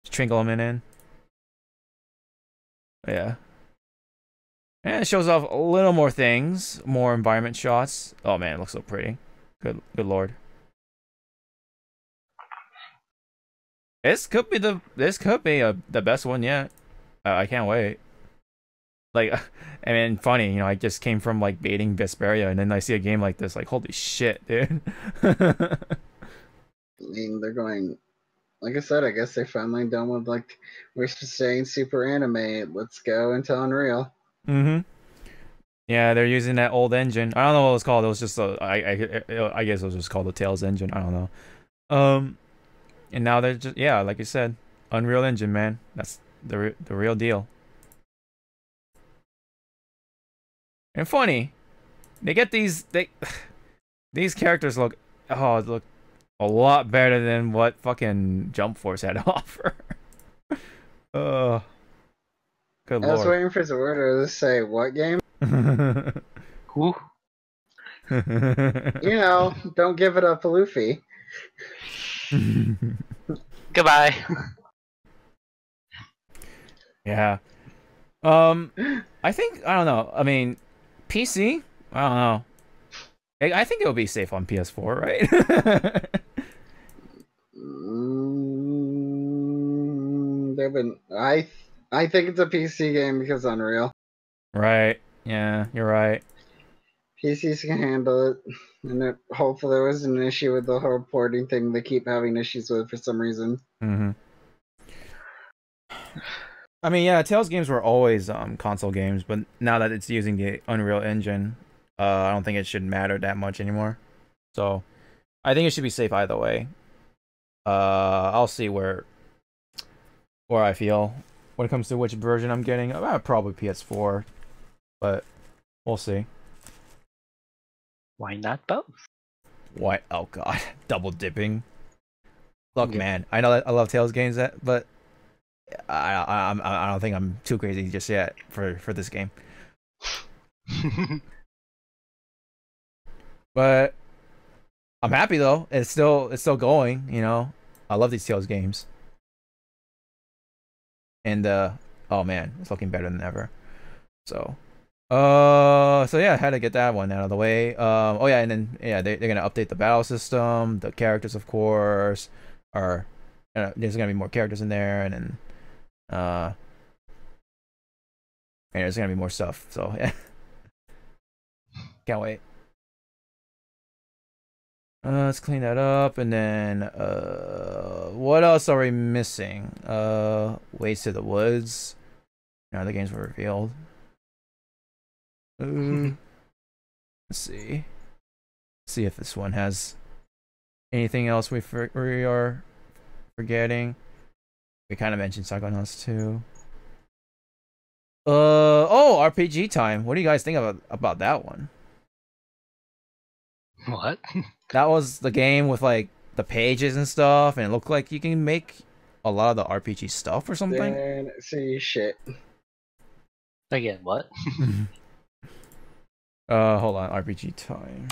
Just trickle them in. Yeah. And it shows off a little more things, more environment shots. Oh man, it looks so pretty. Good lord. This could be the best one yet. I can't wait. Like, I mean, funny, you know, I just came from like baiting Vesperia, and then I see a game like this, like, holy shit, dude. I mean, they're going. Like I said, I guess they're finally done with like we're saying super anime. Let's go into Unreal. Yeah, they're using that old engine. I don't know what it was called. It was just I guess it was just called the Tails engine. I don't know. And now they're just like you said, Unreal Engine, man. That's the real deal. And funny, they get these characters look a lot better than what fucking Jump Force had to offer. Good lord. I was waiting for Zordor to say what game. Who? You know, don't give it up, Luffy. Goodbye. Yeah. I think I don't know. I mean, PC. I don't know. I think it'll be safe on PS4, right? They've been. I think it's a PC game because Unreal. Right. Yeah, you're right. PCs can handle it, and hopefully there was an issue with the whole porting thing. They keep having issues with for some reason. Mm-hmm. I mean, yeah, Tales games were always console games, but now that it's using the Unreal Engine, I don't think it should matter that much anymore. So, I think it should be safe either way. I'll see where I feel when it comes to which version I'm getting. Probably PS4, but we'll see. Why not both? What? Oh God, double dipping. Look, Yeah. man, I know that I love Tales games, but I don't think I'm too crazy just yet for this game. But I'm happy though. It's still going. You know, I love these Tales games. And oh man, it's looking better than ever. So so yeah, I had to get that one out of the way. Oh yeah, and then yeah, they're gonna update the battle system, the characters, of course, are there's gonna be more characters in there, and then and there's gonna be more stuff. So yeah, can't wait. Let's clean that up, and then what else are we missing? Ways to the Woods. Now the games were revealed. Let's see. See if this one has anything else we are forgetting. We kind of mentioned Psychonauts 2. Oh, RPG Time. What do you guys think about that one? What? That was the game with like the pages and stuff, and it looked like you can make a lot of the RPG stuff or something. Then see shit. Again, what? Hold on. RPG Time.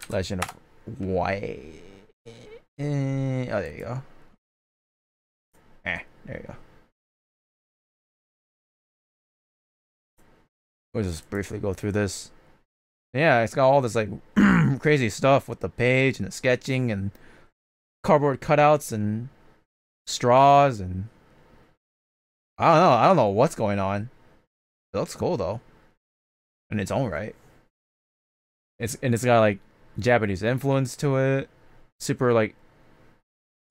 Legend of White. Oh, there you go. There you go. We'll just briefly go through this. Yeah, it's got all this like crazy stuff with the page and the sketching and cardboard cutouts and straws, and I don't know what's going on. It looks cool though, in its own right. It's got like Japanese influence to it, super like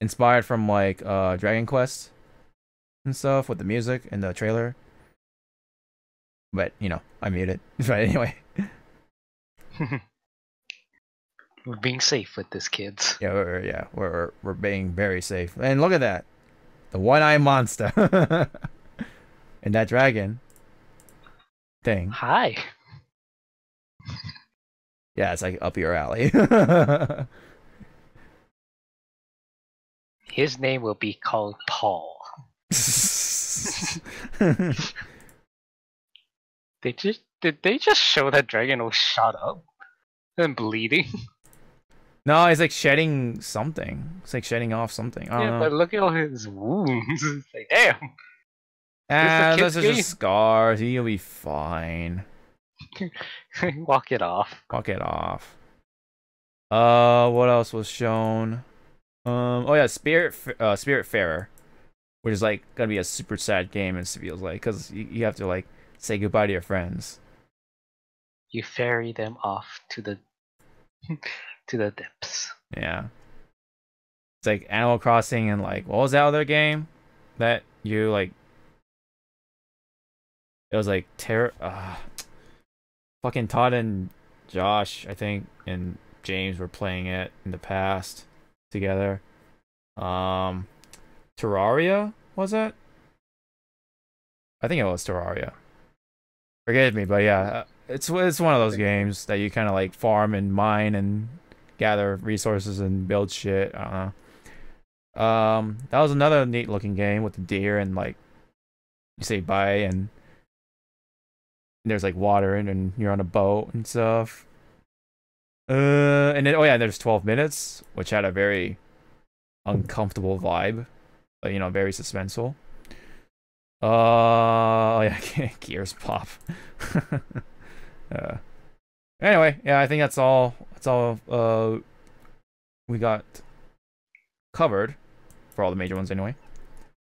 inspired from like Dragon Quest and stuff with the music and the trailer. But you know, I muted. But anyway. We're being safe with this, kids. Yeah, we're being very safe. And look at that, the one-eyed monster, and that dragon thing. Hi. Yeah, it's like up your alley. His name will be called Paul. Did they just show that dragon was shot up and bleeding? No, it's like shedding something. It's like shedding off something. I don't Yeah, know. but look at all his wounds. It's like, damn. Those are kid's just scars. You'll be fine. Walk it off. Walk it off. What else was shown? Oh yeah, Spiritfarer, which is like gonna be a super sad game. It feels like because you have to like say goodbye to your friends. You ferry them off to the to the depths. Yeah, it's like Animal Crossing and like what was that other game that you like? It was like fucking Todd and Josh, I think, and James were playing it in the past together. Terraria, was it? I think it was Terraria. Forgive me, but yeah, it's one of those games that you kind of like farm and mine and gather resources and build shit. I don't know. That was another neat looking game with the deer and like you say bye and there's like water and you're on a boat and stuff. And then, oh yeah, there's 12 minutes, which had a very uncomfortable vibe, but, you know, very suspenseful. Oh yeah, Gears pop. Anyway, yeah, I think that's all. That's all. We got covered for all the major ones anyway.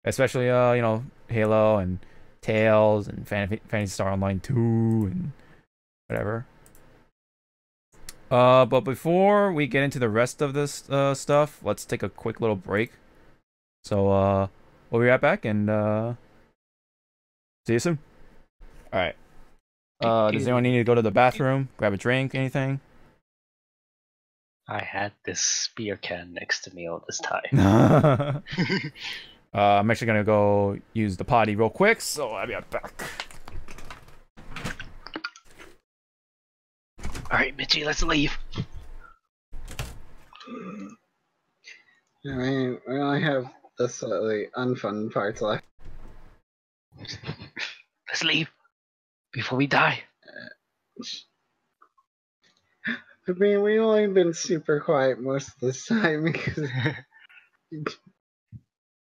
Especially, you know, Halo and Tales and Phantasy Star Online 2 and whatever. But before we get into the rest of this stuff, let's take a quick little break. So, we'll be right back and see you soon. All right. Does anyone need to go to the bathroom, grab a drink, anything? I had this spear can next to me all this time. I'm actually gonna go use the potty real quick, so I'll be right back. Alright, Mitchie, let's leave. I mean, we only have the slightly unfun parts left. Let's leave before we die. I mean, we've only been super quiet most of this time because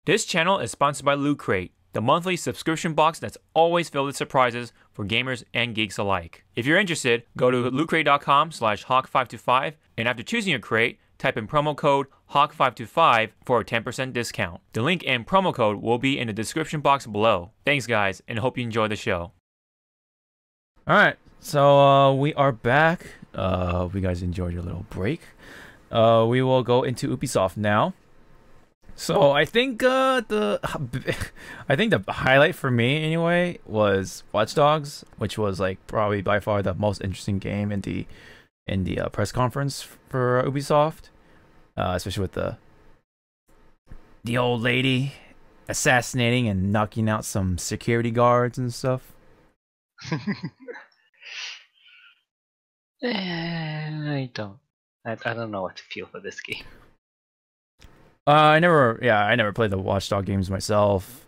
This channel is sponsored by Loot Crate, the monthly subscription box that's always filled with surprises for gamers and geeks alike. If you're interested, go to lootcrate.com/hawk525, and after choosing your crate, type in promo code HAWK525 for a 10% discount. The link and promo code will be in the description box below. Thanks guys, and hope you enjoy the show. Alright, so we are back. We guys enjoyed your little break. We will go into Ubisoft now. So I think the highlight for me anyway was Watch Dogs, which was like probably by far the most interesting game in the press conference for Ubisoft, especially with the old lady assassinating and knocking out some security guards and stuff. I don't know what to feel for this game. I never played the Watch Dogs games myself.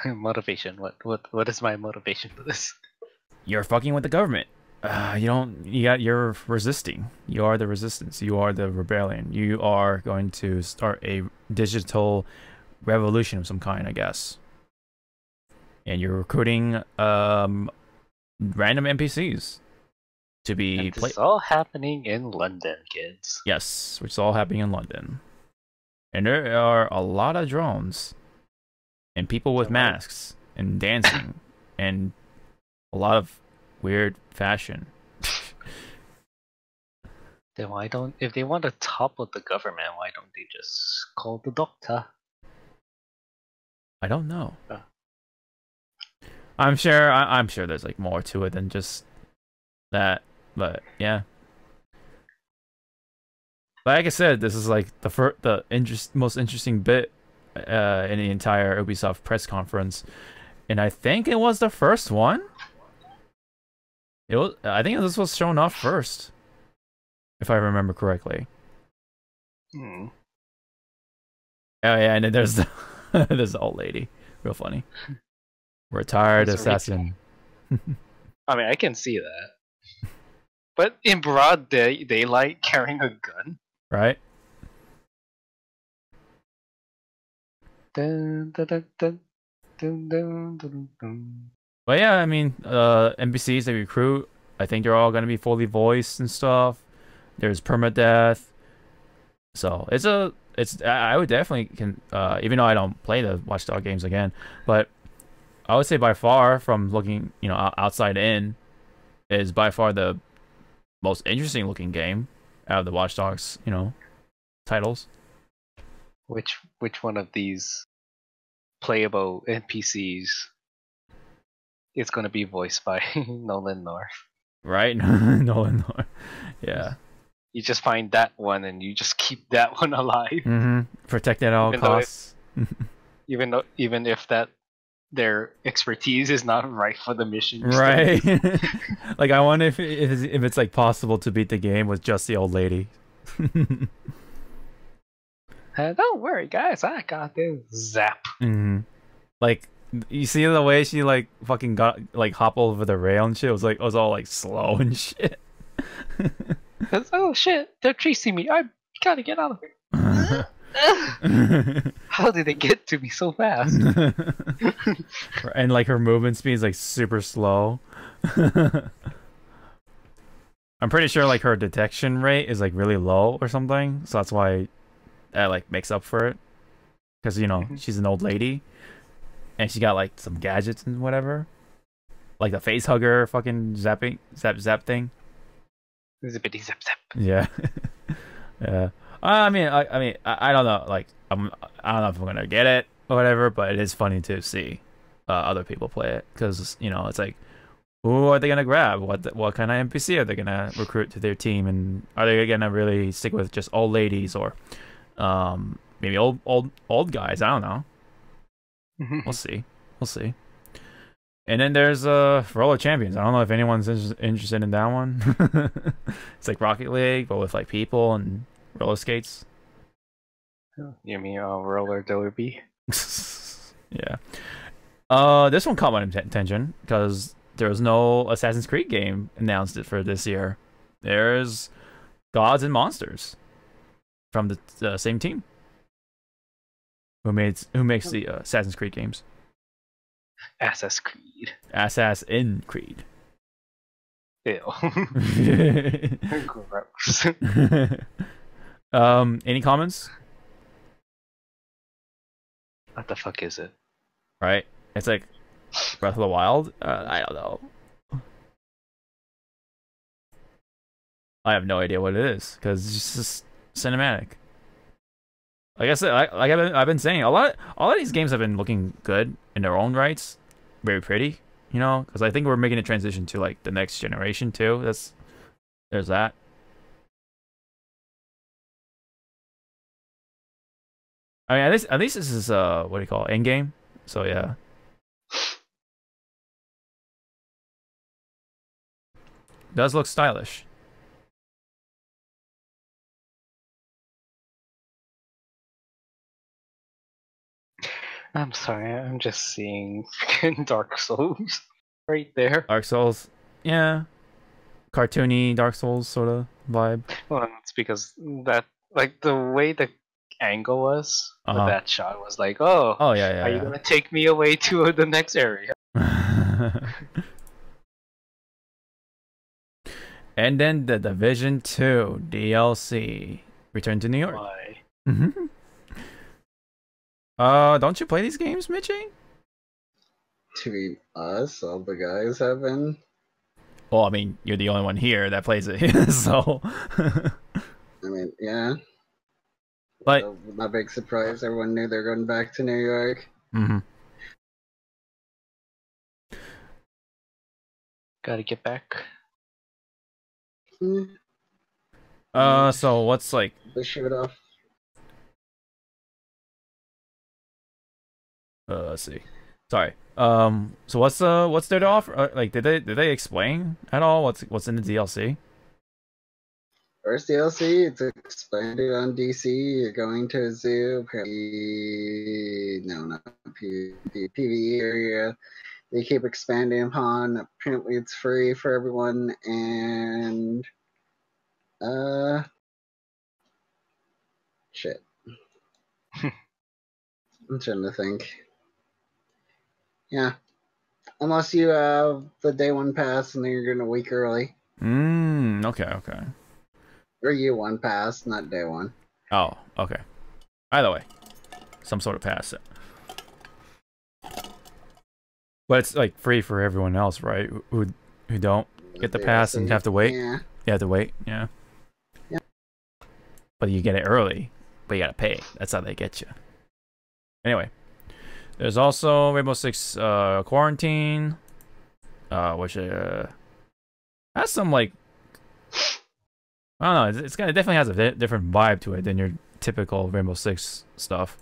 Motivation. What is my motivation for this? You're fucking with the government. You're resisting. You are the resistance. You are the rebellion. You are going to start a digital revolution of some kind, I guess. And you're recruiting random NPCs to be played. It's all happening in London, kids. Yes, which is all happening in London. And there are a lot of drones and people with masks and dancing and a lot of weird fashion. Then if they want to topple the government, why don't they just call the doctor? I don't know. I'm sure there's like more to it than just that, but yeah. But like I said, this is like the most interesting bit in the entire Ubisoft press conference, and I think it was the first one. I think this was shown off first, if I remember correctly. Oh yeah, and then there's the there's the old lady, real funny. Retired assassin. I mean, I can see that, but in broad daylight, carrying a gun. Right. Dun, dun, dun, dun, dun, dun, dun, dun. But yeah, I mean, NPCs they recruit, I think they're all gonna be fully voiced and stuff. There's permadeath, so I would definitely even though I don't play the Watch Dogs games again, but I would say by far from looking, you know, outside in, is by far the most interesting looking game out of the Watch Dogs, you know, titles. Which one of these playable NPCs is going to be voiced by Nolan North? Right, Nolan North. Yeah. You just find that one and you just keep that one alive. Mm-hmm. Protect at all costs. Even if their expertise is not right for the mission. Right. Like I wonder if it's like possible to beat the game with just the old lady. Don't worry, guys. I got this. Zap. Mm-hmm. Like You see the way she like fucking got like hop over the rail and shit. It was all like slow and shit. Oh shit, they're chasing me. I gotta get out of here. How did they get to me so fast? And like her movement speed is like super slow. I'm pretty sure like her detection rate is like really low or something, so that's why that like makes up for it. Because you know she's an old lady, and she got like some gadgets and whatever, like the face hugger, fucking zap thing. Zippity zap zap. Yeah, yeah. I mean, I don't know. Like, I don't know if I'm gonna get it or whatever, but it is funny to see other people play it because you know it's like, who are they gonna grab? What kind of NPC are they gonna recruit to their team? And are they gonna really stick with just old ladies or maybe old guys? I don't know. We'll see. We'll see. And then there's Roller Champions. I don't know if anyone's interested in that one. It's like Rocket League, but with like people and roller skates. You mean roller derby? Yeah. This one caught my attention because there was no Assassin's Creed game announced for this year. There's Gods and Monsters from the same team who makes the Assassin's Creed games. Assassin's Creed. Assassin's Creed. Ew. Gross. Any comments? What the fuck is it? Right? It's like Breath of the Wild. I don't know. I have no idea what it is because it's just cinematic. Like I said, I've been saying a lot of these games have been looking good in their own rights, very pretty, you know. Because I think we're making a transition to like the next generation too. There's that. I mean, at least this is what do you call it, end game? So yeah. Does look stylish. I'm sorry, I'm just seeing freaking Dark Souls right there. Dark Souls, yeah, cartoony Dark Souls sort of vibe. Well, it's because that, like, the way the angle was with that shot was like, oh, yeah. Are you gonna take me away to the next area? And then the Division 2 DLC, Return to New York. Why? Don't you play these games, Mitchie? To be honest, all the guys have been. Well, I mean, you're the only one here that plays it, so. I mean, yeah. But So, my big surprise, everyone knew they're going back to New York. Gotta get back. So what's like They shoot off. let's see. Sorry. So what's there to offer? Like, did they explain at all what's in the DLC? First DLC, it's expanded on DC. You're going to a zoo. No, not PvE area. They keep expanding upon. Apparently, it's free for everyone, and shit. I'm trying to think. Yeah, unless you have the day one pass and then you're going a week early. Okay. Or U1 pass, not day one. Oh, okay. Either way, some sort of pass. But it's like free for everyone else, right? Who don't get the pass and have to wait. Yeah. You have to wait. Yeah. Yeah. But you get it early, but you gotta pay. That's how they get you. Anyway, there's also Rainbow Six Quarantine, which has some like, I don't know. It definitely has a different vibe to it than your typical Rainbow Six stuff.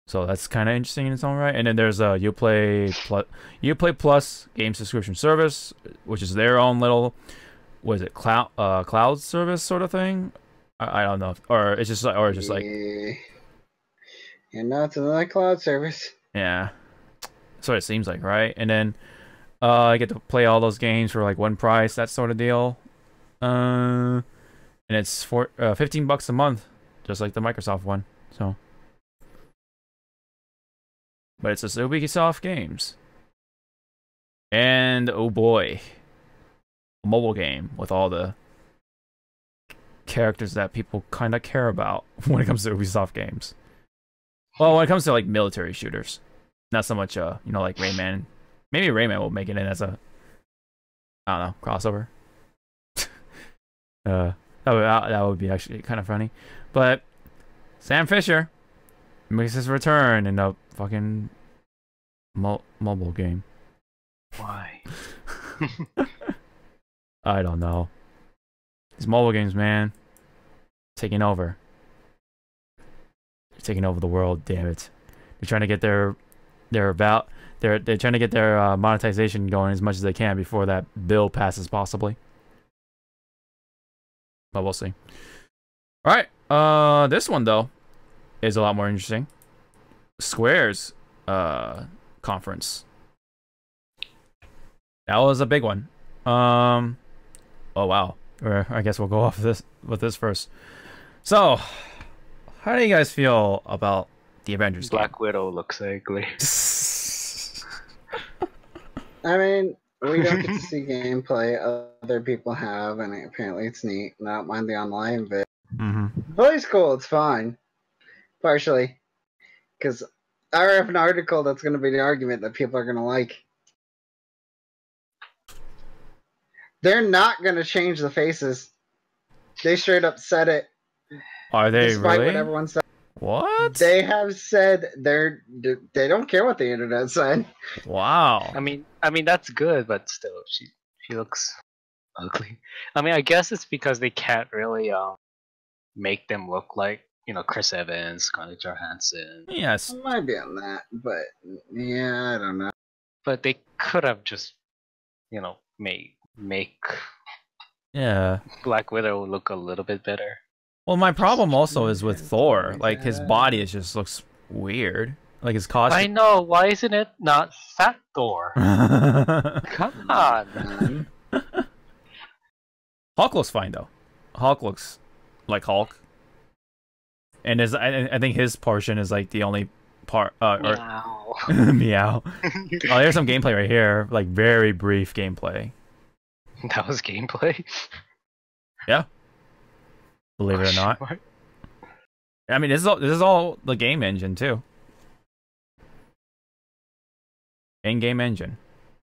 So that's kind of interesting in its own right. And then there's Uplay Plus game subscription service, which is their own little, what is it, cloud service sort of thing. I don't know, or it's just like, Yeah, no, it's another cloud service. yeah. That's what it seems like, right? And then I get to play all those games for like one price, that sort of deal. And it's for $15 a month, just like the Microsoft one. So, but it's just Ubisoft games. And oh boy, a mobile game with all the characters that people kind of care about when it comes to Ubisoft games. Well, when it comes to like military shooters, not so much you know, like Rayman. Maybe Rayman will make it in as a, I don't know, crossover. That would be actually kind of funny. But Sam Fisher makes his return in a fucking mobile game. Why? I don't know. These mobile games, man, taking over. They're taking over the world. Damn it! They're trying to get they're trying to get their monetization going as much as they can before that bill passes, possibly. But we'll see. All right. This one though is a lot more interesting. Square's conference. That was a big one. Oh wow. I guess we'll go off with this first. So, how do you guys feel about the Avengers game? Black Widow looks ugly. I mean, we don't get to see gameplay other people have, and apparently it's neat. I don't mind the online bit. Mm-hmm. Play's cool, it's fine. Partially. Because I have an article that's going to be the argument that people are going to like. They're not going to change the faces. They straight up said it. Are they despite really? what everyone said. What? They have said they don't care what the internet said. Wow. I mean that's good, but still, she looks ugly. I mean, I guess it's because they can't really make them look like, you know, Chris Evans, Scarlett Johansson. Yes. I might be on that, but yeah, I don't know. But they could have just, you know, make Yeah. Black Widow look a little bit better. Well, my problem also is with Thor. Like, his body just looks weird. Like, his costume. I know. Why isn't it not Fat Thor? Come on. Hulk looks fine though. Hulk looks like Hulk, and I think his portion is like the only part. Meow. Meow. Oh, there's some gameplay right here, like very brief gameplay. That was gameplay. Yeah. Believe it or not. I mean, this is all the game engine too. In-game engine,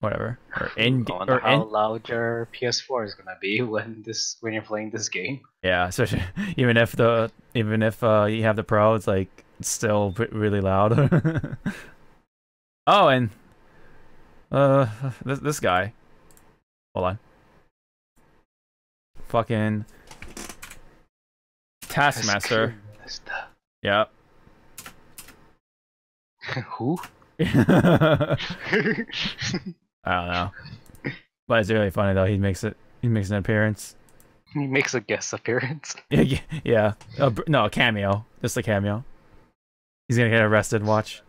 whatever. Or how loud your PS4 is gonna be when you're playing this game. Yeah, especially even if you have the Pro, it's like it's still really loud. Oh, and this guy. Hold on. Fucking Taskmaster. Yeah. Who? I don't know. But it's really funny though. He makes an appearance. He makes a guest appearance. Yeah. No, a cameo. Just a cameo. He's gonna get arrested. Watch.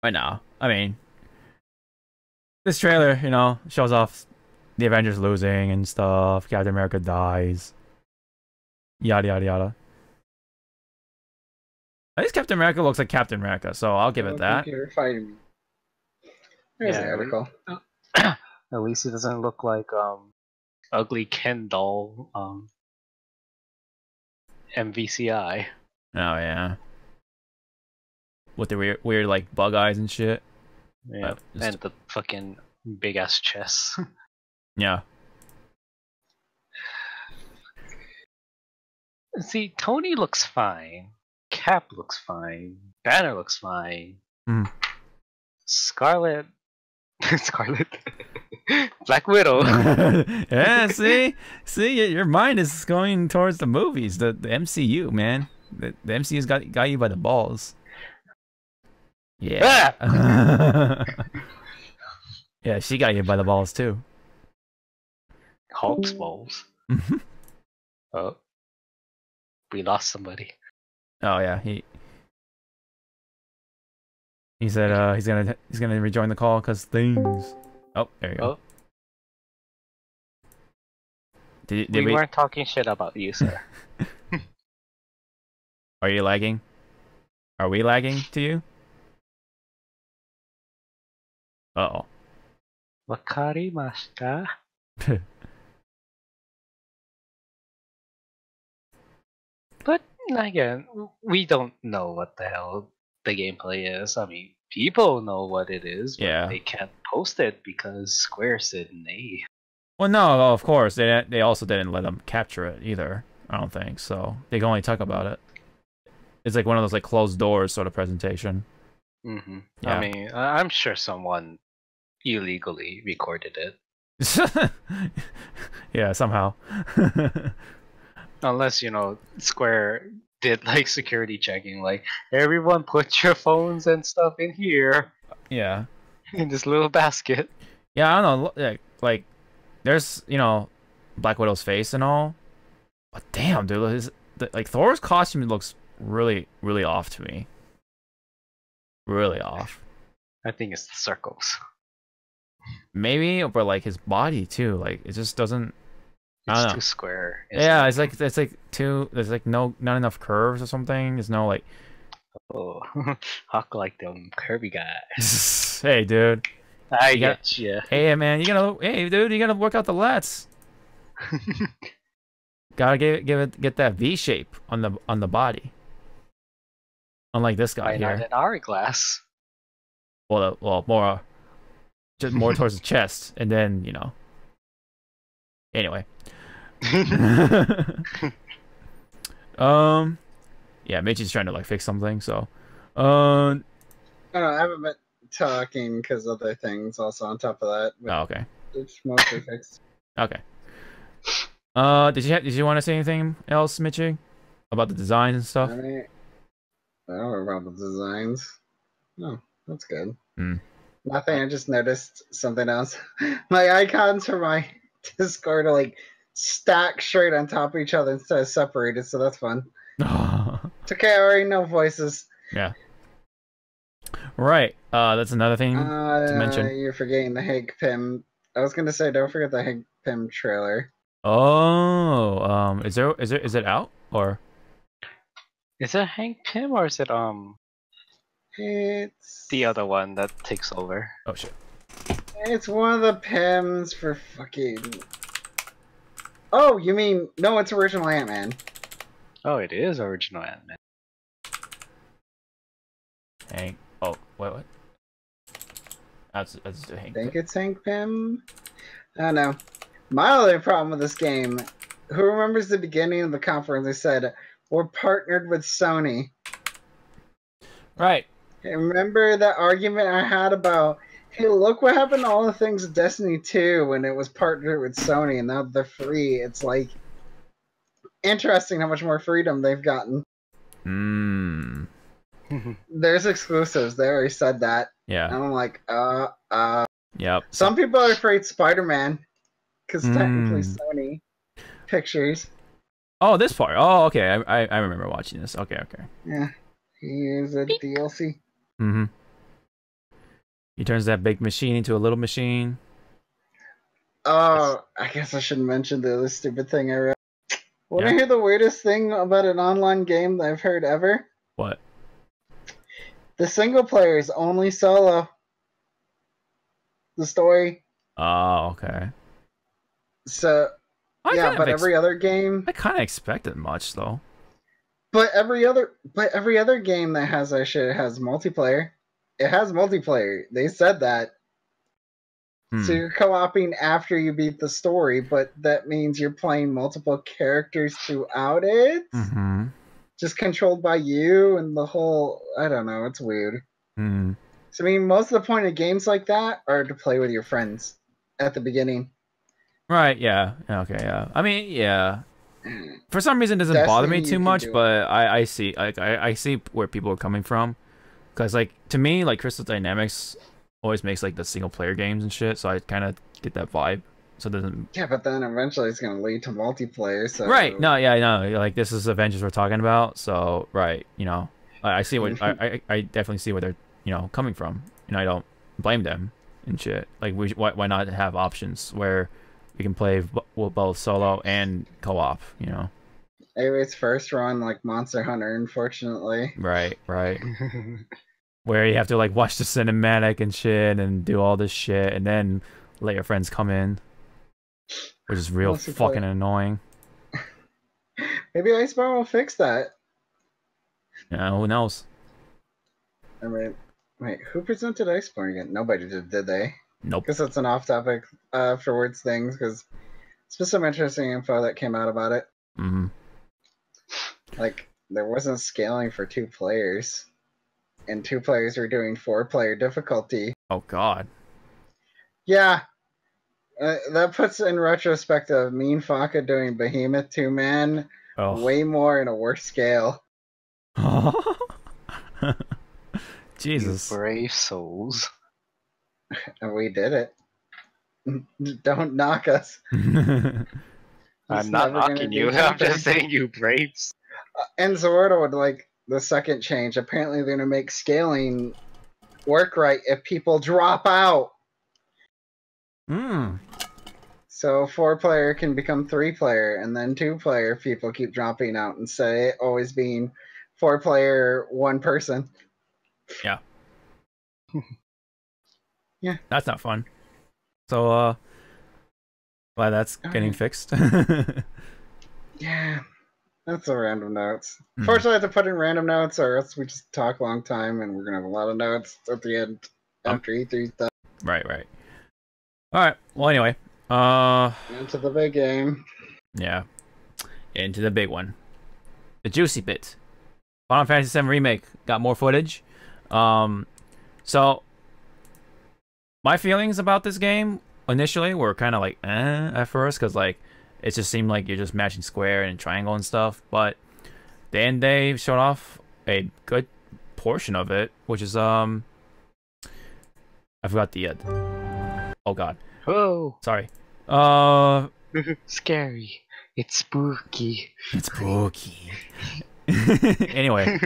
Right now, I mean, this trailer, you know, shows off the Avengers losing and stuff. Captain America dies. Yada yada yada. At least Captain America looks like Captain America, so I'll give it that. You're fighting me. There's the article. At least it doesn't look like ugly Ken doll MVCI. Oh yeah. With the weird like bug eyes and shit. Yeah, and the fucking big ass chest. Yeah. See, Tony looks fine. Cap looks fine. Banner looks fine. Mm. Scarlet. Black Widow. Yeah, see, your mind is going towards the movies, the MCU, man. The MCU's got you by the balls. Yeah. Ah! Yeah, she got you by the balls too. Hulk's balls. Oh, we lost somebody. Oh yeah, he He said he's gonna rejoin the call because things. Oh, there you go. Oh, Did we we? weren't talking shit about you, sir. Are you lagging? Are we lagging to you? Uh-oh. Wakarimashita? But again, we don't know what the hell the gameplay is. I mean, people know what it is, but Yeah. they can't post it because Square said nay. Well, no, of course they also didn't let them capture it either. I don't think so. They can only talk about it. It's like one of those like closed doors sort of presentation. Mm-hmm. Yeah. I mean, I'm sure someone illegally recorded it. Yeah, somehow. Unless, you know, Square did like security checking, like, everyone put your phones and stuff in here, Yeah. in this little basket. Yeah, I don't know. Like, there's, you know, Black Widow's face and all. But damn, dude, like Thor's costume looks really, really off to me. Really off. I think it's the circles. Maybe, but like his body too. Like it just doesn't. I don't It's know. too square. isn't Yeah, it? it's like too. There's like not enough curves or something. There's no like. Oh, Hawk like them curvy guys. Hey, dude. I You got- get ya. Hey, man. Hey, dude. You gotta work out the lats. Gotta get that V shape on the body. Unlike this guy Why not here. an hourglass? Well, more. Just more towards the chest, and then you know. Anyway. Yeah, Michi's trying to like fix something, so I don't know, I haven't been talking because other things also on top of that. But oh, okay. it's mostly fixed. Okay. Did you want to say anything else, Michi? About the designs and stuff? I mean, I don't know about the designs. No, that's good. Hmm. Nothing, I just noticed something else. My icons for my Discord are like stacked straight on top of each other instead of separated, so that's fun. It's okay, I already know voices. Yeah. Right. That's another thing to mention. You're forgetting the Hank Pym. I was gonna say, don't forget the Hank Pym trailer. Oh, is it out or? Is it Hank Pym or is it It's the other one that takes over? Oh shit. It's one of the Pyms for fucking. Oh, you mean no? It's original Ant-Man. Oh, it is original Ant-Man. Hank. Oh, what? That's Hank. I think it's Hank Pym. I don't know. My other problem with this game. Who remembers the beginning of the conference? They said we're partnered with Sony. Right. Hey, remember that argument I had about, hey, look what happened to all the things of Destiny 2 when it was partnered with Sony and now they're free. It's like interesting how much more freedom they've gotten. Hmm. There's exclusives. They already said that. Yeah. And I'm like, Yep. Some people are afraid Spider-Man because technically Mm. Sony Pictures. Oh, this part. Oh, okay. I remember watching this. Okay. Yeah, he is a DLC. Mm-hmm. He turns that big machine into a little machine. Oh, I guess I should mention the other stupid thing I read. Want to Yeah. hear the weirdest thing about an online game that I've heard ever? What? The single player is only solo. The story. Oh, okay. So, yeah, but every other game. I kind of expected much though. But every other game that has that shit has multiplayer. It has multiplayer. They said that. Hmm. So you're co-oping after you beat the story, but that means you're playing multiple characters throughout it. Mm-hmm. Just controlled by you and the whole. I don't know. It's weird. Hmm. So I mean, most of the point of games like that are to play with your friends at the beginning. Right. Yeah. Okay. Yeah. I mean, yeah. For some reason, it doesn't bother me Destiny, too you can much, do it. but I see I see where people are coming from, because like to me, like Crystal Dynamics always makes like the single player games and shit, so I kind of get that vibe. So it doesn't. Yeah, but then eventually it's going to lead to multiplayer. So Right. No. Yeah. No. Like this is Avengers we're talking about, so right. You know, I see what I definitely see what they're coming from. I don't blame them and shit. Like, why not have options where we can play both solo and co-op, Avery's first run like Monster Hunter, unfortunately. Right. Where you have to like watch the cinematic and shit and do all this shit and then let your friends come in, which is real fucking annoying. Maybe Iceborne will fix that. Yeah, who knows? I mean, wait, who presented Iceborne again? Nobody did they? Nope. Because it's an off-topic for words things, because it's just some interesting info that came out about it. Mm-hmm. Like, there wasn't scaling for 2 players, and 2 players were doing 4-player difficulty. Oh, God. Yeah. That puts in retrospective me and Faka doing Behemoth 2-man way more in a worse scale. Jesus. You brave souls. And we did it. Don't knock us. I'm not knocking you. I'm just saying you braves. And Zordo would like the second change. Apparently they're gonna make scaling work right if people drop out. So 4-player can become 3-player, and then 2-player people keep dropping out instead of it always being 4-player 1 person. Yeah. Yeah. That's not fun. So, glad that's getting fixed. Yeah. That's the random notes. Fortunately, I have to put in random notes, or else we just talk a long time, and we're gonna have a lot of notes at the end after E3 stuff. Right. All right. Well, anyway, Into the big game. Yeah, into the big one, the juicy bit. Final Fantasy VII Remake got more footage. So my feelings about this game initially were kind of like at first, because like it just seemed like you're just matching square and triangle and stuff, but then they showed off a good portion of it, which is I forgot the oh god, Whoa, sorry, scary, it's spooky. It's spooky. Anyway,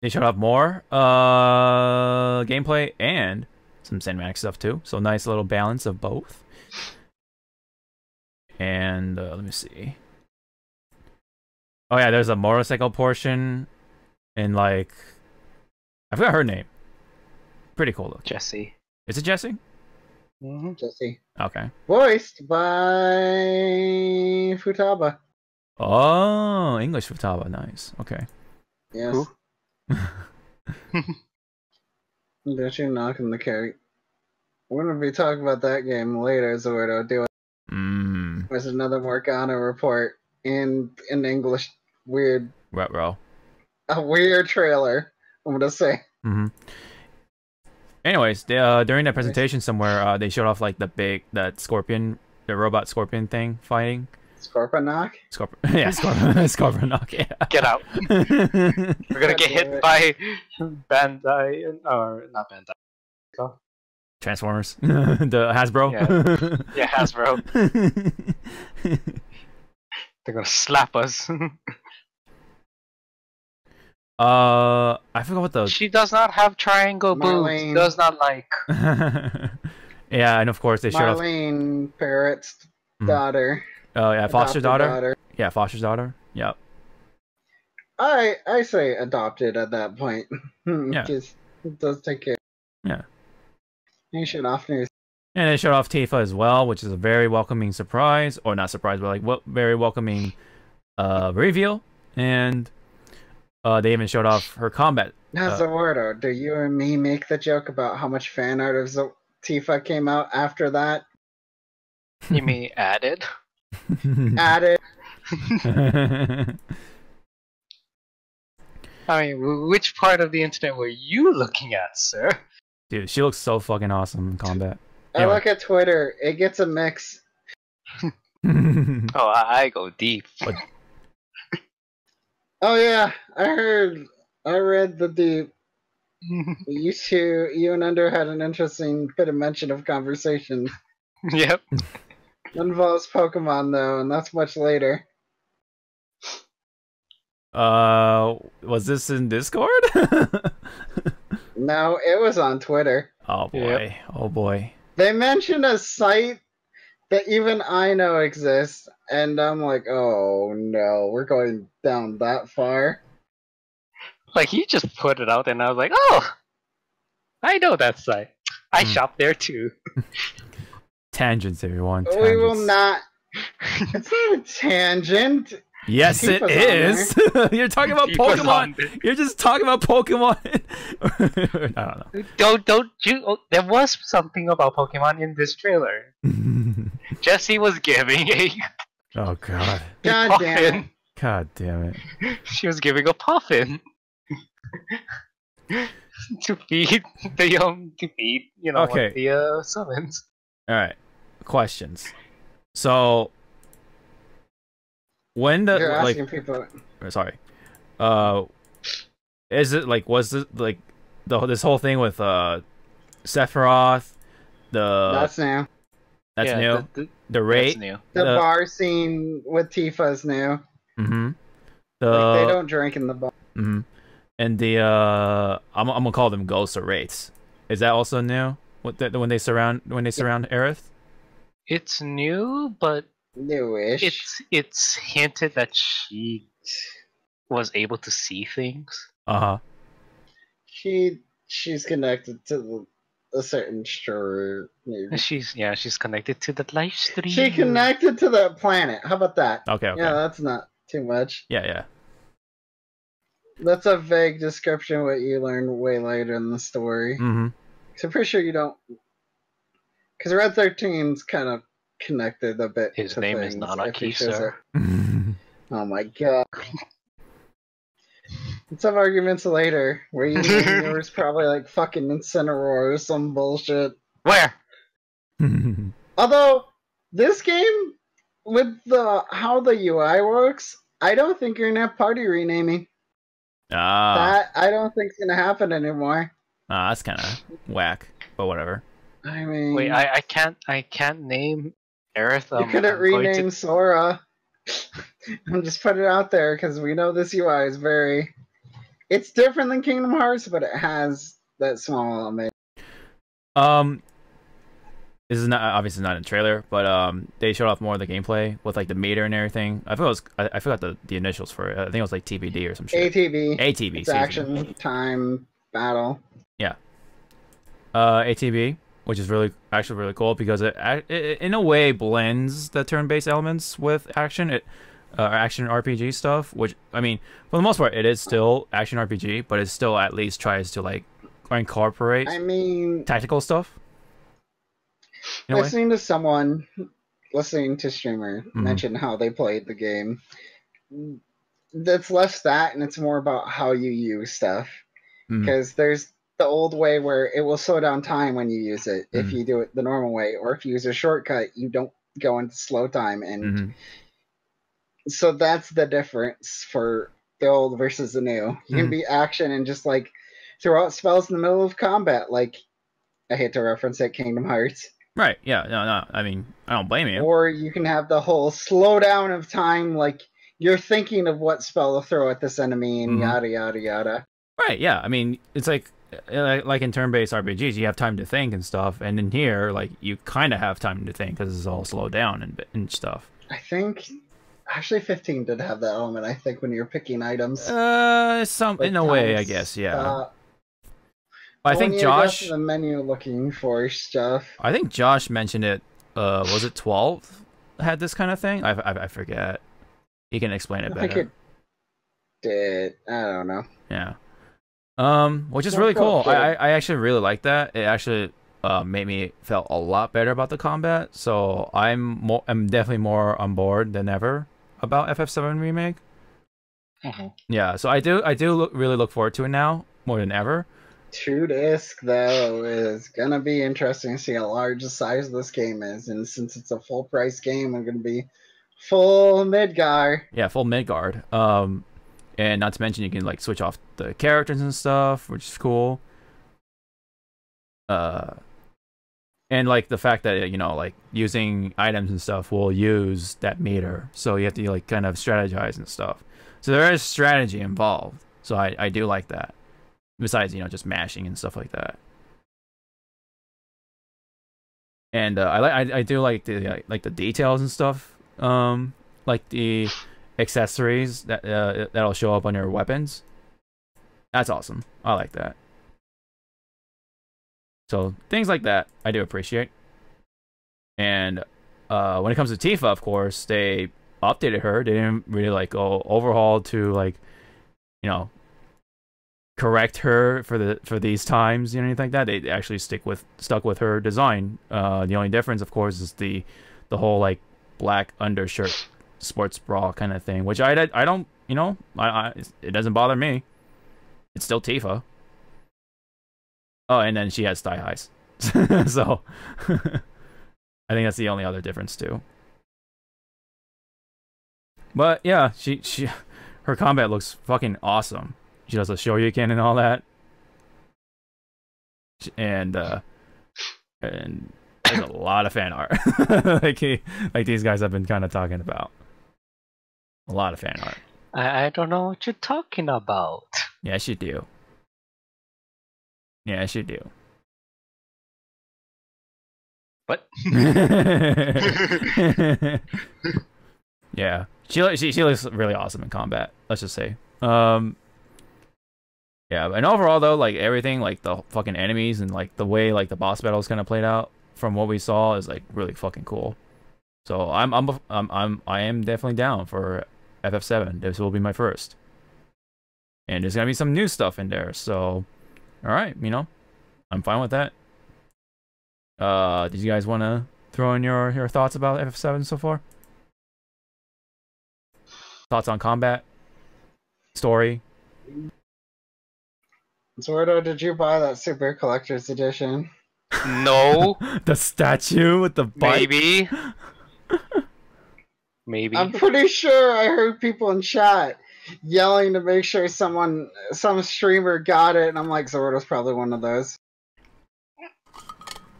they showed off more gameplay and some cinematic stuff too. So nice little balance of both. And let me see. Oh yeah, there's a motorcycle portion, and like I forgot her name. Pretty cool look. Jesse. Is it Jesse? Mm-hmm. Jesse. Okay. Voiced by Futaba. Oh, English Futaba, nice. Okay. Yes. Don't you knock in the carry? We're gonna be talking about that game later, Zordo. Do it. There's another Morgana report in English. Weird. Retro. A weird trailer, I'm gonna say. Anyways, during the presentation somewhere, they showed off like that scorpion, the robot scorpion thing fighting. Scorponok? Yeah, Scorponok, yeah. Get out. We're gonna get hit by Bandai, or not Bandai. Transformers. The Hasbro. Yeah, Hasbro. They're gonna slap us. I forgot what the... She does not have triangle boobs. Does not like. Yeah, and of course they showed off... Marlene Parrott's daughter. Oh, yeah, foster daughter? Yeah, foster's daughter. Yep. I say adopted at that point. Yeah. Because it does take care. Yeah. You should off news. And they showed off Tifa as well, which is a very welcoming surprise. Or not surprise, but like very welcoming reveal. And they even showed off her combat. Now, Zordo, do you and me make the joke about how much fan art of Tifa came out after that? You mean added? Added. I mean, which part of the internet were you looking at, sir? Dude, she looks so fucking awesome in combat. I look at Twitter. It gets a mix. Oh, I go deep. Oh yeah, I read the deep. You and Under had an interesting bit of mention of conversation. Yep. It involves Pokemon though, and that's much later. Was this in Discord? No, it was on Twitter. Oh boy. Oh boy. They mentioned a site that even I know exists, and I'm like, oh no, we're going down that far. Like he just put it out, and I was like, oh, I know that site. I shop there too. Tangents, everyone. We will Tangents. not. It's not a tangent. Yes, it Tifa's is. You're talking about Tifa's on Pokemon. there. You're just talking about Pokemon. I Don't you? Oh, there was something about Pokemon in this trailer. don't know. Jessie was giving a Oh god. God damn it. puffin. God damn it. She was giving a puffin to feed you know, Okay. what the summons. All right. Questions. So when the You're like asking people. sorry. Is it like was it like this whole thing with Sephiroth That's new. that's Yeah, new. the- The that's rate. new. The The- bar scene with Tifa's new. Mm-hmm. Like, they don't drink in the bar. Mm-hmm. And the I'm gonna call them ghosts or wraiths. Is that also new? When they surround Aerith? It's new, but Newish. it's hinted that she was able to see things. Uh-huh. She's connected to a certain store. Maybe. She's connected to the live stream. She connected to the planet. How about that? Okay, okay. Yeah, that's not too much. Yeah. That's a vague description of what you learn way later in the story. Mm-hmm. So I'm pretty sure you don't. Because Red 13's kind of connected a bit. His to name is things Nanaki, if he shows sir. up. Oh my god. Let's have arguments later where you name yours probably like fucking Incineroar or some bullshit. Where? Although, this game, with how the UI works, I don't think you're gonna have party renaming. That I don't think is gonna happen anymore. That's kind of whack, but whatever. I mean, Wait, I can't name Aerith. you couldn't I'm going rename to- Sora. I'm just putting it out there because we know this UI is very. It's different than Kingdom Hearts, but it has that small element. This is not obviously not in the trailer, but they showed off more of the gameplay with like the meter and everything. I forgot the initials for it. I think it was like TBD or some shit. ATB. ATB. It's action, time, battle. ATB, which is actually really cool because it in a way blends the turn-based elements with action. Action RPG stuff, which I mean, for the most part, it is still action RPG, but it still at least tries to like incorporate I mean, tactical stuff. In a way. listening to streamer mention how they played the game. That's less that, and it's more about how you use stuff. Because there's the old way where it will slow down time when you use it if you do it the normal way, or if you use a shortcut, you don't go into slow time, and so that's the difference for the old versus the new. You can be action and just like throw out spells in the middle of combat, like I hate to reference it, Kingdom Hearts. Right? Yeah. No. I mean, I don't blame you. Or you can have the whole slowdown of time, like you're thinking of what spell to throw at this enemy, and yada yada yada. Right? Yeah. I mean, it's like in turn-based RPGs, you have time to think and stuff, and in here, like you kind of have time to think because it's all slowed down and stuff. I think actually 15 did have that element. I think when you're picking items, Some in a way, I guess. Yeah. I think when you go Josh. to the menu looking for stuff. I think Josh mentioned it. Was it 12 had this kind of thing? I forget. He can explain it I think better. it did. I don't know. Yeah. Which is Yeah, really cool. cool. I actually really like that. It actually made me felt a lot better about the combat. So I'm definitely more on board than ever about FF7 remake. Yeah. So I do really look forward to it now more than ever. 2 disc though is gonna be interesting to see how large the size of this game is, and since it's a full price game, I'm gonna be full Midgar. Yeah, full Midgard. And not to mention you can like switch off the characters and stuff, which is cool. And like the fact that like using items and stuff will use that meter, so you have to like kind of strategize and stuff. So there is strategy involved. So I do like that. Besides, just mashing and stuff like that. And I do like the details and stuff. Like the accessories that'll show up on your weapons. That's awesome. I like that. So things like that I do appreciate. And when it comes to Tifa, of course, they updated her. They didn't really go overhaul to correct her for these times, anything like that. They actually stuck with her design. The only difference, of course, is the whole black undershirt sports bra kind of thing, which I don't, it doesn't bother me. It's still Tifa. Oh, and then she has thigh highs. So I think that's the only other difference too. But yeah, her combat looks fucking awesome. She does a Shoryuken and all that. And there's a lot of fan art. like these guys have been kind of talking about. A lot of fan art. I don't know what you're talking about. Yes, you do. Yes, you do. What? Yeah, she looks really awesome in combat. Let's just say. Yeah, and overall though, everything, the fucking enemies and the way the boss battles kind of played out from what we saw is really fucking cool. So I am definitely down for FF7. This will be my first, and there's gonna be some new stuff in there. So, all right, I'm fine with that. Did you guys want to throw in your thoughts about FF7 so far? Thoughts on combat, story? Zordo, did you buy that Super Collector's Edition? No. The statue with the bike? Maybe. Maybe. I'm pretty sure I heard people in chat yelling to make sure some streamer got it, and I'm like, Zordo's probably one of those.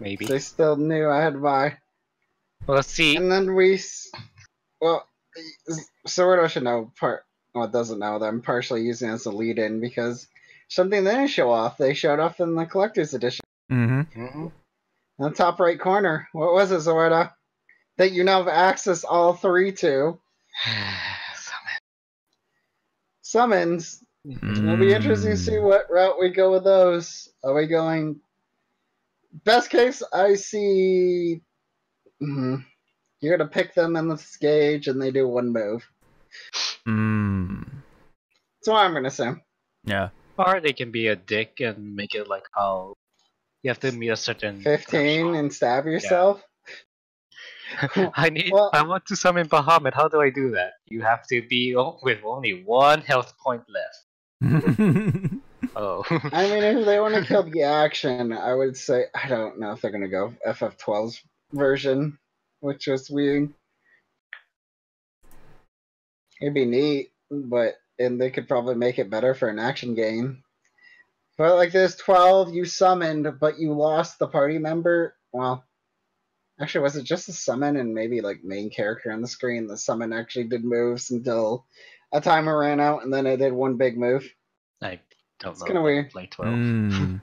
Maybe. They still knew I had to buy. Well, let's see. And then Zordo should know doesn't know that I'm partially using it as a lead-in because something they didn't show off. They showed off in the Collector's Edition. Mm-hmm. In the top right corner. What was it, Zordo? That you now have access all three to. Summons. It'll be interesting to see what route we go with those. Are we going... Best case, I see... You're going to pick them in this gauge and they do one move. That's what I'm going to say. Yeah. Or they can be a dick and make it how you have to meet a certain 15 and stab yourself? Yeah. I want to summon Bahamut. How do I do that? You have to be with only one health point left. Oh. I mean, if they want to kill the action, I would say, I don't know if they're going to go FF12's version, which was weird. It'd be neat, and they could probably make it better for an action game. But this 12 you summoned, but you lost the party member. Well, actually, was it just a summon and maybe main character on the screen? The summon actually did moves until a timer ran out, and then it did one big move. I don't know. It's kind of weird. Play 12.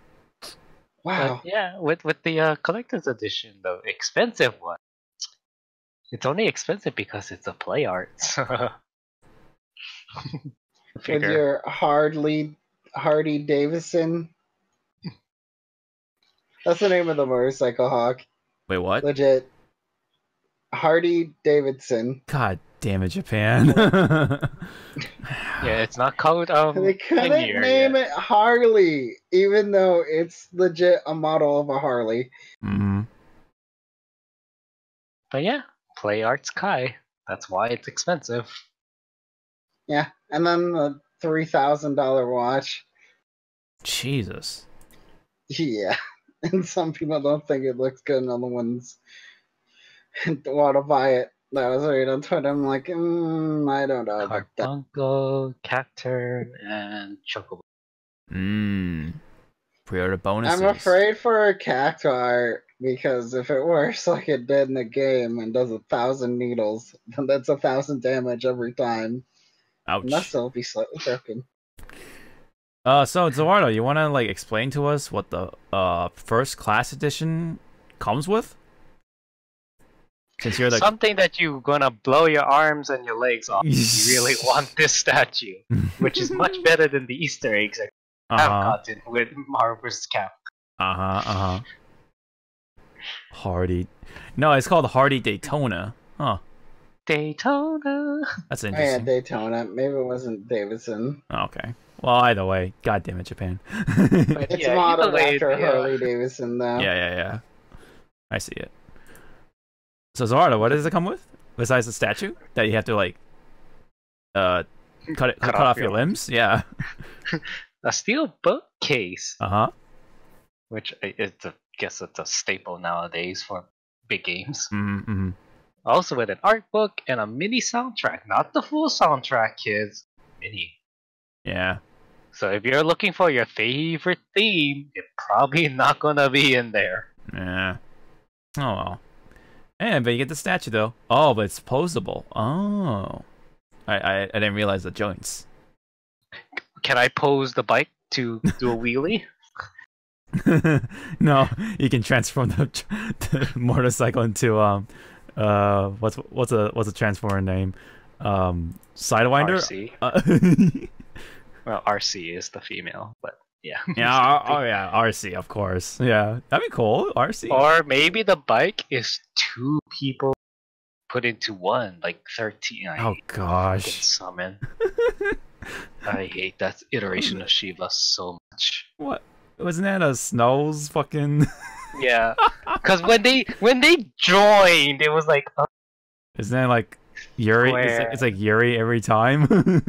Wow. But yeah, with the collector's edition, the expensive one, it's only expensive because it's a play art. With your Harley Davidson. That's the name of the motorcycle, Hawk. Wait, what? Legit. Harley Davidson. God damn it, Japan. Yeah, it's not called They couldn't name it Harley, even though it's legit a model of a Harley. Mm-hmm. But yeah, play arts Kai. That's why it's expensive. Yeah, and then the $3,000 watch. Jesus. Yeah, and some people don't think it looks good, and other ones want to buy it. That was weird on Twitter. I'm like, I don't know about that. Carbuncle, Cacturn, and Chocobo. Pre-order bonuses. I'm afraid for a Cactuar, because if it works like it did in the game and does 1,000 needles, then that's 1,000 damage every time. Ouch. Unless it'll be slightly broken. So Eduardo, you wanna like explain to us what the first class edition comes with? Since you're the Something that you're gonna blow your arms and your legs off. If you really want this statue, which is much better than the Easter eggs I have gotten with Marvel vs. Cap. Hardy. No, it's called Hardy Daytona. Huh. Daytona. That's Oh yeah, interesting. Daytona. Maybe it wasn't Davidson. Okay. Well, either way, god damn it, Japan. But It's yeah, modeled either way, after yeah. Harley Davidson, though. Yeah. I see it. So Eduardo, what does it come with? Besides the statue that you have to like cut off your limbs? Yeah. A steel bookcase, Which which I guess it's a staple nowadays for big games. mm-hmm. Also with an art book and a mini soundtrack. Not the full soundtrack, kids. Mini. Yeah. So if you're looking for your favorite theme, it's probably not gonna be in there. Yeah. Oh well. And but you get the statue though. Oh, but it's posable. Oh. I didn't realize the joints. Can I pose the bike to do a wheelie? No, you can transform the motorcycle into what's a transformer name? Sidewinder? RC. Well, RC is the female, but yeah. Yeah, oh yeah, RC, of course. Yeah, that'd be cool. RC. Or maybe the bike is two people put into one, like 13. Oh Can gosh. summon. I hate that iteration of Shiva so much. What? Wasn't that a Snow's fucking? Yeah, because when they joined, it was like, oh, Isn't that like Yuri? Square. It's like Yuri every time.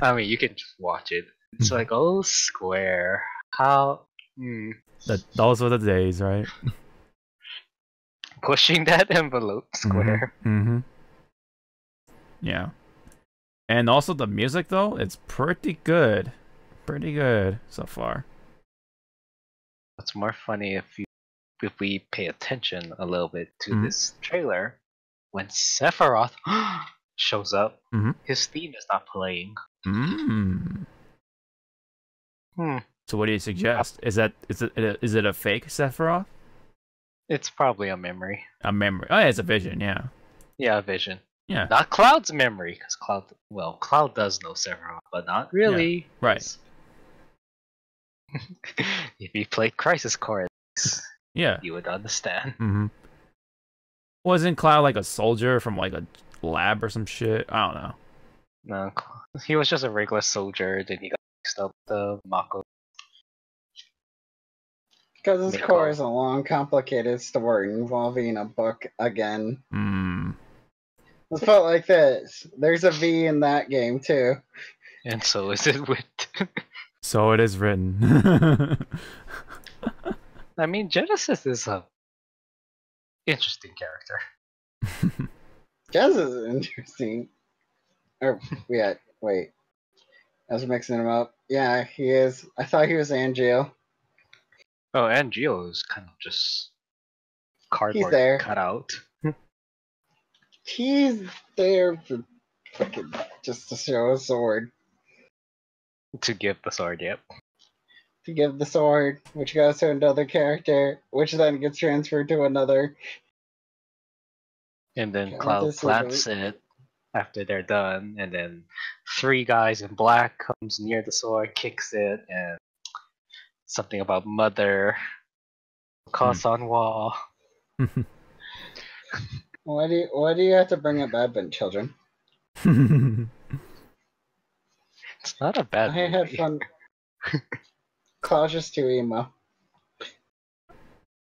I mean, you can just watch it. It's like, oh, Square, how Those were the days, right? pushing that envelope, Square. Mm-hmm. Yeah. And also the music though, it's pretty good. Pretty good so far. What's more funny if we pay attention a little bit to this trailer, when Sephiroth shows up, his theme is not playing. So what do you suggest? Is it a fake Sephiroth? It's probably a memory. A memory. Oh, yeah, it's a vision. Yeah. Yeah, a vision. Yeah. Not Cloud's memory, because Cloud does know Sephiroth, but not really. Yeah, right. If you played Crisis Core, Yeah. you would understand. Wasn't Cloud like a soldier from like a lab or some shit? I don't know. No, he was just a regular soldier. Then he got mixed up with the Mako. Because his core is a long, complicated story involving a book again. Let's put it like this. There's a V in that game, too. And so is it with... So it is written. I mean, Genesis is a interesting character. Jazz is interesting. Oh, yeah, wait. I was mixing him up. Yeah, he is. I thought he was Angel. Oh, and Geo is kind of just cardboard there. cut out. He's there for fucking just to show a sword. To give the sword, yep. To give the sword, which goes to another character, which then gets transferred to another. And then Okay, Cloud this is claps it after they're done, and then 3 guys in black comes near the sword, kicks it, and something about mother, cause on wall. Why do you have to bring up Advent Children? It's not a bad I had movie. fun. Cloud's just too emo.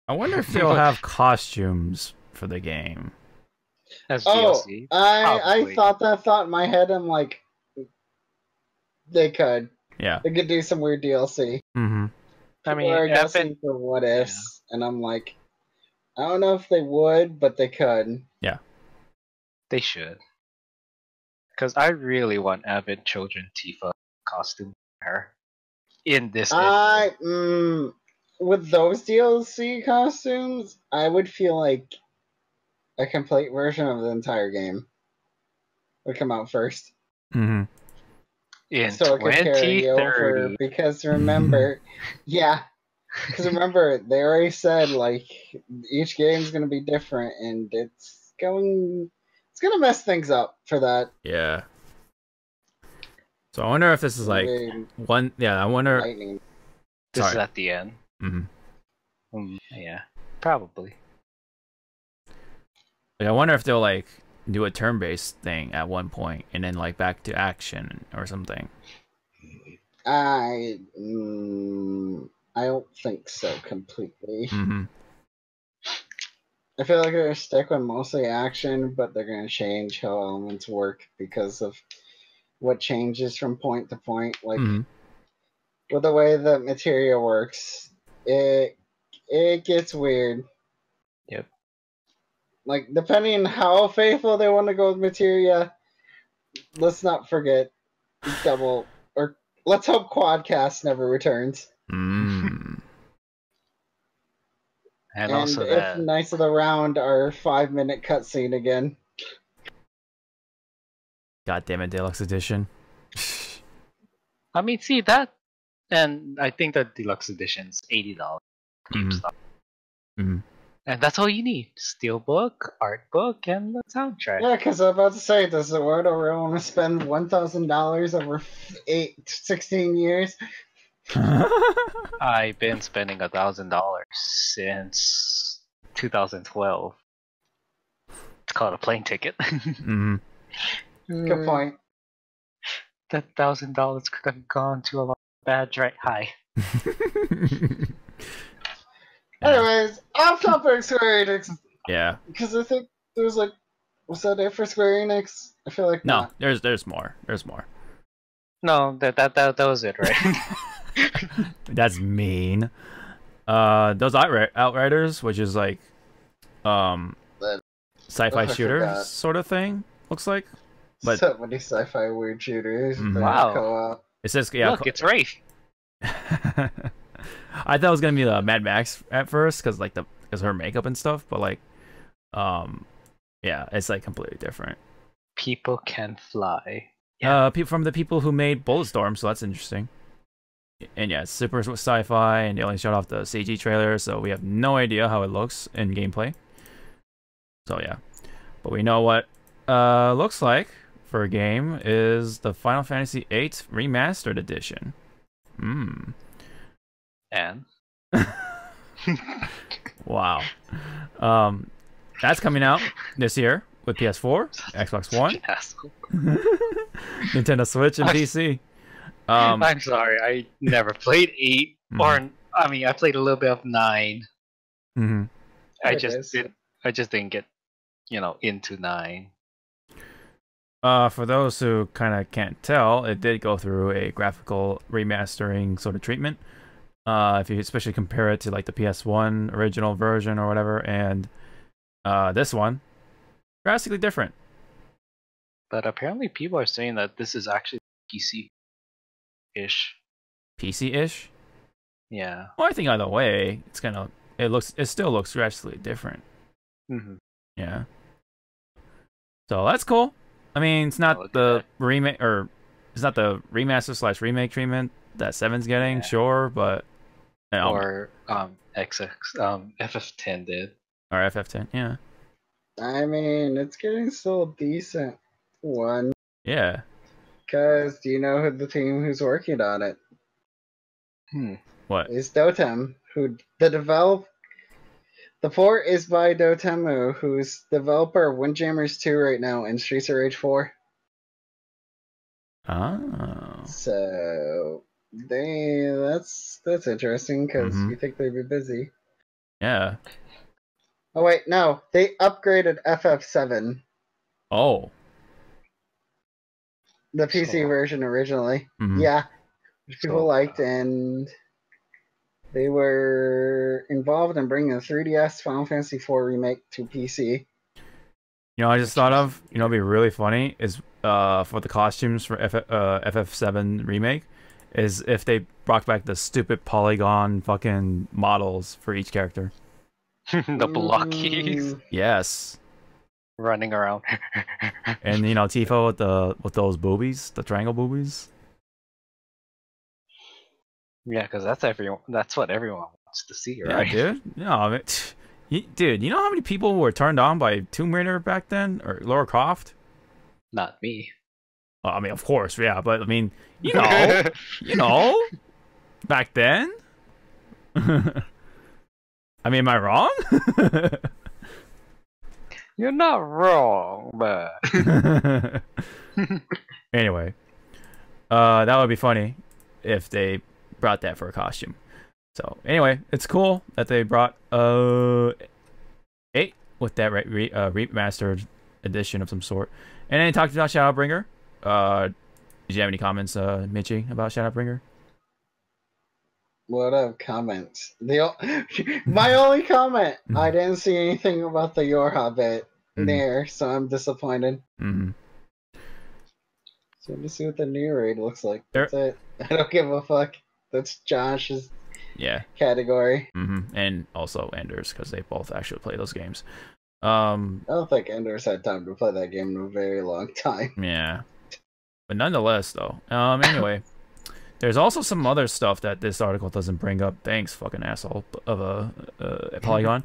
I wonder if they'll have costumes for the game. As Oh, DLC. I Probably. thought that thought in my head. I'm like, they could. Yeah. They could do some weird DLC. I mean, People are guessing Evan, for what ifs, and I'm like, I don't know if they would, but they could. they should. Because I really want Avid Children Tifa costume for her in this. With those DLC costumes, I would feel like a complete version of the entire game would come out first. Mm-hmm. In so it could carry over. 2030. Because remember, yeah, because remember they already said like each game's gonna be different, and it's gonna mess things up for that. Yeah. So I wonder if this is like Weird one. Yeah, I wonder. lightning. This is Sorry. at the end. Mm-hmm. Yeah, probably. Like, I wonder if they'll like do a turn-based thing at one point and then like back to action or something. I don't think so completely. Mm-hmm. I feel like they're gonna stick with mostly action, but they're gonna change how elements work because of what changes from point to point. Like Mm-hmm. with the way the materia works, it gets weird. Yep. Like depending on how faithful they want to go with materia, let's not forget double or let's hope Quadcast never returns. Mm. And And also if that Knights of the Round are 5-minute cutscene again. God damn it, Deluxe Edition. I mean, see that, and I think the deluxe edition's $80 GameStop, Mm-hmm. and that's all you need: steelbook, art book, and the soundtrack. Yeah, because I'm about to say, does the world really want to spend $1,000 over 16 years? I've been spending $1,000 since 2012. It's called a plane ticket. Mm-hmm. Good point. That $1,000 could have gone to a lot of bad Hi. Anyways, off topic Square Enix. Yeah. Because I think there's like, was that it for Square Enix? I feel like No, not. there's more. There's more. No, that was it, right? That's mean. Those Outriders, which is like, sci-fi I shooter forgot. sort of thing. Looks like. But So many sci-fi weird shooters. Mhm. that Wow. co-op. it says yeah. Look, it's Wraith. I thought it was gonna be the Mad Max at first because her makeup and stuff, but like, yeah, it's like completely different. People can fly. From the people who made Bulletstorm, so that's interesting. And yeah, it's super sci-fi, and they only showed off the CG trailer, so we have no idea how it looks in gameplay. So yeah, but we know what looks like for a game is the Final Fantasy VIII Remastered Edition. And Wow. That's coming out this year with PS4, Xbox One, asshole. Nintendo Switch, and PC. I'm sorry, I never played 8, or I mean, I played a little bit of 9. Mm-hmm. I There it just is. didn't get, into 9. For those who kind of can't tell, it did go through a graphical remastering sort of treatment. If you especially compare it to like the PS1 original version or whatever, and this one, drastically different. But apparently, people are saying that this is actually PC-ish. PC-ish. Yeah. Well, I think either way, it still looks drastically different. Mm-hmm. Yeah. So that's cool. I mean, it's Look not at the remake, or it's not the remaster / remake treatment that 7's getting, Yeah. sure, but Or FF10 did. or FF10, yeah, I mean, it's getting still a decent one. yeah. Because do you know who the team who's working on it? What? Is Dotemu, the port is by Dotemu, who's developer of Windjammers 2 right now and Streets of Rage 4. Oh. So that's interesting because Mhm. you think they'd be busy. Yeah. Oh wait, no, they upgraded FF7, Oh. the PC So- version originally. Mhm. Yeah, which people So- liked, and they were involved in bringing the 3DS Final Fantasy IV remake to PC. You know, what I just thought of, it'd be really funny is for the costumes for FF7 remake is if they brought back the stupid polygon fucking models for each character. The blockies. Mm, Yes. running around. And you know, Tifa with those boobies, the triangle boobies. Yeah, because that's everyone. That's what everyone wants to see, Yeah, right? dude. No, I mean, dude, you know how many people were turned on by Tomb Raider back then, or Lara Croft? Not me. Well, I mean, of course, yeah, but I mean, you know, back then. I mean, am I wrong? You're not wrong, but Anyway, that would be funny if they brought that for a costume. So anyway, it's cool that they brought 8 with that remastered edition of some sort. And then they talked about Shadowbringer. Did you have any comments, Mitchie, about Shadowbringer? What up, comments? My only comment, I didn't see anything about the Yorha bit there, so I'm disappointed. Mm-hmm. So let me see what the new raid looks like. There- That's it. I don't give a fuck. That's Josh's Yeah. category. Mm-hmm. And also Enders, because they both actually play those games. I don't think Enders had time to play that game in a very long time. Yeah. But nonetheless, though. Anyway, there's also some other stuff that this article doesn't bring up. Thanks, fucking asshole of a Polygon.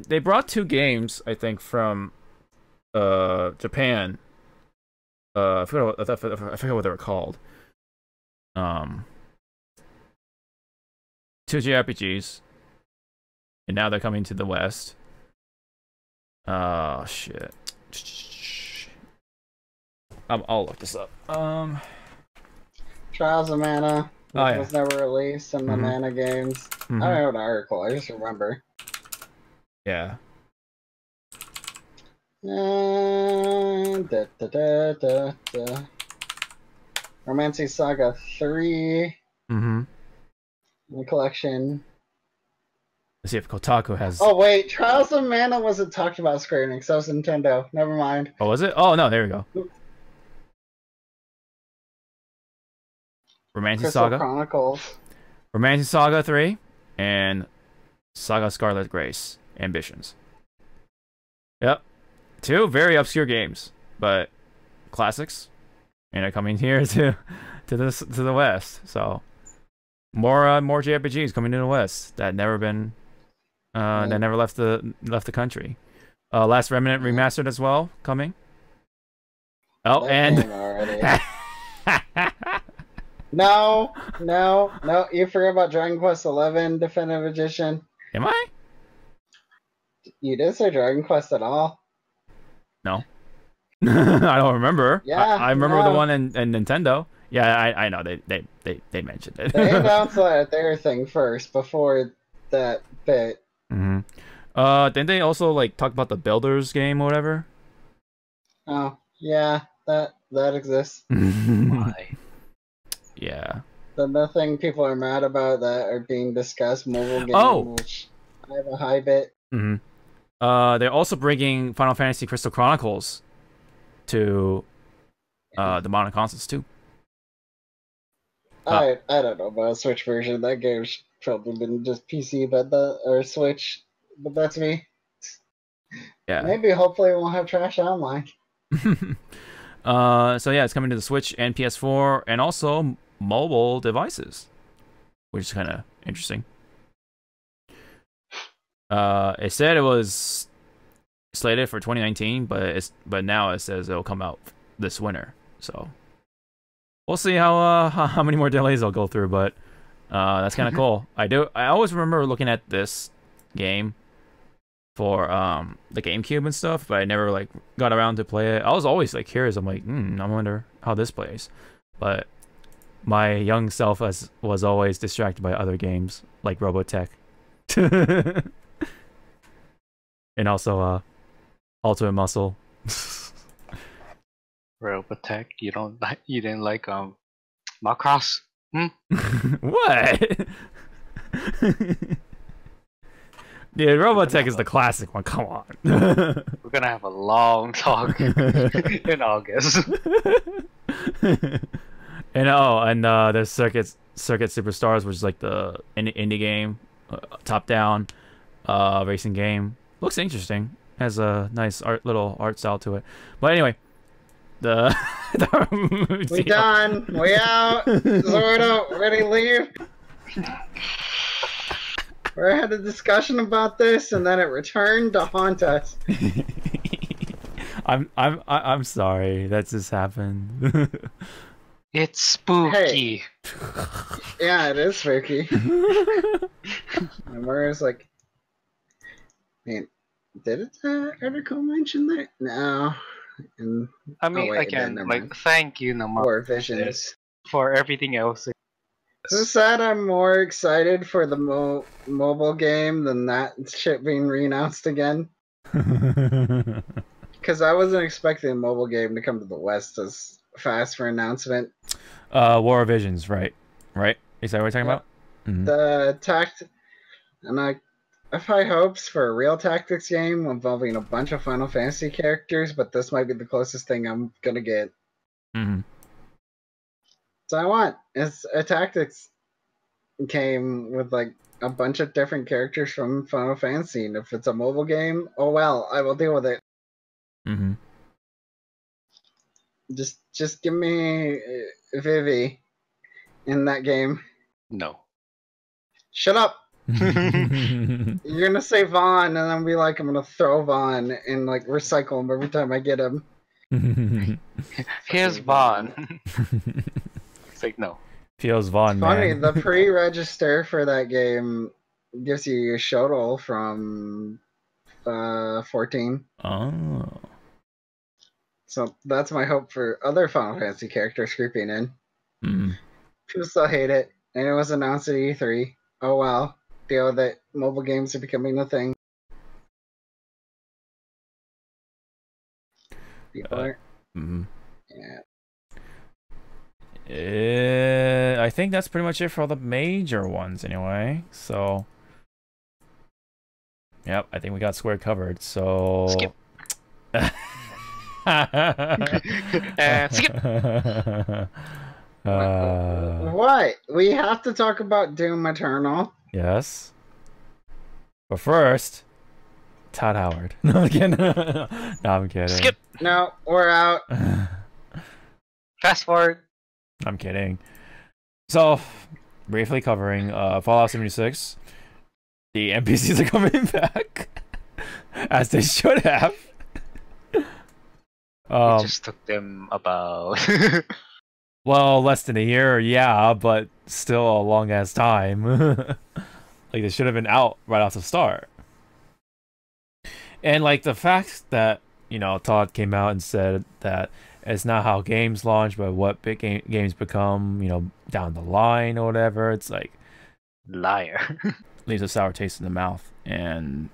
They brought 2 games, I think, from Japan. I forget what they were called. 2 JRPGs, and now they're coming to the West. Oh shit. I'll look this up. Trials of Mana, which Oh, yeah. was never released in the Mana games. Mhm. I don't know the article, I just remember. Yeah. Romancy Saga 3 Mm-hmm. in the collection. Let's see if Kotaku has. Oh wait, Trials of Mana wasn't talked about Square Enix, that was Nintendo. Never mind. Oh, was it? Oh no, there we go. Romantic Crystal Saga, Chronicles. Romantic Saga 3, and Saga Scarlet Grace Ambitions. Yep, 2 very obscure games, but classics, and they're coming here to the West. So more JRPGs coming to the West that never been that never left the country. Last Remnant remastered as well coming. Oh, That and game already. No, you forgot about Dragon Quest XI Definitive Edition. am I? You did say Dragon Quest at all? No. I don't remember. Yeah, I remember the no. one in Nintendo. Yeah, I know they mentioned it. They announced their thing first before that bit. Mm-hmm. Didn't they also like talk about the Builders game or whatever? Oh, yeah, that exists. Why? Yeah. The nothing people are mad about that are being discussed mobile game, Oh! which I have a high bit. Mm-hmm. They're also bringing Final Fantasy Crystal Chronicles to the modern consoles too. I don't know about a Switch version. That game's probably been just PC, or Switch, but that's me. Yeah. Maybe hopefully it won't have trash online. So yeah, it's coming to the Switch and PS4 and also mobile devices, which is kind of interesting. It said it was slated for 2019, but now it says it'll come out this winter. So we'll see how many more delays I'll go through, but that's kind of cool. I always remember looking at this game for the GameCube and stuff, but I never like got around to play it. I was always like curious. I'm like, I wonder how this plays, but my young self was always distracted by other games like Robotech, and also Ultimate Muscle. Robotech, you didn't like Macross? What? Dude, Robotech is the classic one. Come on. We're gonna have a long talk in August. And there's Circuit Superstars, which is like the indie game, top down racing game. Looks interesting. has a nice little art style to it. But anyway, the We done. We out. Zordo, ready to leave? We had a discussion about this, and then it returned to haunt us. I'm sorry that just happened. It's spooky. Yeah, it is spooky. And Murray's like, man, did the article mention that? No. And, I mean, wait, again, never like, mind. thank you, Namor, War Visions. for everything else. Is that I'm more excited for the mobile game than that shit being re-announced again? Because I wasn't expecting a mobile game to come to the West as fast for announcement. War of Visions, right? Is that what you're talking about? Mm-hmm. The and I have high hopes for a real tactics game involving a bunch of Final Fantasy characters, but this might be the closest thing I'm gonna get. Mm-hmm. So I want is a tactics game with like a bunch of different characters from Final Fantasy, and if it's a mobile game, oh well, I will deal with it. Mm-hmm. Just give me Vivi in that game. No. Shut up. You're gonna say Vaughn, and I'll be like, I'm gonna throw Vaughn and like recycle him every time I get him. Here's Vaughn. It's like, no. Feels Vaughn, Funny, man. the pre-register for that game gives you a Shodol from 14. Oh. So that's my hope for other Final Fantasy characters creeping in. Mm. People still hate it, and it was announced at E3. Oh well, deal with it. Mobile games are becoming a thing. People are. Mm-hmm. Yeah. I think that's pretty much it for all the major ones, anyway. So, yep, I think we got Square covered. So, Skip. Skip. What? We have to talk about Doom Eternal. Yes. But first, Todd Howard. No, I'm kidding. No, I'm kidding. Skip. No, we're out. Fast forward. I'm kidding. So, briefly covering Fallout 76. The NPCs are coming back, as they should have. It just took them about... Well, less than a year, yeah, but still a long ass time. Like, they should have been out right off the start. And like the fact that, you know, Todd came out and said that it's not how games launch, but what big games become, you know, down the line or whatever. It's like, Liar. leaves a sour taste in the mouth. And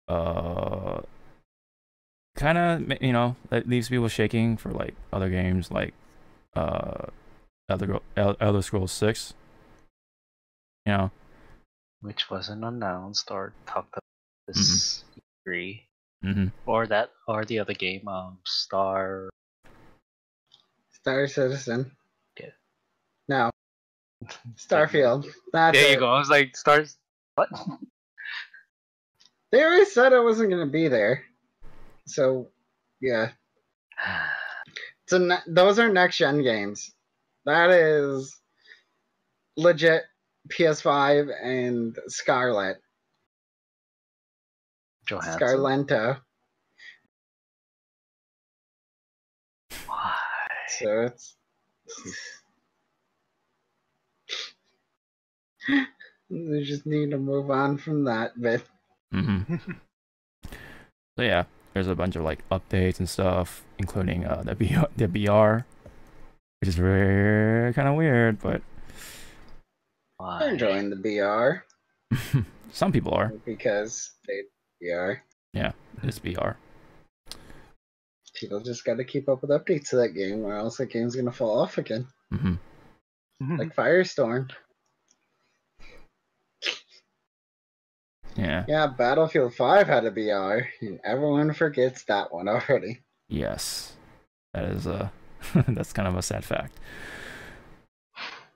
kind of, you know, that leaves people shaking for like other games like Elder Scrolls 6. You know, Which wasn't announced or talked about this E3. mm-hmm. Or the other game, Star Citizen. Yeah. No. Starfield. That's There it. you go. I was like, Stars. What? They already said it wasn't going to be there. So, yeah. So those are next gen games. That is legit PS5 and Scarlet. Johansson. Scarlento. Why? So it's. We just need to move on from that bit. Mm-hmm. So yeah, there's a bunch of like updates and stuff, including the BR, which is very kind of weird, but Why? I'm enjoying the BR some people are. because they BR. Yeah, it's BR. People just got to keep up with updates to that game, or else the game's gonna fall off again, Mm-hmm. like Firestorm. Yeah. Yeah, Battlefield 5 had a BR, and everyone forgets that one already. Yes, that is that's kind of a sad fact.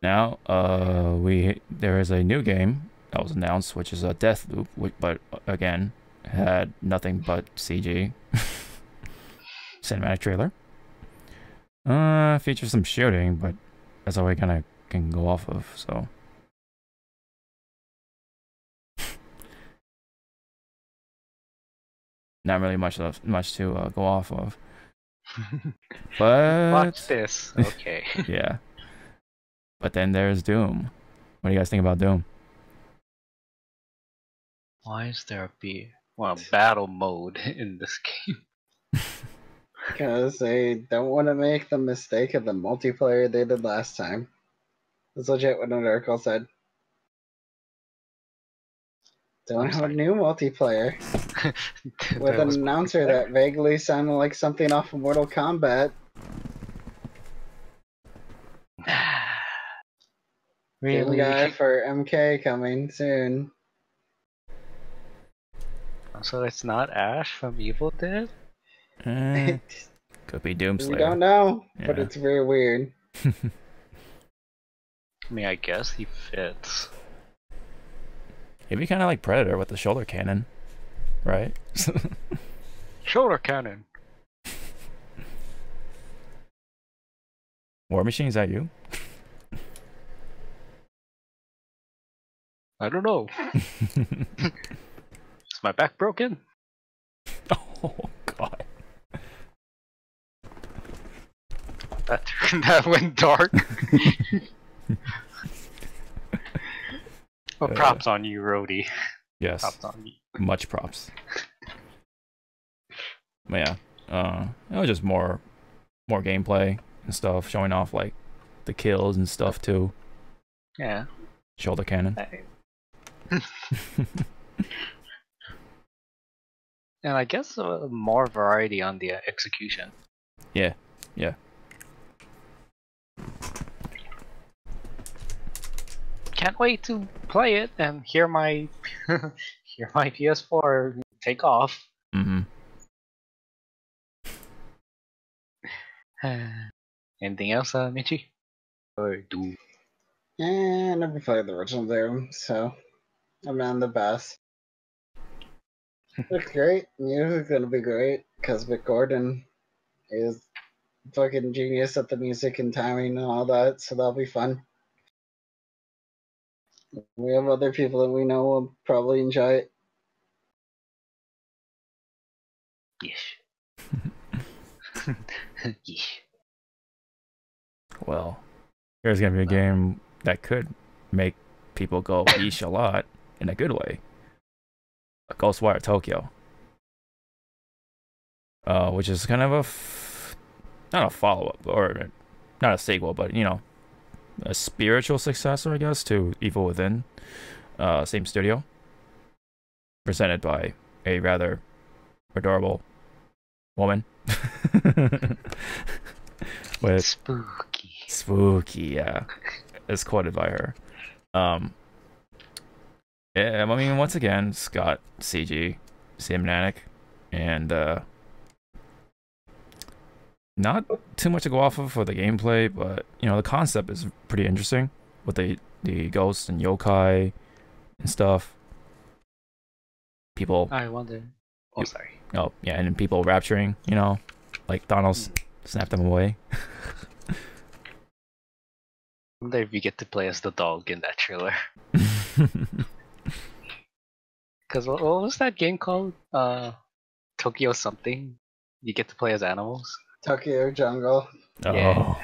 Now, there is a new game that was announced, which is a Deathloop, but again, had nothing but CG. Cinematic trailer. Features some shooting, but that's all we kind of can go off of, so. Not really much to go off of. But Watch this. Okay. yeah. But then there's Doom. What do you guys think about Doom? Why is there a battle mode in this game? Because they don't want to make the mistake of the multiplayer they did last time. That's legit what an article said. Don't have a new multiplayer with an announcer that vaguely sounded like something off of Mortal Kombat. Game Really? guy for MK coming soon. So it's not Ash from Evil Dead? Could be Doomslayer. We don't know, but Yeah. it's very weird. I mean, I guess he fits. He'd be kind of like Predator with the shoulder cannon, right? Shoulder cannon. War Machine, is that you? I don't know. Is my back broken? Oh god. That went dark. Well, props on you, Rhodey. Yes. Props on you. Much props. But yeah, it was just more gameplay and stuff, showing off like the kills and stuff too. Yeah. Shoulder cannon. And I guess more variety on the execution. Yeah. Can't wait to play it and hear my PS4 take off. Mm-hmm. Anything else, Michi? Or do? I never played the original Doom, so I'm not the best. Looks great. Music's gonna be great because Mick Gordon is fucking genius at the music and timing and all that, so that'll be fun. We have other people that we know will probably enjoy it. Yes. Yes. Well, here's gonna be a game that could make people go yeesh a lot in a good way. Ghostwire Tokyo, which is kind of not a follow-up or not a sequel, but you know, a spiritual successor, I guess, to Evil Within. Same studio, presented by a rather adorable woman. With spooky, yeah, as quoted by her. Yeah, I mean, once again, it's got CG, cinematic, and not too much to go off of for the gameplay, but you know, the concept is pretty interesting with the ghosts and yokai and stuff. People. I wonder. Oh, sorry. Oh yeah, and people rapturing, you know, like Thanos snapped them away. I wonder if you get to play as the dog in that trailer. Because what was that game called? Tokyo something? You get to play as animals? Tokyo Jungle. Oh, Yeah.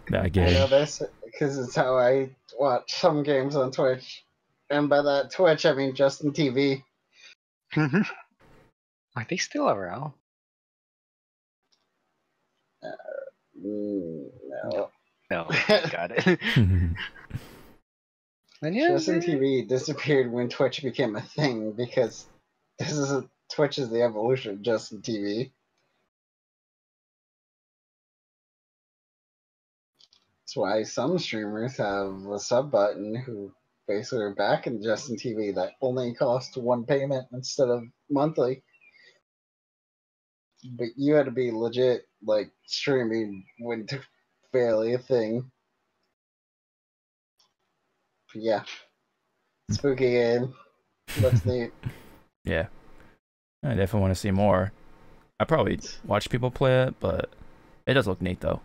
that I game. know this because it's how I watch some games on Twitch. And by that Twitch, I mean Justin TV. Are they still around? No. No. Got it. And yeah, Justin TV disappeared when Twitch became a thing because Twitch is the evolution of Justin TV. That's why some streamers have a sub button who basically are back in Justin TV that only costs one payment instead of monthly. But you had to be legit, like, streaming when to barely a thing. But yeah. Spooky game. Looks neat. Yeah. I definitely want to see more. I probably watch people play it, but it does look neat though,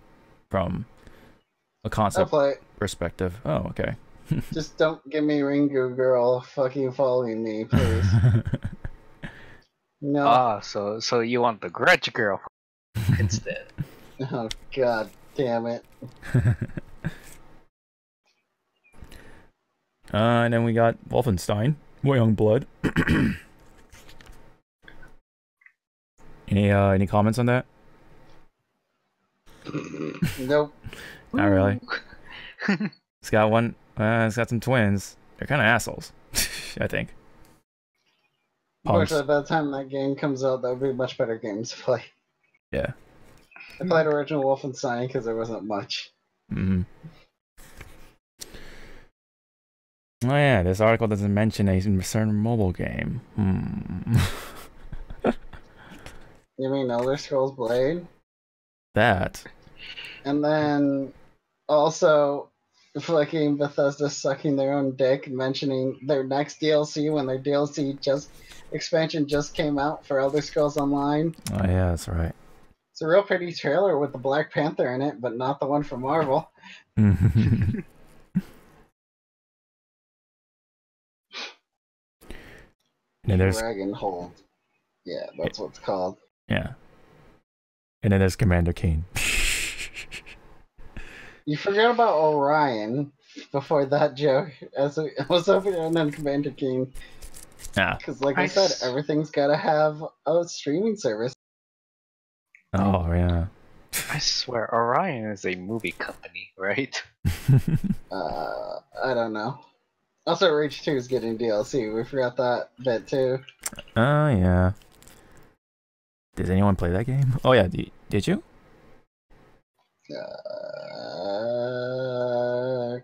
from a I'll concept play it. perspective. Oh, okay. Just don't give me Ringu Girl fucking following me, please. No. Ah, so you want the Grudge Girl instead? Oh, god damn it. And then we got Wolfenstein, Youngblood. Any comments on that? Nope. Not really. It's got one. It's got some twins. They're kind of assholes, I think. Punks. Unfortunately, by the time that game comes out, that would be much better games to play. Yeah. I played original Wolfenstein because there wasn't much. Mm-hmm. Oh yeah, this article doesn't mention a certain mobile game. You mean Elder Scrolls Blade? That. And then also fucking Bethesda sucking their own dick, mentioning their next DLC when their DLC expansion just came out for Elder Scrolls Online. Oh yeah, that's right. It's a real pretty trailer with the Black Panther in it, but not the one from Marvel. And then there's Dragonhold. Yeah, that's what it's called. yeah. And then there's Commander Keen. You forgot about Orion before that joke. As I was over there, and then Commander King. Yeah. Because, like I said, everything's got to have a streaming service. Oh yeah. I swear, Orion is a movie company, right? I don't know. Also, Rage 2 is getting DLC. We forgot that bit too. Oh yeah. Does anyone play that game? Oh yeah. Did you?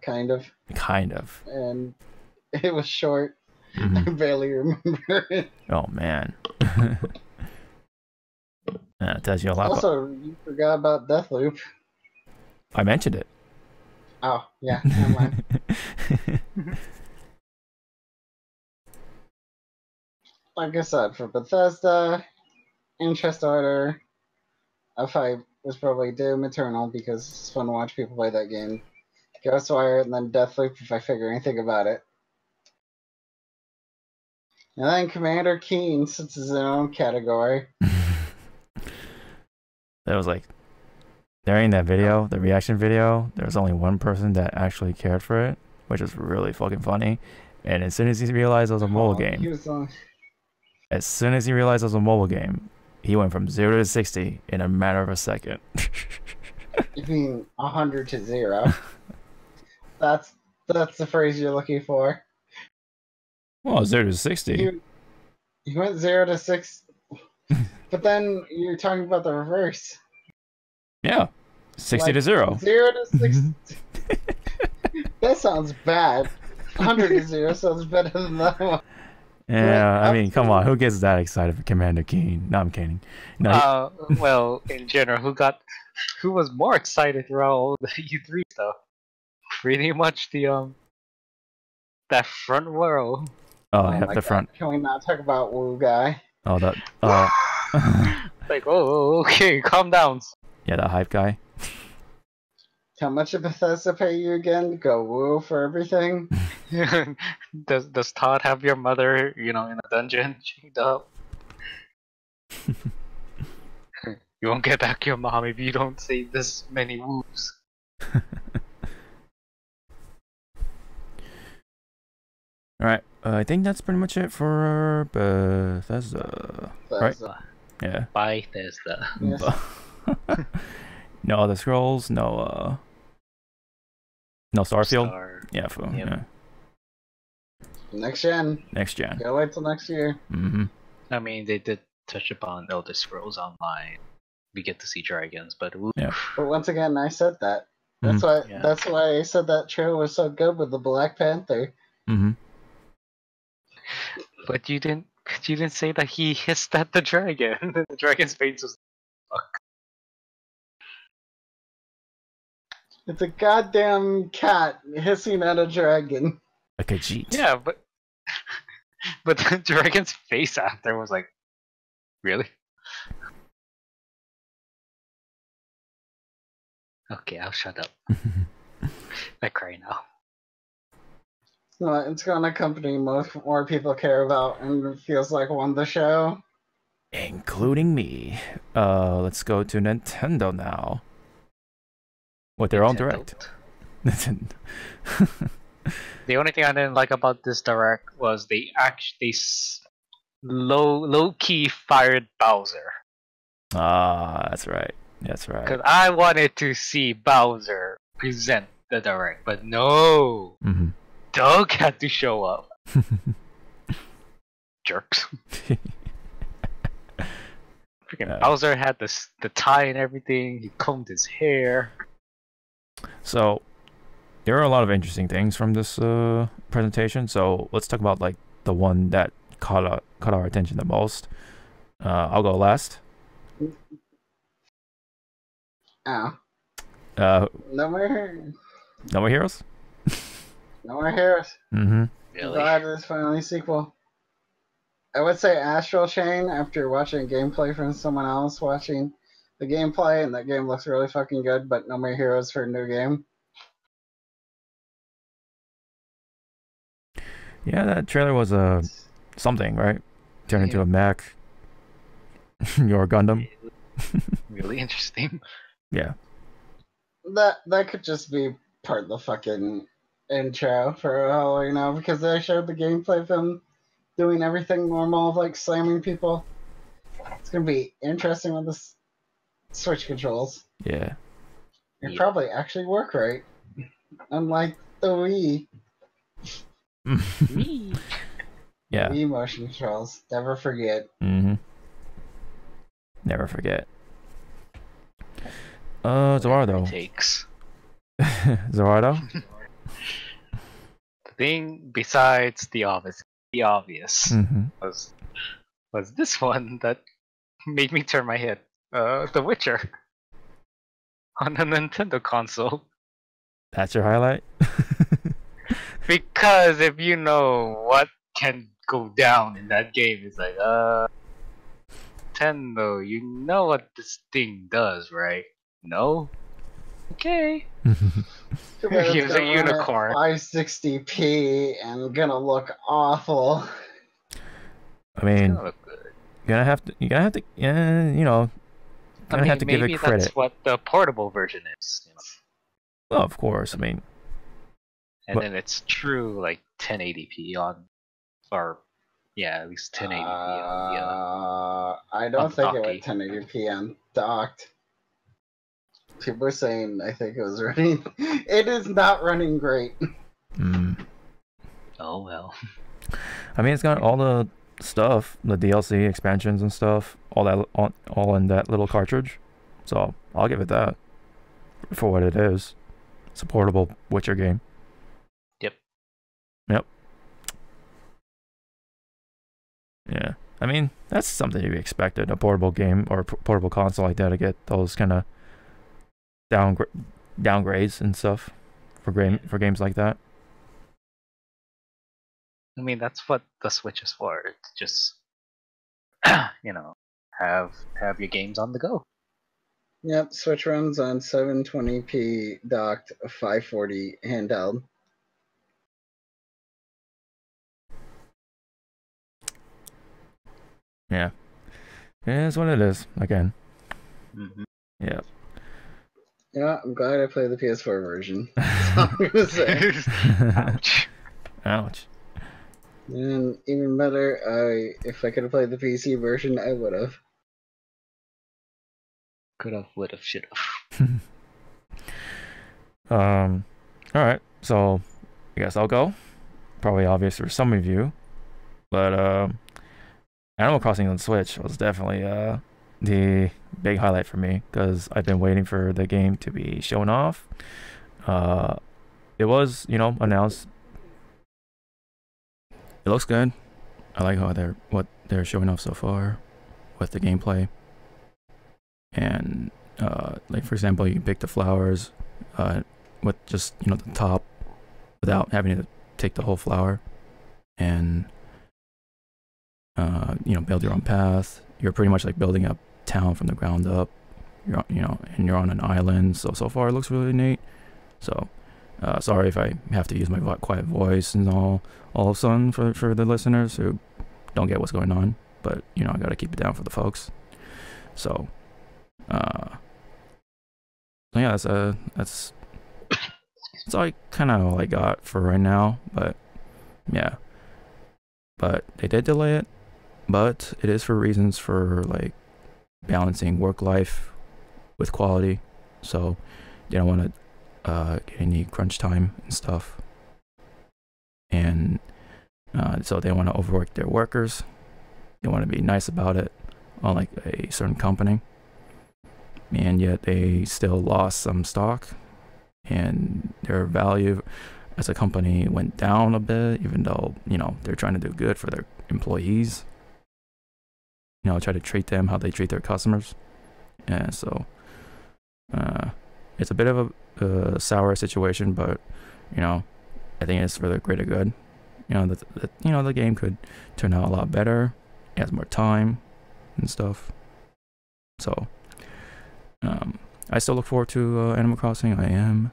Kind of. Kind of. And it was short. Mhm. I barely remember it. Oh man. That tells you a lot. Also, you forgot about Deathloop. I mentioned it. Oh, yeah, never mind. Like I said, for Bethesda, Interest Order, F5 was probably Doom Eternal because it's fun to watch people play that game. Ghostwire, and then Deathloop if I figure anything about it. And then Commander Keen, since it's his own category. That was like during that video, the reaction video, there was only one person that actually cared for it, which is really fucking funny. And as soon as he realized it was a mobile He game, was on. as soon as he realized it was a mobile game, he went from 0 to 60 in a matter of a second. You mean 100 to 0? That's the phrase you're looking for. Well, 0 to 60. He went 0 to 6, but then you're talking about the reverse. Yeah. 60 Like, to 0. 0 to 6. That sounds bad. 100 to 0 sounds better than that one. Yeah, I mean, come on. Who gets that excited for Commander Keen? No, I'm kidding. No, Well, in general, who was more excited throughout all the E3 stuff? Pretty much the that front row. oh, my yeah, the God. front. Can we not talk about Woo Guy? Oh, that. Like, oh, okay, calm down. Yeah, that hype guy. How much did Bethesda pay you again? Go Woo for everything? Does Todd have your mother, in a dungeon chained up? You won't get back your mom if you don't say this many woos. Alright, I think that's pretty much it for Bethesda. Right? Bethesda. Yeah. Bethesda. Yes. No other scrolls, no Starfield. Star. Yeah, Yep. yeah. Next gen. Next gen. Gotta wait till next year. Mm-hmm. I mean, they did touch upon Elder Scrolls Online. We get to see dragons, but oof. Yeah. But once again, I said that. That's Mm-hmm. why. That's why I said that trailer was so good with the Black Panther. Mm-hmm. But you didn't say that he hissed at the dragon. The dragon's face was It's a goddamn cat hissing at a dragon. A Khajiit. yeah, but the dragon's face after was like Really? Okay, I'll shut up. I cry now. No, it's got a company more people care about and it feels like won the show. Including me. Let's go to Nintendo now. With their own direct. The only thing I didn't like about this direct was they low key fired Bowser. Ah, that's right. That's right. Because I wanted to see Bowser present the direct, but no, Doug had to show up. Jerks. Freaking Bowser had the tie and everything. He combed his hair. So there are a lot of interesting things from this presentation. So let's talk about like the one that caught our attention the most. I'll go last. Oh. No more heroes. No more heroes? No more heroes. Mm-hmm. Really? Glad it's finally a sequel. I would say Astral Chain after watching gameplay from someone else watching the gameplay, and that game looks really fucking good, but no more heroes for a new game. Yeah, that trailer was something, right? Turned into a mech. Your Gundam. Really interesting. Yeah. That could just be part of the fucking intro for all you know, because they showed the gameplay of him doing everything normal, like slamming people. It's gonna be interesting with the Switch controls. Yeah. It probably actually work right, unlike the Wii. Yeah. Wii motion controls. Never forget. Never forget. Zorardo. Takes. Zorardo? The thing besides the obvious was this one that made me turn my head. The Witcher on a Nintendo console. That's your highlight? Because if you know what can go down in that game, it's like, Nintendo, you know what this thing does, right? No? Okay. He was a unicorn. 560p and gonna look awful. I mean, Look good. you're gonna have to, you know, have to give it credit. That's what the portable version is. You know? Well, of course. I mean, and then it's true like 1080p on, or yeah, at least 1080p on I don't think it docky. went 1080p on docked. People are saying I think it was running. It is not running great. Oh well. I mean, it's got all the stuff, the DLC expansions and stuff, all in that little cartridge. So I'll give it that for what it is. It's a portable Witcher game. Yep. Yeah. I mean, that's something to be expected. A portable game or portable console like that to get those kind of downgrades and stuff for games like that. I mean, that's what the Switch is for. It's just, you know, have your games on the go. Yep, Switch runs on 720p docked 540 handheld. Yeah. It is what it is, again. Yeah. Yeah, I'm glad I played the PS4 version. That's all I'm gonna say. Ouch. Ouch. And even better, if I could have played the PC version, I would have. Could have, would have, should have. Alright, so I guess I'll go. Probably obvious for some of you. But Animal Crossing on Switch was definitely the big highlight for me because I've been waiting for the game to be shown off. It was, announced. It looks good. I like how what they're showing off so far with the gameplay. And like for example, you can pick the flowers with just the top without having to take the whole flower, and build your own path. you're pretty much like building a town from the ground up. And you're on an island. So far it looks really neat. So, sorry if I have to use my quiet voice and all of a sudden for the listeners who don't get what's going on. But I gotta keep it down for the folks. So, yeah, that's all I kind of all I got for right now. But yeah, but they did delay it. But it is for reasons for like balancing work life with quality, so they don't want to get any crunch time and stuff, and so they want to overwork their workers. They want to be nice about it, unlike a certain company, and yet they still lost some stock, and their value as a company went down a bit, even though they're trying to do good for their employees. Try to treat them how they treat their customers, and so it's a bit of a sour situation, but I think it's for the greater good. The game could turn out a lot better. It has more time and stuff. So I still look forward to Animal Crossing. I am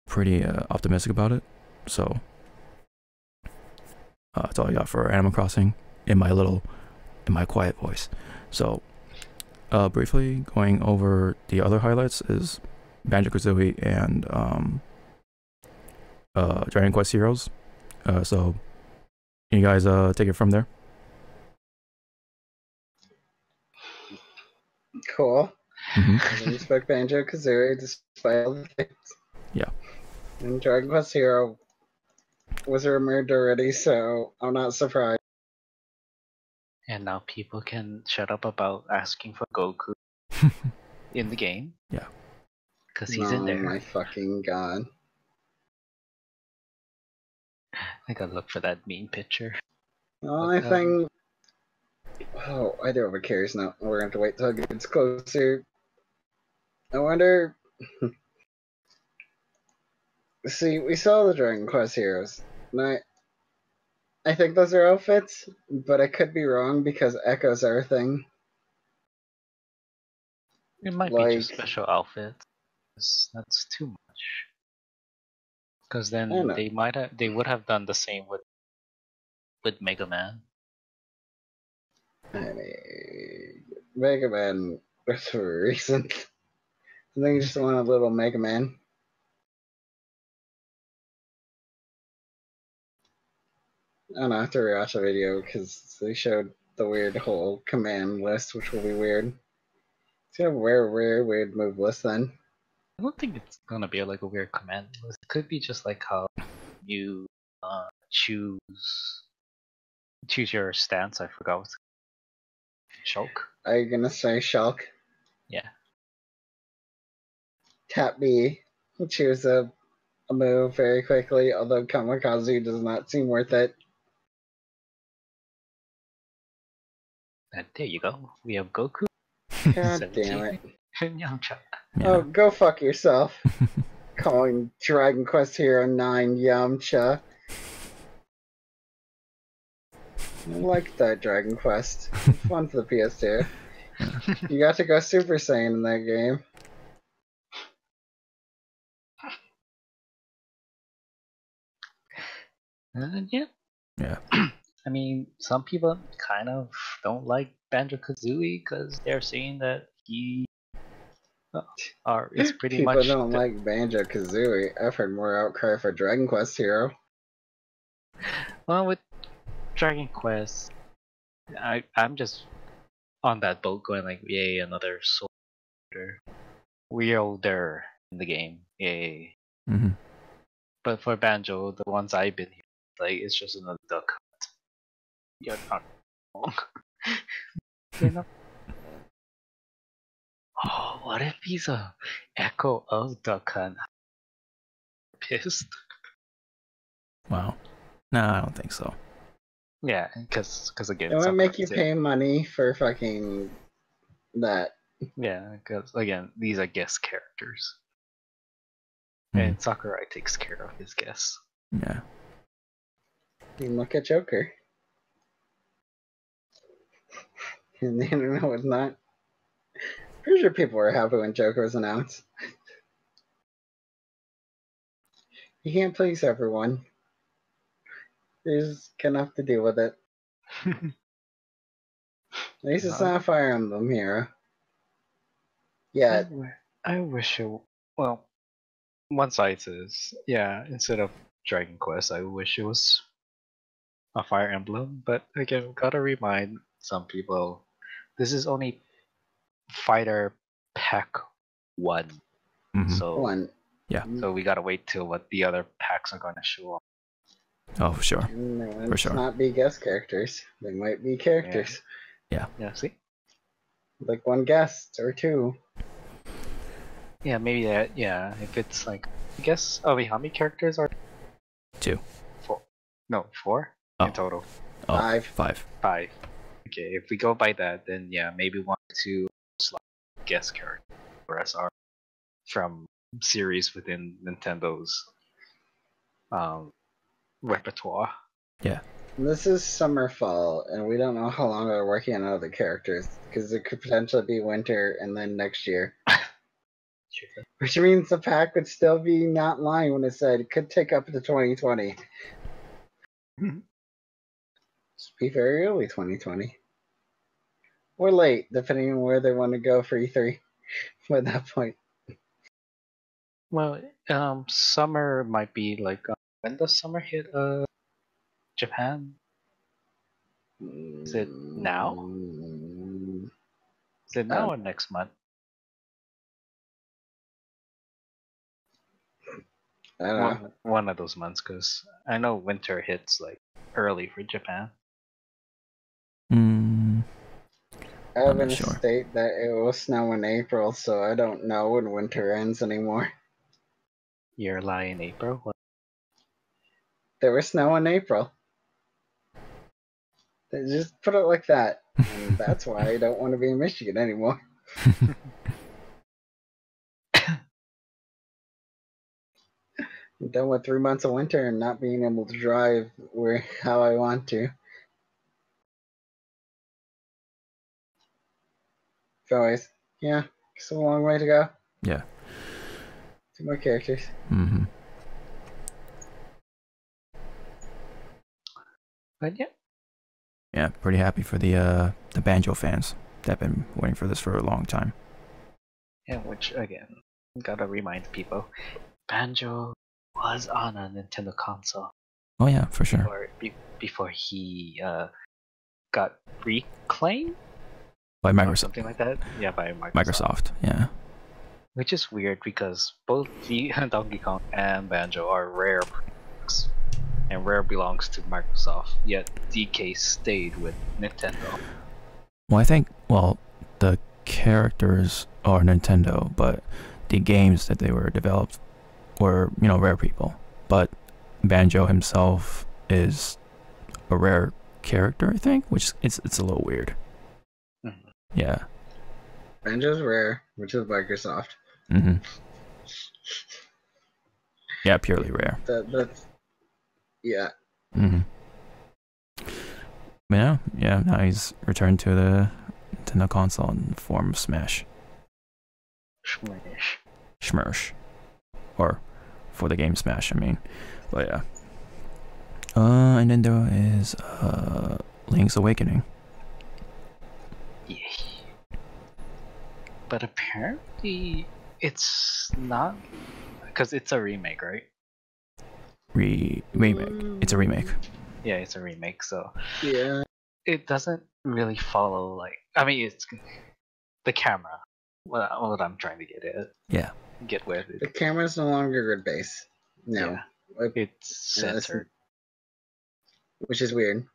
pretty optimistic about it. So that's all I got for Animal Crossing in my quiet voice. So briefly going over the other highlights is Banjo-Kazooie and Dragon Quest Heroes. So you guys take it from there. Cool. Mm-hmm. I respect Banjo-Kazooie despite all the things. Yeah. And Dragon Quest Hero was removed already, so I'm not surprised. And now people can shut up about asking for Goku in the game. Yeah. Because he's in there. Oh my fucking god. I gotta look for that meme picture. The only thing... Oh, I do have a curious note. We're going to have to wait till it gets closer. I wonder... See, we saw the Dragon Quest Heroes. And I think those are outfits, but I could be wrong because Echoes are a thing. It might be just special outfits. That's too much. Because then they would have done the same with Mega Man. I mean, Mega Man was recent. I think you just want a little Mega Man. I don't know, I have to rewatch the video because they showed the weird whole command list, which will be weird. It's gonna have a weird move list then. I don't think it's gonna be like a weird command list. It could be just like how you choose your stance. I forgot what's Shulk. Are you gonna say Shulk? Yeah. Tap B. Choose a move very quickly, although Kamikaze does not seem worth it. And there you go. We have Goku. God damn it. And Yamcha. Yeah. Oh, go fuck yourself. Calling Dragon Quest Hero 9 Yamcha. I like that Dragon Quest. Fun for the PS2. You got to go Super Saiyan in that game. Yeah. Yeah. I mean, some people kind of don't like Banjo-Kazooie because they're saying that he is pretty People much... don't like Banjo-Kazooie. I've heard more outcry for Dragon Quest Hero. Well, with Dragon Quest, I'm just on that boat going like, yay, another soul wielder in the game. Yay. Mm-hmm. But for Banjo, the ones I've been here, like, it's just another duck hunt. You're not wrong. You're not... Oh, what if he's a echo of Duck Hunt? Pissed. Wow. No, I don't think so. Yeah, because again, It would make you pay money for fucking that. Yeah, because again, these are guest characters. And Sakurai takes care of his guests. Yeah. You look at Joker. And the internet was not. Pretty sure people were happy when Joker was announced. You can't please everyone. There's enough to deal with it. At least it's not a Fire Emblem hero. Yeah. I wish it. Well, one side says, yeah, instead of Dragon Quest, I wish it was a Fire Emblem. But again, gotta remind some people, this is only Fighter Pack 1. Mhm. So, One. so we gotta wait till what the other packs are gonna show up. Oh, for sure. No, For sure. not be guest characters. They might be characters. Yeah, see? Like one guest or two. Yeah, maybe that. Yeah, if it's like, I guess. Oh, wait, how many characters are? 2. 4. No, 4 Oh. in total. Oh, 5. 5. 5. Okay, if we go by that, then yeah, maybe 1 or 2 slot guest characters. The rest are from series within Nintendo's repertoire. Yeah. This is summer fall, and we don't know how long they're working on other characters because it could potentially be winter and then next year. Which means the pack would still be not lying when it said it could take up to 2020. Just be very early 2020. Or late, depending on where they want to go for E3 at that point. Well, summer might be like when does summer hit? Japan? Is it now? Is it now or next month? I don't know. One of those months, because I know winter hits like early for Japan. Mm, I live I'm in not a sure. state that it will snow in April, so I don't know when winter ends anymore. Year lie in April. What? There was snow in April. They just put it like that. And that's why I don't want to be in Michigan anymore. I'm done with 3 months of winter and not being able to drive how I want to. So anyways, yeah, it's a long way to go. Yeah. 2 more characters. Mm-hmm. But yeah, Yeah, pretty happy for the Banjo fans that have been waiting for this for a long time. yeah. Which again, gotta remind people, Banjo was on a Nintendo console Oh yeah, for sure. before he got reclaimed By or Microsoft. something like that. Yeah, by Microsoft. Microsoft, yeah. Which is weird because both the Donkey Kong and Banjo are Rare products, and Rare belongs to Microsoft. Yet DK stayed with Nintendo. Well, I think, the characters are Nintendo, but the games that they were developed were, Rare people. But Banjo himself is a Rare character, I think, which it's a little weird. Mhm. Yeah. Banjo's Rare, which is Microsoft. Mm-hmm. Yeah, purely Rare. That's yeah. Mm-hmm. But yeah, now he's returned to the Nintendo console in the form of Smash. Schmish. Smirsh. Or for the game Smash, I mean. But yeah. And then there is Link's Awakening. Yeah. But apparently it's not, because it's a remake, right? Remake. It's a remake. Yeah, it's a remake, so Yeah. it doesn't really follow like, I mean, it's the camera. What I'm trying to get with The it. camera's no longer grid base. No. Yeah. Like, It's yeah, that's- censored. which is weird.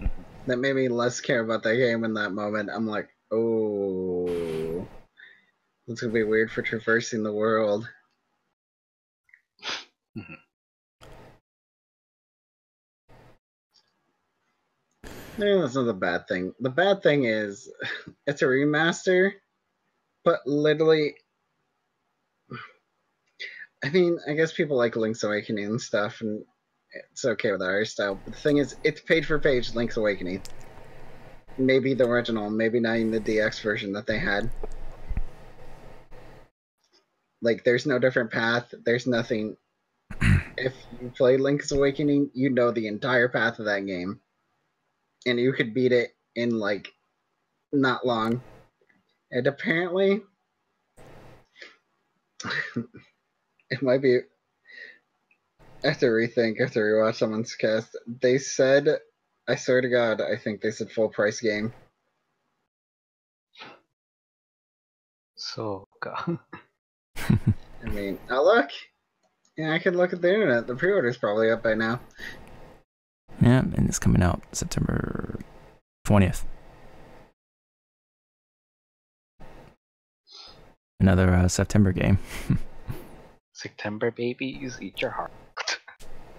Mhm. That made me less care about that game in that moment. I'm like, oh, it's gonna be weird for traversing the world. Mhm. No, that's not the bad thing. The bad thing is, it's a remaster, but literally, I mean, I guess people like Link's Awakening and stuff, and it's okay with our style. But the thing is, it's page for page Link's Awakening. maybe the original, maybe not even the DX version that they had. Like, there's no different path. There's nothing. If you play Link's Awakening, you know the entire path of that game. And you could beat it in, like, not long. And apparently, it might be. I have to rethink, I have to rewatch someone's cast. They said, I swear to God, I think they said full price game. So, God. I mean, now look. Yeah, I could look at the internet. The pre-order's probably up by now. Yeah, and it's coming out September 20th. Another September game. September babies, eat your heart.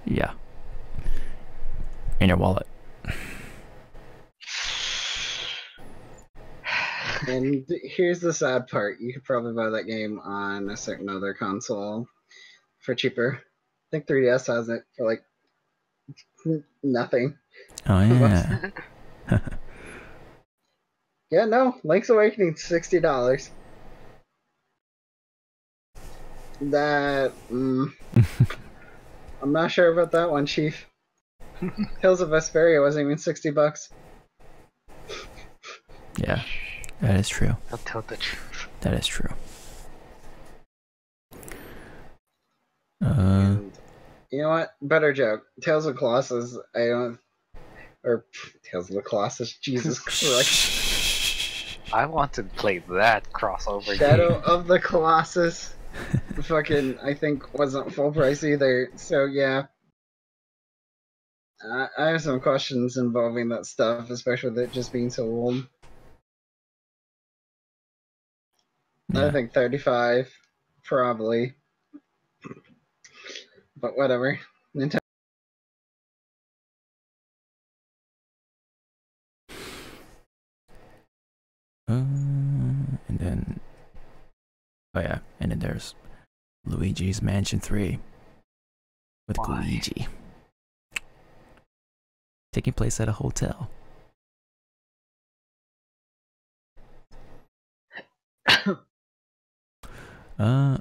Yeah. In your wallet. And here's the sad part. You could probably buy that game on a certain other console for cheaper. I think 3DS has it for like nothing. Oh, yeah. Yeah, no. Link's Awakening, $60. That, I'm not sure about that one, Chief. Tales of Vesperia wasn't even $60. Yeah, that is true. I'll tell the truth. That is true. And you know what? Better joke. Tales of Colossus, Tales of the Colossus, Jesus Christ. I want to play that crossover Shadow game. of the Colossus. Fucking, I think, wasn't full price either. So, yeah. I have some questions involving that stuff, especially with it just being so old. Yeah. I think 35, probably. But whatever. Nintendo. And then, oh yeah, and then there's Luigi's Mansion 3 with Why? Luigi, taking place at a hotel.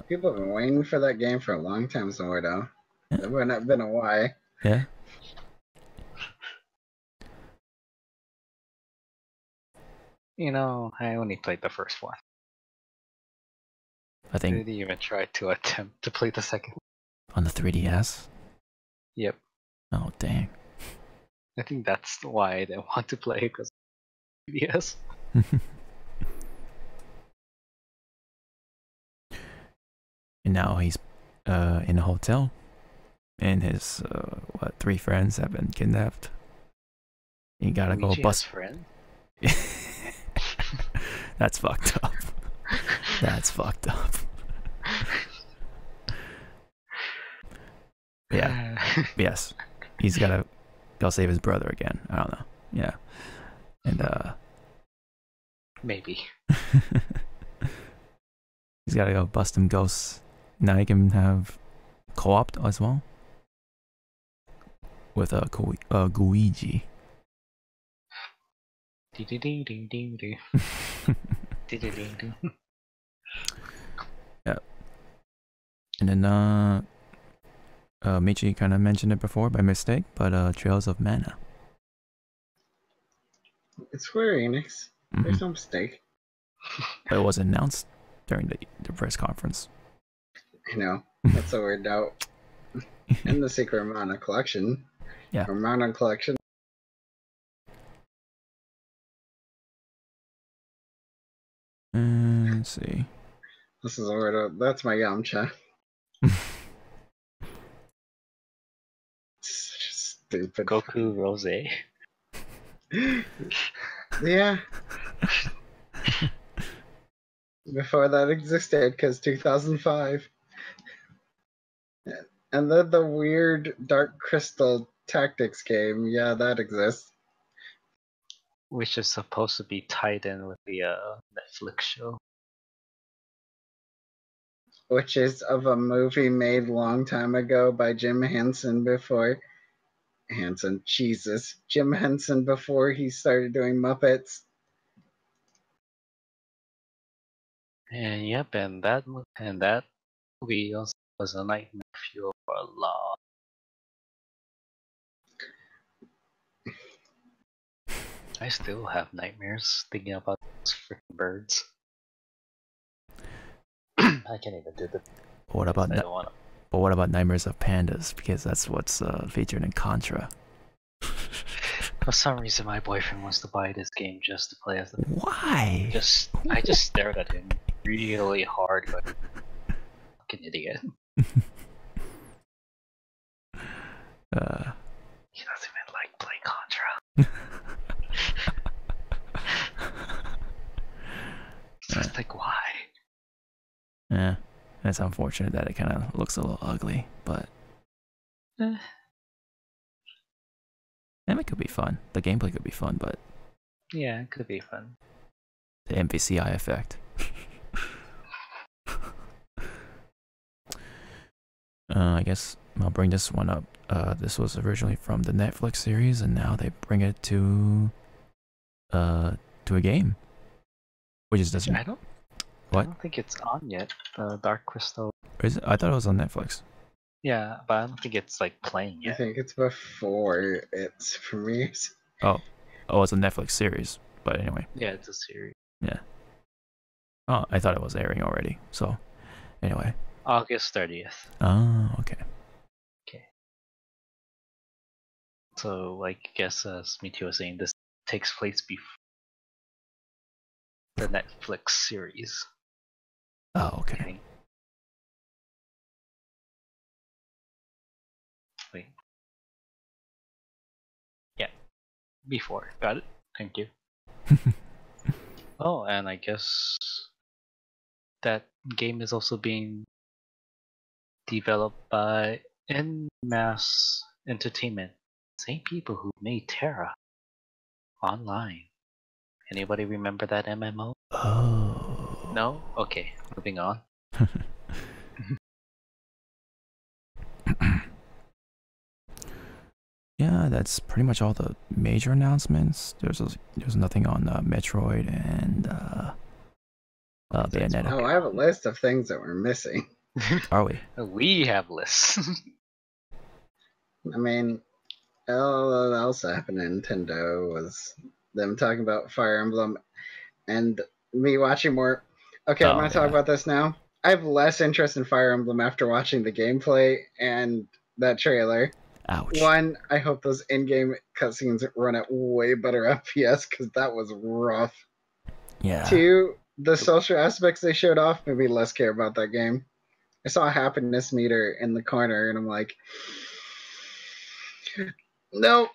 People have been waiting for that game for a long time, Zordo. It would not been a why. Yeah. You know, I only played the first one. I I think didn't even try to attempt to play the second one. on the 3DS. Yep. Oh dang. I think that's why I didn't want to play it, because yes. And now he's in a hotel, and his 3 friends have been kidnapped. You gotta go Luigi bust. has friend? That's fucked up. That's fucked up. Yeah. Yes. He's gotta go save his brother again. I don't know. Yeah. And Maybe. he's gotta go bust some ghosts. Now he can have co-op as well with Guigi. Yeah. And then Michi kind of mentioned it before by mistake, but Trails of Mana. It's Square Enix. There's no mistake. It was announced during the press conference. I know. That's a weird doubt. And the Secret Mana collection. Yeah. Or Mana collection. Let's see. This is a weird. That's my Yamcha. Such a stupid. Goku Rose. Yeah. Before that existed, because 2005. And then the weird Dark Crystal Tactics game. Yeah, that exists. Which is supposed to be tied in with the Netflix show. Which is of a movie made long time ago by Jim Henson before Henson. Jesus. Jim Henson before he started doing Muppets. And yep, and that movie also was a nightmare fuel for a lot. I still have nightmares thinking about those freaking birds. I can't even do the. What about I don't want to. But what about Nightmares of Pandas? Because that's what's featured in Contra. For some reason, my boyfriend wants to buy this game just to play as the. Why? I just stared at him really hard, like fucking idiot. He doesn't even like playing Contra. So it's like, why? Yeah, it's unfortunate that it kind of looks a little ugly, but it could be fun. The gameplay could be fun, but Yeah, it could be fun. the MVCI effect. I guess I'll bring this one up. This was originally from the Netflix series, and now they bring it to a game, which is doesn't. I don't think it's on yet. The Dark Crystal. Or is it? I thought it was on Netflix. Yeah, but I don't think it's like playing I yet. think it's before it's premieres. Oh, it's a Netflix series. But anyway, Yeah, it's a series. yeah. Oh, I thought it was airing already. So, anyway. August 30th. Oh, okay. So, like, I guess as Michi was saying, this takes place before the Netflix series. Oh, I okay. think. Wait. Yeah, before. Got it. Thank you. Oh, and I guess that game is also being developed by Enmass Entertainment, same people who made Terra Online. Anybody remember that MMO? Oh. No? Okay, moving on. Yeah, that's pretty much all the major announcements. There's nothing on Metroid and Bayonetta. Oh, I have a list of things that we're missing. Are we? We have lists. I mean, all that else happened in Nintendo was them talking about Fire Emblem and me watching more. Okay, I'm Oh, going to talk yeah. about this now. I have less interest in Fire Emblem after watching the gameplay and that trailer. Ouch. One, I hope those in-game cutscenes run at way better FPS because that was rough. Yeah. Two, the social aspects they showed off made me less care about that game. I saw a happiness meter in the corner and I'm like, no,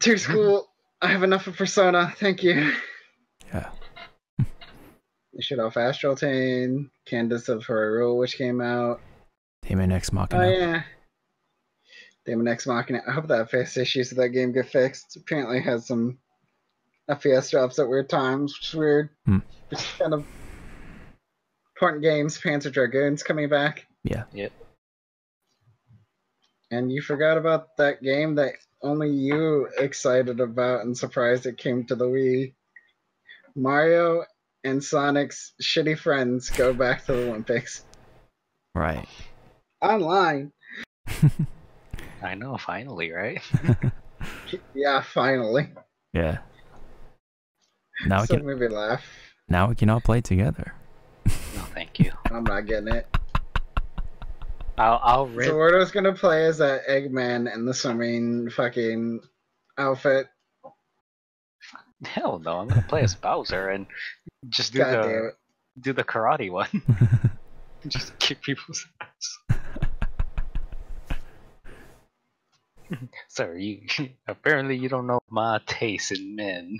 too school. I have enough of Persona. Thank you. Yeah. They showed off Astral Chain, Candace of Hyrule, which came out. Daemon X Machina. Oh, yeah. Daemon X Machina. I hope the FPS issues of that game get fixed. Apparently it has some FPS drops at weird times, which is weird. Which is kind of important games. Panzer Dragoon's coming back. Yeah. Yep. And you forgot about that game that only you excited about and surprised it came to the Wii. Mario and Sonic's shitty friends go back to the Olympics. Right. Online. I know, finally, right? Yeah, finally. Yeah. Now So maybe laugh. we can all play together. No, thank you. I'm not getting it. I'll rip. So Wardo's gonna play as that Eggman in the swimming fucking outfit. Hell no, I'm gonna play as Bowser and just God damn it. do the karate one. Just kick people's ass. Sorry, apparently you don't know my taste in men.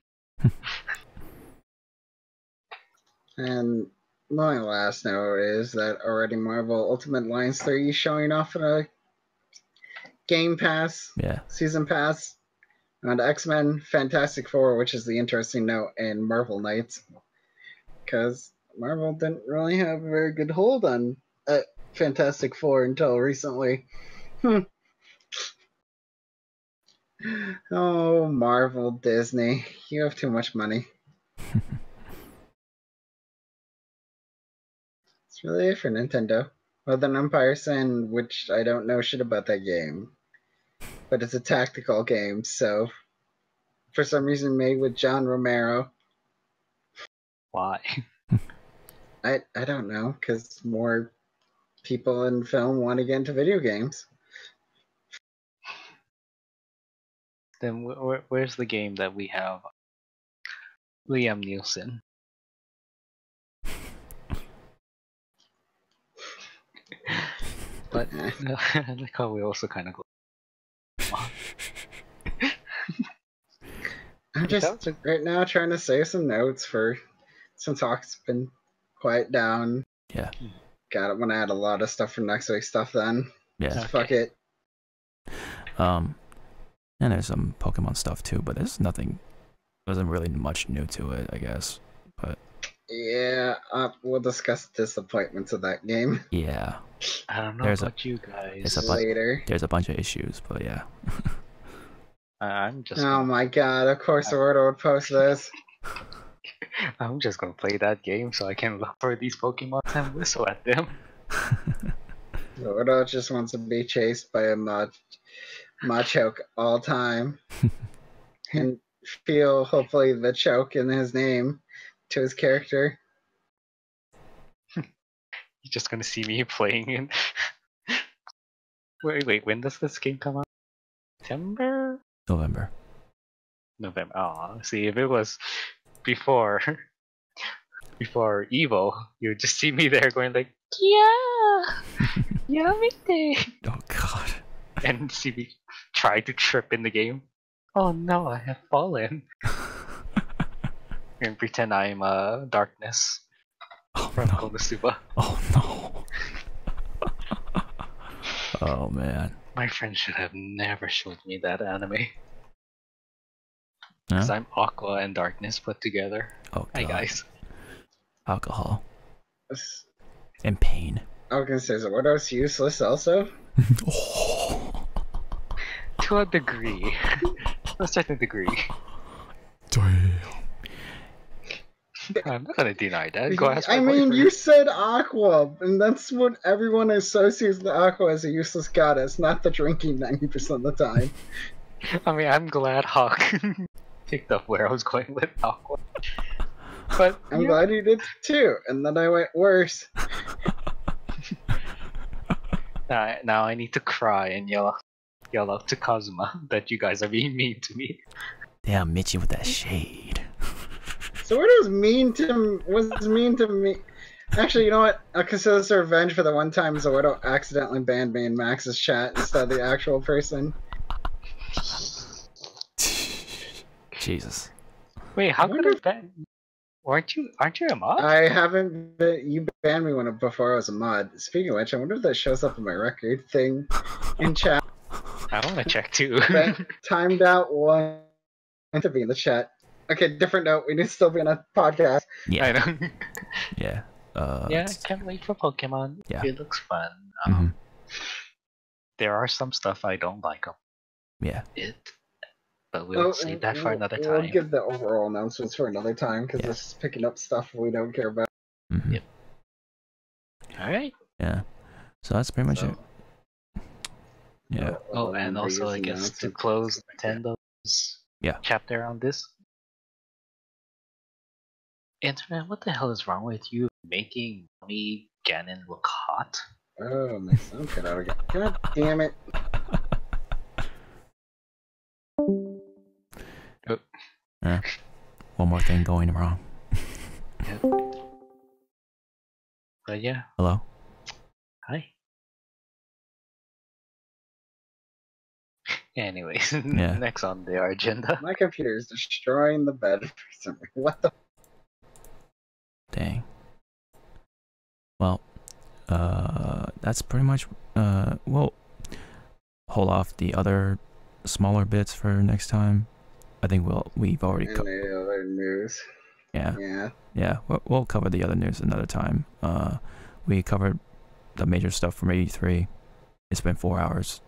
And my last note is that already Marvel Ultimate Alliance 3 is showing off in a Game Pass, Yeah. Season Pass, and X-Men Fantastic Four, which is the interesting note in Marvel Knights. Because Marvel didn't really have a very good hold on Fantastic Four until recently. Oh, Marvel, Disney, you have too much money. It's really it for Nintendo. Northern Empire Sin, which I don't know shit about that game, but it's a tactical game, so for some reason made with John Romero. Why? I don't know, because more people in film want to get into video games. Then where's the game that we have Liam Nielsen? But I like how we also kind of go. I'm just right now trying to save some notes for since Hawk's been quiet down. Yeah. Got it when I had a lot of stuff for next week's stuff then. Yeah. Okay. Fuck it. And there's some Pokemon stuff too, but there's nothing. Wasn't really much new to it, I guess. But yeah, we'll discuss disappointments of that game. Yeah. I don't know about you guys. Later. There's a bunch of issues, but yeah. I'm just. Oh my god! Of course, Ordo would post this. I'm just gonna play that game so I can look for these Pokemon and whistle at them. Ordo just wants to be chased by a Machoke all time, and feel hopefully the choke in his name to his character. You're just gonna see me playing it. Wait, when does this game come out? September? November. Oh, see, if it was before Evo, you would just see me there going like, yeah, yamete. Oh god. And see me try to trip in the game. Oh no, I have fallen. And pretend I'm Darkness from Konosuba. Oh no. Oh man. My friend should have never showed me that anime. Because I'm Aqua and Darkness put together. Oh god. Hi guys. Alcohol. And pain. I was gonna say, is Ordo's useless also? Oh. To a degree. To a certain degree. Damn. I'm not gonna deny that. Go ask my I mean, boyfriend. you said Aqua, and that's what everyone associates the Aqua as a useless goddess, not the drinking 90% of the time. I mean, I'm glad Hawk picked up where I was going with Aqua. But I'm glad you did too, and then I went worse. Now I need to cry and yell out to Kazuma that you guys are being mean to me. Damn, Michi with that shade. So what was mean to me? Actually, you know what? I'll consider this a revenge for the one time Zordo accidentally banned me in Max's chat instead of the actual person. Jesus. Wait, how could I ban? Aren't you a mod? I haven't been, you banned me before I was a mod. Speaking of which, I wonder if that shows up in my record thing in chat. I want to check too. Timed out one to be in the chat. Okay, different note. We need to still be on a podcast. Yeah. I know. Yeah. Yeah, I can't wait for Pokemon. Yeah. It looks fun. Mhm. There are some stuff I don't like about Yeah. it, but we'll save that for another time. We'll give the overall announcements for another time because this is picking up stuff we don't care about. Mm-hmm. Yep. Alright. Yeah. So that's pretty much it. Yeah. Oh, and also I guess to close Nintendo's chapter on this. Internet, what the hell is wrong with you making me Ganon look hot? Oh, my son cut out again. God damn it. Yeah. One more thing going wrong. But yeah. Hello? Hi. Anyways, Yeah. next on their agenda. My computer is destroying the bed for some reason. What the? Dang. Well, that's pretty much, we'll hold off the other smaller bits for next time. I think we've already And the other news. Yeah, we'll cover the other news another time. We covered the major stuff from 83. It's been 4 hours,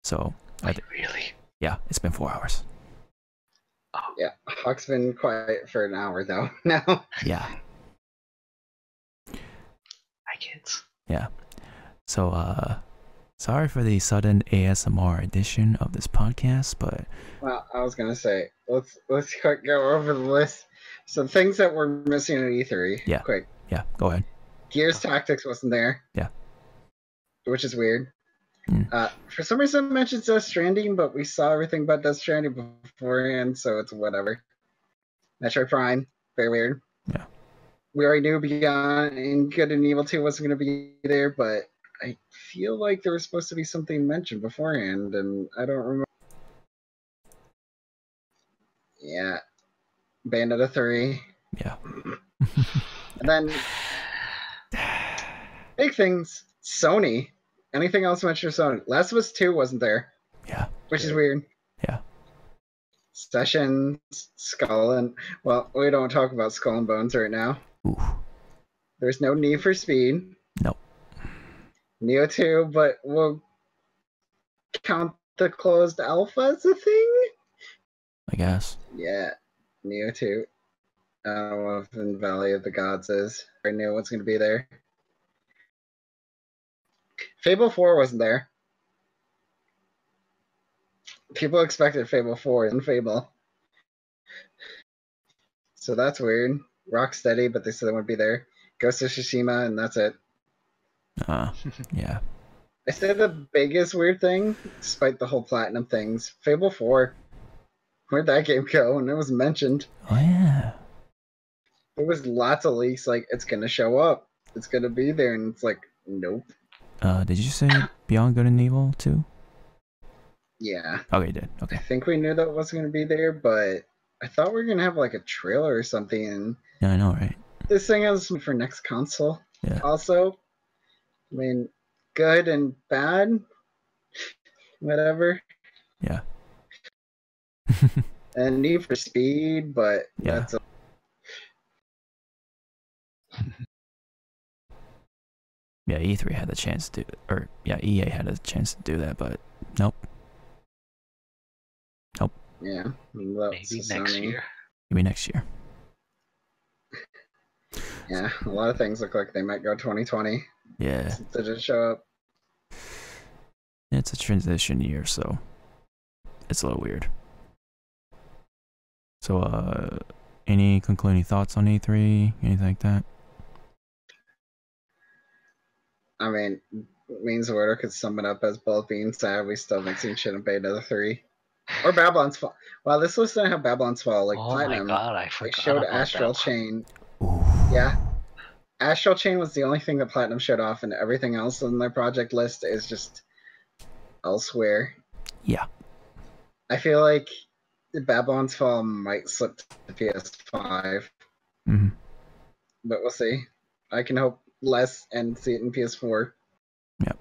so Wait, really? Yeah, it's been 4 hours. Yeah, Hawk's been quiet for an hour though. Now. Yeah. Hi, kids. Yeah. So, sorry for the sudden ASMR edition of this podcast, but Well, I was gonna say, let's quick go over the list. Some things that we're missing at E3. Yeah. Quick. yeah, go ahead. Gears Tactics wasn't there. Yeah. Which is weird. Mm. For some reason it mentions Death Stranding, but we saw everything about Death Stranding beforehand, so it's whatever. Metroid Prime, very weird. Yeah. We already knew Beyond and Good and Evil 2 wasn't going to be there, but I feel like there was supposed to be something mentioned beforehand, and I don't remember. Yeah. Bayonetta 3. Yeah. And then, big things, Sony. Anything else mentioned Sony? Last of Us 2 wasn't there, Yeah. which is weird. Yeah. Sessions, Skull and... Well, we don't talk about Skull and Bones right now. Ooh. There's no Need for Speed. Nope. Neo 2, but we'll count the closed alpha as a thing? I guess. Yeah, Neo 2. I don't know if in Valley of the Gods is. I knew what's going to be there. Fable 4 wasn't there. People expected Fable 4 and Fable. So that's weird. Rocksteady, but they said they wouldn't be there. Ghost of Tsushima, and that's it. Yeah. I said the biggest weird thing, despite the whole platinum things, Fable 4. Where'd that game go? And it was mentioned. Oh, yeah. There was lots of leaks, like, it's gonna show up. It's gonna be there, and it's like, nope. Did you say Beyond Good and Evil too? Yeah. Okay, you did. I Okay. think we knew that was gonna be there, but I thought we were gonna have, like, a trailer or something, and Yeah, I know, right? this thing is for next console. Yeah. Also, I mean, good and bad, whatever. Yeah. And Need for Speed, but Yeah. that's a... Yeah, E3 had the chance to, or yeah, EA had a chance to do that, but nope. Yeah. That's Maybe next Sony. year. Maybe next year. Yeah, a lot of things look like they might go 2020. Yeah. Since they just show up. It's a transition year, so it's a little weird. So, any concluding thoughts on E3? Anything like that? I mean, Means Order could sum it up as both being sad. We still haven't seen shit in Bayonetta 3. Or Babylon's Fall. Wow, this list didn't have Babylon's Fall. Like Oh Platinum, my god, I they forgot showed about Astral that. Chain. Ooh. Yeah. Astral Chain was the only thing that Platinum showed off, and everything else on their project list is just elsewhere. Yeah. I feel like Babylon's Fall might slip to PS5, Mm-hmm. but we'll see. I can hope less and see it in PS4. Yep.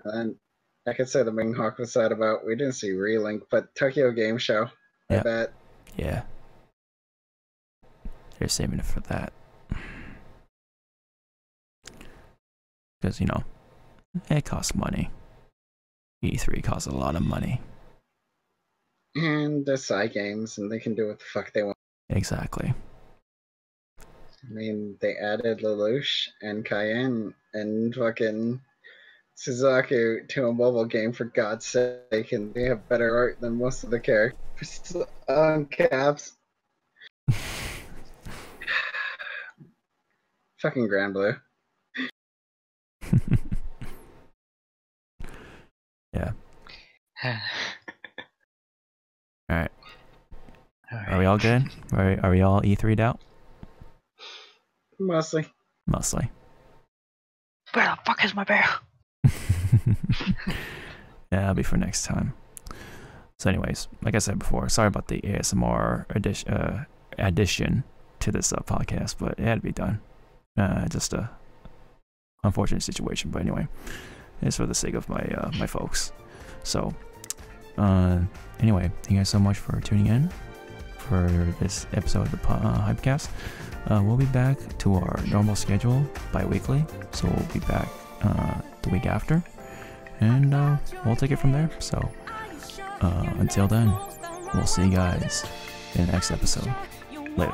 And I could say the Wing Hawk was sad about. We didn't see Relink, but Tokyo Game Show. I Yep. bet. Yeah. They're saving it for that. Because, you know, it costs money. E3 costs a lot of money. And they're side games, and they can do what the fuck they want. Exactly. I mean, they added Lelouch and Cayenne and fucking Suzaku to a mobile game, for God's sake, and they have better art than most of the characters on Caps. Fucking Grand Blue. Yeah. Alright. Alright. Are we all good? Are we all E3'd out? Mostly. Mostly. Where the fuck is my bear? Yeah, that'll be for next time. So anyways, like I said before, sorry about the ASMR addition to this podcast, but it had to be done. Just a unfortunate situation, but anyway, it's for the sake of my my folks. So anyway, thank you guys so much for tuning in for this episode of the Hypecast. We'll be back to our normal schedule bi-weekly, so we'll be back the week after, and we'll take it from there. So Until then, we'll see you guys in the next episode. Later.